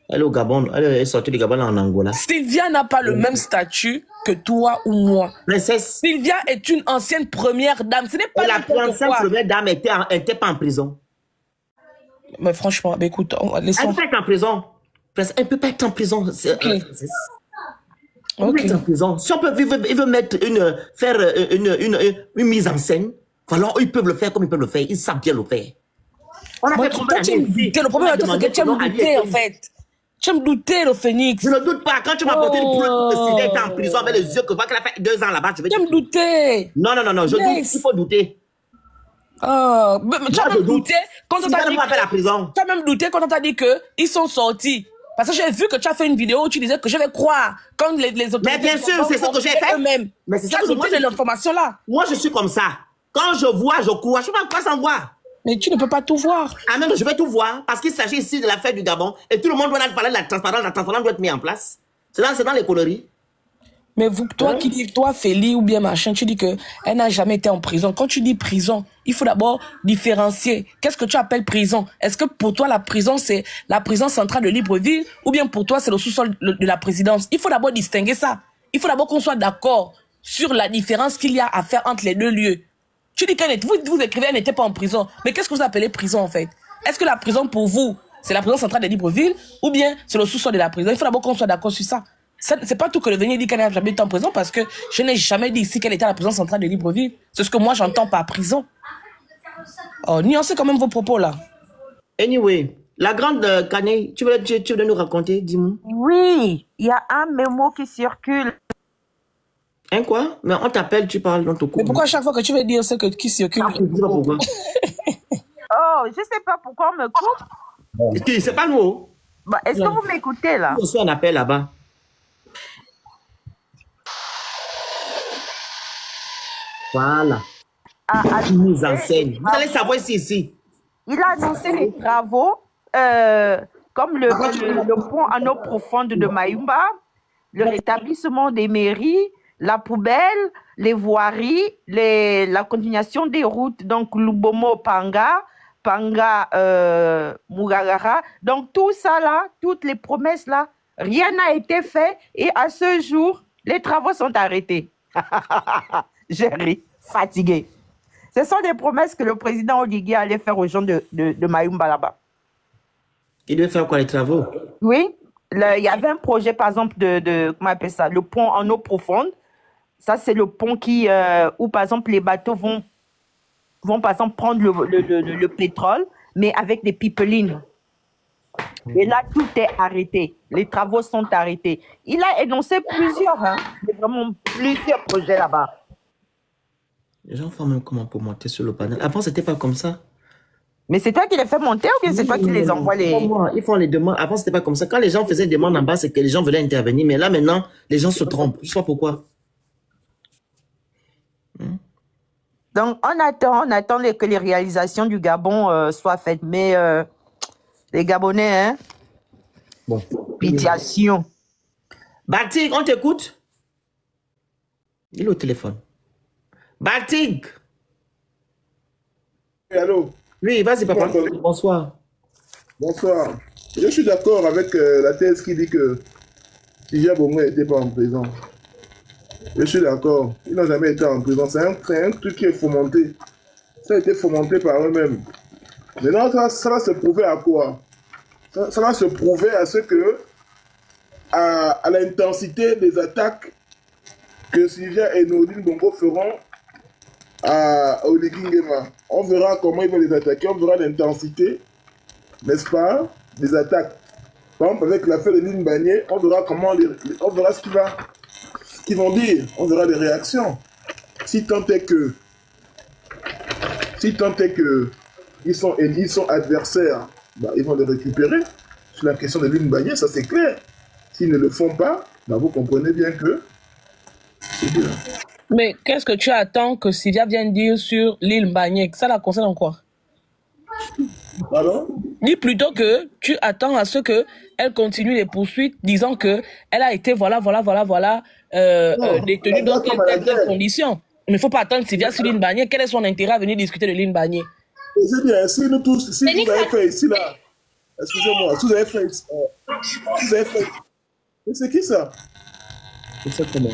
Elle est au Gabon. Elle est sortie du Gabon en Angola. Sylvia n'a pas le même statut que toi ou moi. Princesse. Sylvia est une ancienne première dame. Ce n'est pas la ancienne première dame n'était pas en prison. Mais franchement, bah écoute, laissons... Elle peut être en prison. Elle peut pas être en prison. On peut être en prison. Si on peut, ils veulent mettre faire une mise en scène, alors ils peuvent le faire comme ils peuvent le faire. Ils savent bien le faire. On a fait le problème, c'est que tu aimes douter, en fait. Tu aimes douter, le Phénix. Je ne doute pas. Quand tu m'as porté une preuve que Sylvia était en prison avec les yeux que qu'elle a fait 2 ans là-bas, je vais tu aimes douter. Non, je doute. Il faut douter. Tu as même douté quand on t'a dit tu as même douté quand on t'a dit qu'ils sont sortis. Parce que j'ai vu que tu as fait une vidéo où tu disais que je vais croire quand les autorités... Mais bien sûr, c'est ce que j'ai fait. Mais c'est ça que moi, j'ai l'information là. Moi, je suis comme ça. Quand je vois, je crois. Je ne peux pas sans voir. Mais tu ne peux pas tout voir. Ah, même je vais tout voir. Parce qu'il s'agit ici de l'affaire du Gabon. Et tout le monde doit parler de la transparence. La transparence doit être mise en place. C'est dans les conneries. Mais toi qui dis, toi, Félix ou bien machin, tu dis qu'elle n'a jamais été en prison. Quand tu dis prison, il faut d'abord différencier. Qu'est-ce que tu appelles prison? Est-ce que pour toi, la prison, c'est la prison centrale de Libreville ou bien pour toi, c'est le sous-sol de la présidence? Il faut d'abord distinguer ça. Il faut d'abord qu'on soit d'accord sur la différence qu'il y a à faire entre les deux lieux. Tu dis vous écrivez, elle n'était pas en prison. Mais qu'est-ce que vous appelez prison, en fait? Est-ce que la prison, pour vous, c'est la prison centrale de Libreville ou bien c'est le sous-sol de la prison? Il faut d'abord qu'on soit d'accord sur ça. C'est pas tout que le venir dit qu'elle n'a jamais été en prison parce que je n'ai jamais dit ici qu'elle était à la prison centrale de Libreville. C'est ce que moi j'entends par prison. Oh, nuancez quand même vos propos là. Anyway, la grande Kanye, tu veux nous raconter, dis-moi. Oui, il y a un mémo qui circule. Hein quoi? Mais on t'appelle, tu parles dans ton coup. Mais pourquoi à chaque fois que tu veux dire ce qui circule? Je sais pas pourquoi. Oh, je sais pas pourquoi on me coupe. C'est pas nous. Bah, est-ce que vous m'écoutez là? On reçoit un appel là-bas. Voilà. Tu nous enseignes. Vous allez savoir ici. Il a annoncé les travaux comme le pont en eau profonde de Mayumba, le rétablissement des mairies, la poubelle, les voiries, la continuation des routes, donc Lubomo Panga, Mugagara. Donc tout ça là, toutes les promesses là, rien n'a été fait et à ce jour, les travaux sont arrêtés. J'ai ri, fatigué. Ce sont des promesses que le président Oligui allait faire aux gens de Mayumba là-bas. Il devait faire quoi, les travaux? Oui, il y avait un projet, par exemple, comment on appelle ça, le pont en eau profonde. Ça, c'est le pont où, par exemple, les bateaux vont par exemple, prendre le pétrole, mais avec des pipelines. Et là, tout est arrêté. Les travaux sont arrêtés. Il a énoncé plusieurs, vraiment plusieurs projets là-bas. Les gens font même comment pour monter sur le panel. Avant, c'était pas comme ça. Mais c'est toi qui les fais monter ou bien c'est toi qui les envoie les... Ils font les demandes. Avant, c'était pas comme ça. Quand les gens faisaient des demandes en bas, c'est que les gens venaient intervenir. Mais là, maintenant, les gens se trompent. Je sais pas pourquoi. Donc, on attend que les réalisations du Gabon soient faites. Mais les Gabonais, hein? Bon. Pitiation. Batik, on t'écoute? Il est au téléphone. Batik! Allô? Oui, vas-y, papa. Bonsoir. Bonsoir. Je suis d'accord avec la thèse qui dit que Sylvia Bongo n'était pas en prison. Je suis d'accord. Ils n'ont jamais été en prison. C'est un truc qui est fomenté. Ça a été fomenté par eux-mêmes. Maintenant, ça va se prouver à quoi? Ça va se prouver à ce que, à l'intensité des attaques que Sylvia et Nourdine Bongo feront à Oligui Nguema. On verra comment ils vont les attaquer, on verra l'intensité, n'est-ce pas, des attaques. Par exemple, avec l'affaire de Lynn Bagné, on verra comment on verra ce qu'ils vont dire, on verra les réactions. Si tant est que ils sont adversaires, bah, ils vont les récupérer. Sur la question de Lynn Bagné, ça c'est clair. S'ils ne le font pas, bah, vous comprenez bien que c'est bien. Mais qu'est-ce que tu attends que Sylvia vienne dire sur l'île Mbagné? Ça la concerne en quoi? Pardon? Dis plutôt que tu attends à ce qu'elle continue les poursuites disant qu'elle a été détenue dans telles conditions. Mais il ne faut pas attendre Sylvia sur l'île Mbagné. Quel est son intérêt à venir discuter de l'île Mbagné? Je dis, si nous tous, si vous avez fait ici, là, excusez-moi, si vous avez fait ici, mais c'est qui ça? C'est ça comment?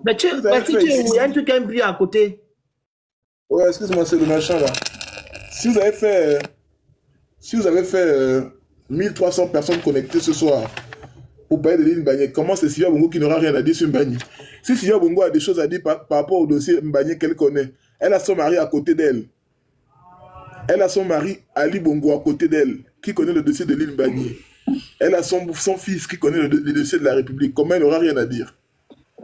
Mais tu il y a un truc qui est à côté. Ouais, excuse-moi, c'est le machin là. Si vous avez fait 1300 personnes connectées ce soir pour parler de l'île Mbagné, comment c'est Sylvia Bongo qui n'aura rien à dire sur Mbagné? Si Sylvia Bongo a des choses à dire par rapport au dossier Mbagné qu'elle connaît, elle a son mari à côté d'elle. Elle a son mari Ali Bongo à côté d'elle, qui connaît le dossier de l'île Mbagné. Elle a son fils qui connaît le dossier de la République. Comment elle n'aura rien à dire?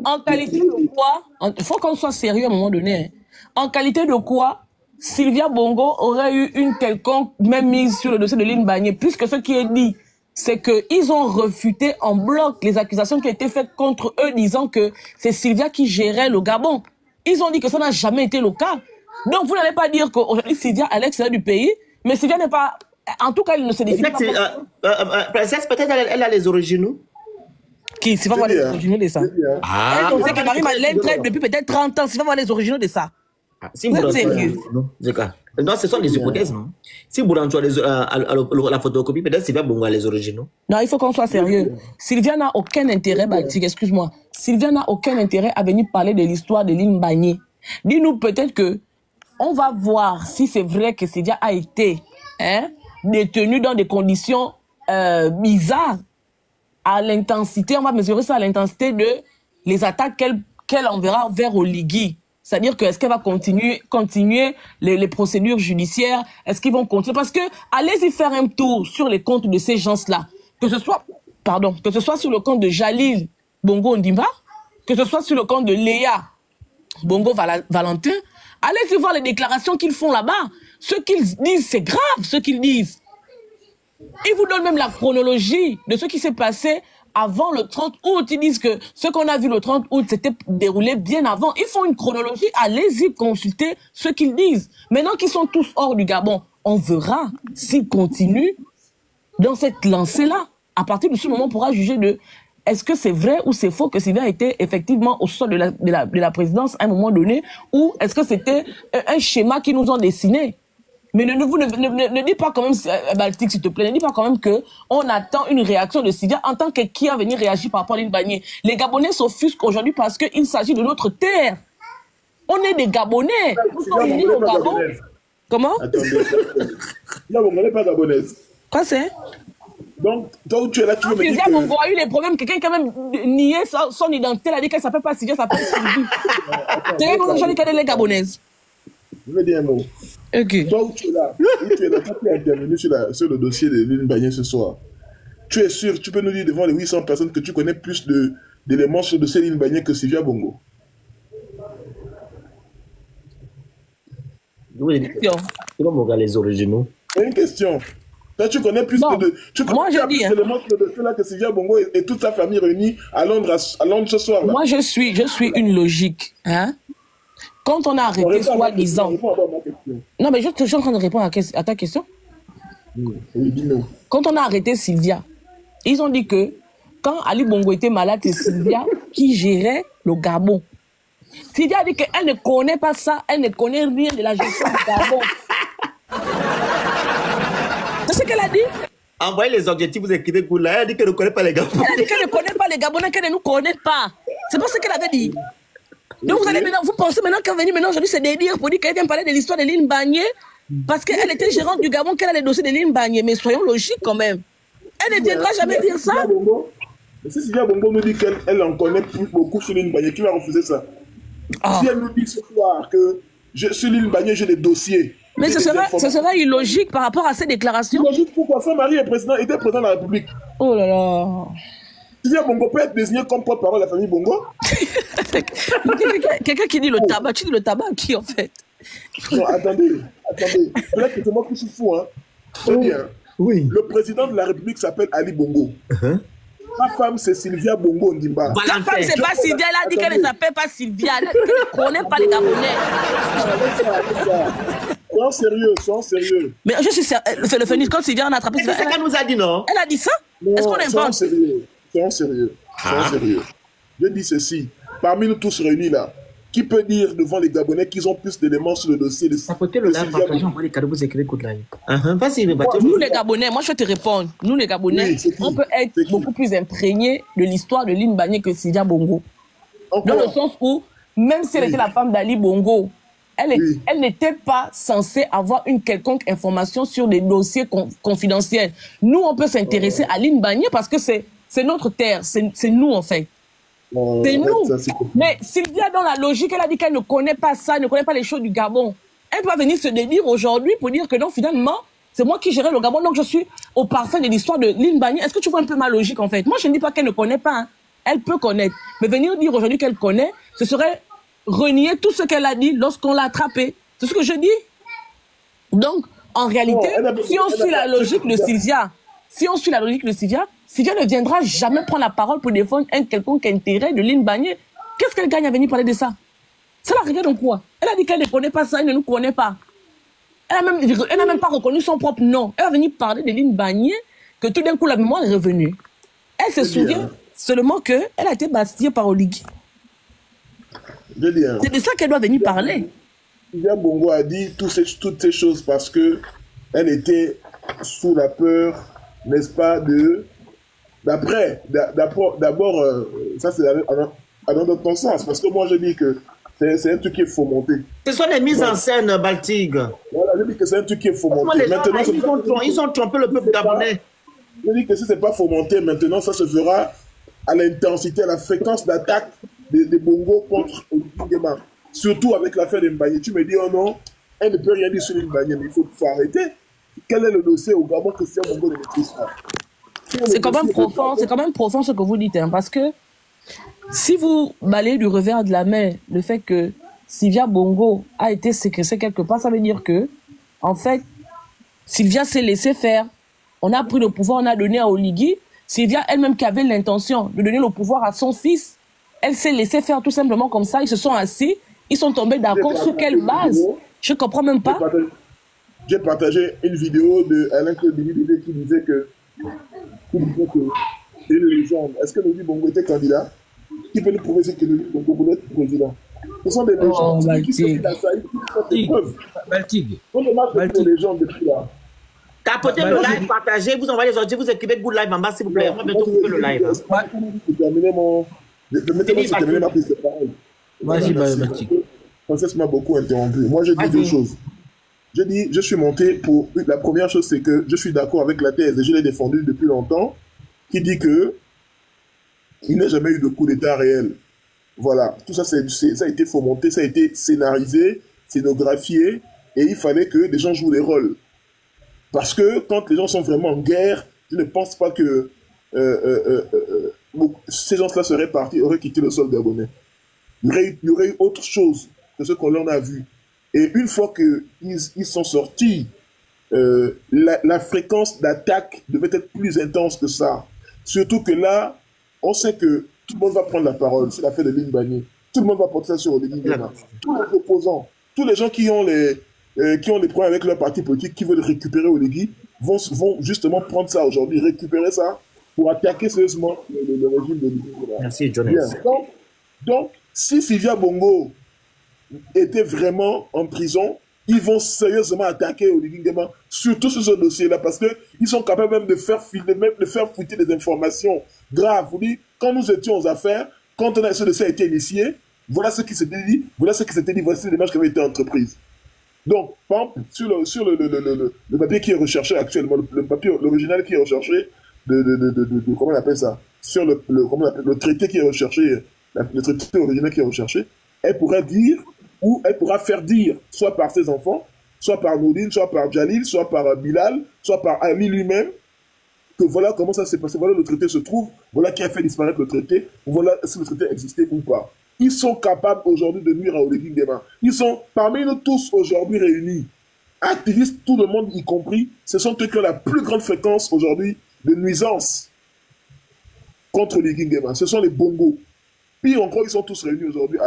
En qualité de quoi? Il faut qu'on soit sérieux à un moment donné. En qualité de quoi Sylvia Bongo aurait eu une quelconque même mise sur le dossier de Lynn Bagné, puisque ce qui est dit, c'est qu'ils ont refuté en bloc les accusations qui étaient faites contre eux, disant que c'est Sylvia qui gérait le Gabon. Ils ont dit que ça n'a jamais été le cas. Donc vous n'allez pas dire qu'aujourd'hui Sylvia est à l'extérieur du pays, mais Sylvia n'est pas... En tout cas, elle ne se définit pas... Princesse, peut-être elle a les originaux. Qui? C'est pas voir les originaux de ça. Elle sait que Marie-Madeleine traite depuis peut-être 30 ans. C'est pas voir les originaux de ça. Si Vous êtes Bourancho, sérieux? non, ce sont les hypothèses, non? Si Bourancho a la photocopie, peut-être Sylvia Bongo a les originaux. Non, il faut qu'on soit sérieux. Sylvia n'a aucun intérêt, Baltic, excuse-moi. Sylvia n'a aucun intérêt à venir parler de l'histoire de Lynn Bagné. Dis-nous peut-être que on va voir si c'est vrai que Sylvia a été détenue dans des conditions bizarres. À l'intensité, on va mesurer ça à l'intensité de les attaques qu'elle enverra vers Oligui. C'est-à-dire que est-ce qu'elle va continuer les procédures judiciaires? Est-ce qu'ils vont continuer? Parce que allez-y faire un tour sur les comptes de ces gens-là. Que ce soit sur le compte de Jalil Bongo Ondimba, que ce soit sur le compte de Léa Bongo Valentin. Allez-y voir les déclarations qu'ils font là-bas. Ce qu'ils disent, c'est grave, ce qu'ils disent. Ils vous donnent même la chronologie de ce qui s'est passé avant le 30 août. Ils disent que ce qu'on a vu le 30 août s'était déroulé bien avant. Ils font une chronologie. Allez-y consulter ce qu'ils disent. Maintenant qu'ils sont tous hors du Gabon, on verra s'ils continuent dans cette lancée-là. À partir de ce moment, on pourra juger de est-ce que c'est vrai ou c'est faux que Sylvia était effectivement au sol de la présidence à un moment donné, ou est-ce que c'était un schéma qu'ils nous ont dessiné. Mais ne dis pas quand même, Baltic, s'il te plaît, ne dis pas quand même qu'on attend une réaction de Sylvia en tant que qui a venu réagir par rapport à Lynn Bagné. Les Gabonais s'offusquent aujourd'hui parce qu'il s'agit de notre terre. On est des Gabonais. Nous sommes unis au Gabon. Comment? Attendez. Là, vous n'êtes pas gabonaise. Quoi c'est? Donc, toi où tu es là, tu veux me dire Sylvia que... Bongo a eu des problèmes. Quelqu'un qui a même nié son identité. Elle a dit qu'elle ne s'appelle pas Sylvia, elle s'appelle Sylvie. C'est elle qui a dit qu'elle est gabonaise. Je vais dire un mot. Ok. Toi où tu es là, quand tu es intervenu sur le dossier de Lynn Bagné ce soir, tu es sûr, tu peux nous dire devant les 800 personnes que tu connais plus d'éléments sur le dossier de Lynn Bagné que Sylvia Bongo? Tu vas me regarder les originaux. C'est une question. Toi, tu connais plus d'éléments sur le dossier-là que Sylvia Bongo et toute sa famille réunie à Londres ce soir. Moi, je suis une logique. Hein? Quand on a arrêté soi-disant... Non, mais je suis en train de répondre à ta question. Oui, dis-nous. Quand on a arrêté Sylvia, ils ont dit que quand Ali Bongo était malade, c'est Sylvia qui gérait le Gabon. Sylvia a dit qu'elle ne connaît pas ça, elle ne connaît rien de la gestion du Gabon. C'est ce qu'elle a dit? Envoyez les objectifs, vous écrivez pour là. Elle a dit qu'elle ne connaît pas les Gabonais. Elle a dit qu'elle ne connaît pas les Gabonais, qu'elle ne nous connaît pas. C'est pas ce qu'elle avait dit. Donc vous pensez maintenant qu'elle est venue aujourd'hui se dédire pour dire qu'elle vient parler de l'histoire de Lynn Bagné parce qu'elle était gérante du Gabon, qu'elle a les dossiers de Lynn Bagné. Mais soyons logiques quand même. Elle ne viendra jamais dire ça. Mais si Sylvia Bongo nous dit qu'elle en connaît beaucoup sur Lynn Bagné, qui va refuser ça? Si elle nous dit ce soir que sur Lynn Bagné, j'ai des dossiers. Mais ce serait illogique par rapport à ces déclarations. Illogique pourquoi? Son mari était président de la République. Oh là là. Sylvia Bongo peut être désigné comme porte-parole de la famille Bongo? Quelqu'un qui dit le tabac, tu dis le tabac à qui en fait? Non, attendez. Peut-être que c'est moi qui suis fou, hein. Très bien. Oui. Le président de la République s'appelle Ali Bongo. Ma femme, c'est Sylvia Bongo Ondimba. Ta femme, c'est pas Sylvia. Elle a dit qu'elle ne s'appelle pas Sylvia. Elle a dit qu'elle ne connaît pas les Gabonais. Sois sérieux. Mais je suis sérieux. C'est le phénix. Quand Sylvia en a attrapé. C'est ce qu'elle nous a dit, non? Elle a dit ça? Est-ce qu'on invente? Sois sérieux. Je dis ceci. Parmi nous tous réunis là, qui peut dire devant les Gabonais qu'ils ont plus d'éléments sur le dossier de Sylvia Bongo? Nous les Gabonais, moi je vais te répondre. Nous les Gabonais, on peut être beaucoup plus imprégnés de l'histoire de Lynn Bagné que Sylvia Bongo. Dans le sens où, même si elle était la femme d'Ali Bongo, elle n'était pas censée avoir une quelconque information sur des dossiers confidentiels. Nous, on peut s'intéresser à Lynn Bagné parce que c'est notre terre, c'est nous en fait. C'est nous. Mais Sylvia, dans la logique, elle a dit qu'elle ne connaît pas ça, elle ne connaît pas les choses du Gabon. Elle peut venir se dédire aujourd'hui pour dire que non, finalement, c'est moi qui gérais le Gabon, donc je suis au parfum de l'histoire de Lynn Bagné. Est-ce que tu vois un peu ma logique en fait? Moi, je ne dis pas qu'elle ne connaît pas. Hein. Elle peut connaître. Mais venir dire aujourd'hui qu'elle connaît, ce serait renier tout ce qu'elle a dit lorsqu'on l'a attrapée. C'est ce que je dis. Donc, en réalité, si on suit la logique de Sylvia, Sylvia ne viendra jamais prendre la parole pour défendre un quelconque intérêt de Lynn Bagné. Qu'est-ce qu'elle gagne à venir parler de ça? Ça la regarde en quoi? Elle a dit qu'elle ne connaît pas ça, elle ne nous connaît pas. Elle n'a même pas reconnu son propre nom. Elle va venir parler de Lynn Bagné, que tout d'un coup la mémoire est revenue. Elle se souvient seulement qu'elle a été bastillée par Oligui. C'est de ça qu'elle doit venir parler. Sylvia Bongo a dit toutes ces choses parce que elle était sous la peur, n'est-ce pas, d'abord, ça c'est dans notre sens, parce que moi je dis que c'est un truc qui est fomenté. Ce sont des mises en scène, Baltig. Voilà, je dis que c'est un truc qui est fomenté. Maintenant, ils ont trompé le peuple gabonais. Je dis que si ce n'est pas fomenté, maintenant ça se fera à l'intensité, à la fréquence d'attaque des Bongo contre Nguema. Surtout avec l'affaire d'Mbagné. Tu me dis, oh non, elle ne peut rien dire sur Mbagné, mais il faut arrêter. Quel est le dossier au Gabon que Christian Bongo ne maîtrise pas? C'est quand même profond ce que vous dites, hein, parce que si vous balayez du revers de la main le fait que Sylvia Bongo a été séquestrée quelque part, ça veut dire que, en fait, Sylvia s'est laissée faire. On a pris le pouvoir, on a donné à Oligui. Sylvia elle-même qui avait l'intention de donner le pouvoir à son fils, elle s'est laissée faire tout simplement comme ça. Ils se sont assis, ils sont tombés d'accord. Sur quelle base? Je ne comprends même pas. J'ai partagé une vidéo de Alain Claude qui disait que c'est une légende. Est-ce que Lodi Bongo était candidat? Qui peut nous prouver que Lodi Bongo voulait être président? Ce sont des légendes qui sont des preuves. Baltig. On demande des légendes depuis là. Tapotez le live, partagez, vous envoyez les audios, vous écrivez Good Live en bas s'il vous plaît. On va bientôt couper le live. Je vais terminer ma prise de parole. Vas-y, Baltig. Princesse m'a beaucoup interrompu. Moi, je dis deux choses. Je dis, je suis monté pour... La première chose, c'est que je suis d'accord avec la thèse, et je l'ai défendue depuis longtemps, qui dit que il n'y a jamais eu de coup d'État réel. Voilà. Tout ça, ça a été fomenté, ça a été scénarisé, scénographié, et il fallait que des gens jouent des rôles. Parce que quand les gens sont vraiment en guerre, je ne pense pas que ces gens-là seraient partis, auraient quitté le sol gabonais. Il y aurait eu autre chose que ce qu'on en a vu. Et une fois qu'ils sont sortis, la fréquence d'attaque devait être plus intense que ça. Surtout que là, on sait que tout le monde va prendre la parole. C'est l'affaire de Limbagné. Tout le monde va porter ça sur Oligui Nguema. Tous les opposants, tous les gens qui ont les problèmes avec leur parti politique, qui veulent récupérer Oligui, vont justement prendre ça aujourd'hui, récupérer ça pour attaquer sérieusement le régime de Oligui Nguema. Merci, Jonas. Donc, si Sylvia Bongo était vraiment en prison, ils vont sérieusement attaquer Oligui Nguema, surtout sur ce dossier-là, parce qu'ils sont capables même de faire fuiter des informations graves. Vous dites, quand nous étions aux affaires, quand ce dossier a été initié, voilà ce qui s'était dit, voici les démarches qui avaient été entreprises. Donc, par exemple, sur le papier qui est recherché actuellement, le papier original qui est recherché, comment on appelle ça, sur le traité qui est recherché, le traité original qui est recherché, elle pourra dire, ou elle pourra faire dire, soit par ses enfants, soit par Nourdine, soit par Jalil, soit par Bilal, soit par Ali lui-même, que voilà comment ça s'est passé, voilà le traité se trouve, voilà qui a fait disparaître le traité, voilà si le traité existait ou pas. Ils sont capables aujourd'hui de nuire à Oligui Nguema. Ils sont parmi nous tous aujourd'hui réunis. Activistes, tout le monde y compris, ce sont eux qui ont la plus grande fréquence aujourd'hui de nuisance contre Oligui Nguema. Ce sont les Bongo. Pire encore, ils sont tous réunis aujourd'hui.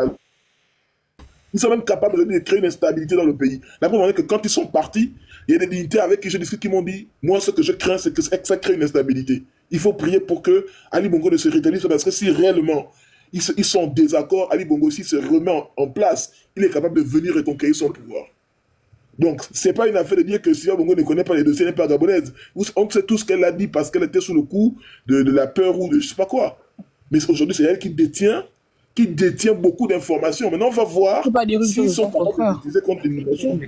Ils sont même capables de créer une instabilité dans le pays. La preuve est que quand ils sont partis, il y a des dignitaires avec qui je discute qui m'ont dit, moi ce que je crains, c'est que ça crée une instabilité. Il faut prier pour que Ali Bongo ne se rétablisse, parce que si réellement ils sont en désaccord, Ali Bongo aussi se remet en place, il est capable de venir reconquérir son pouvoir. Donc, c'est pas une affaire de dire que Sylvia Bongo ne connaît pas les dossiers, n'est pas gabonaise. On sait tout ce qu'elle a dit parce qu'elle était sous le coup de la peur ou de je sais pas quoi. Mais aujourd'hui, c'est elle qui détient beaucoup d'informations. Maintenant, on va voir s'ils sont capables d'utiliser contre l'immigration.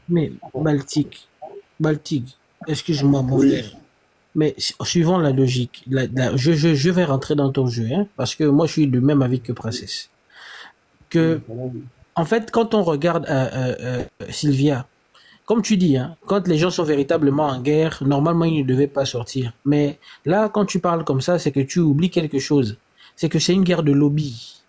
Mais Baltic, excuse-moi mon frère. Mais suivant la logique, je vais rentrer dans ton jeu, hein, parce que moi je suis du même avis que Princesse. En fait, quand on regarde Sylvia, comme tu dis, hein, quand les gens sont véritablement en guerre, normalement ils ne devaient pas sortir. Mais là, quand tu parles comme ça, c'est que tu oublies quelque chose. C'est que c'est une guerre de lobby.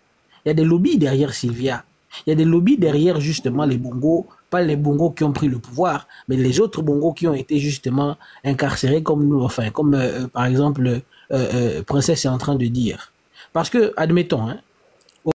Il y a des lobbies derrière Sylvia. Il y a des lobbies derrière justement les Bongos, pas les Bongos qui ont pris le pouvoir, mais les autres Bongos qui ont été justement incarcérés comme nous, enfin, comme par exemple Princesse est en train de dire. Parce que, admettons, hein,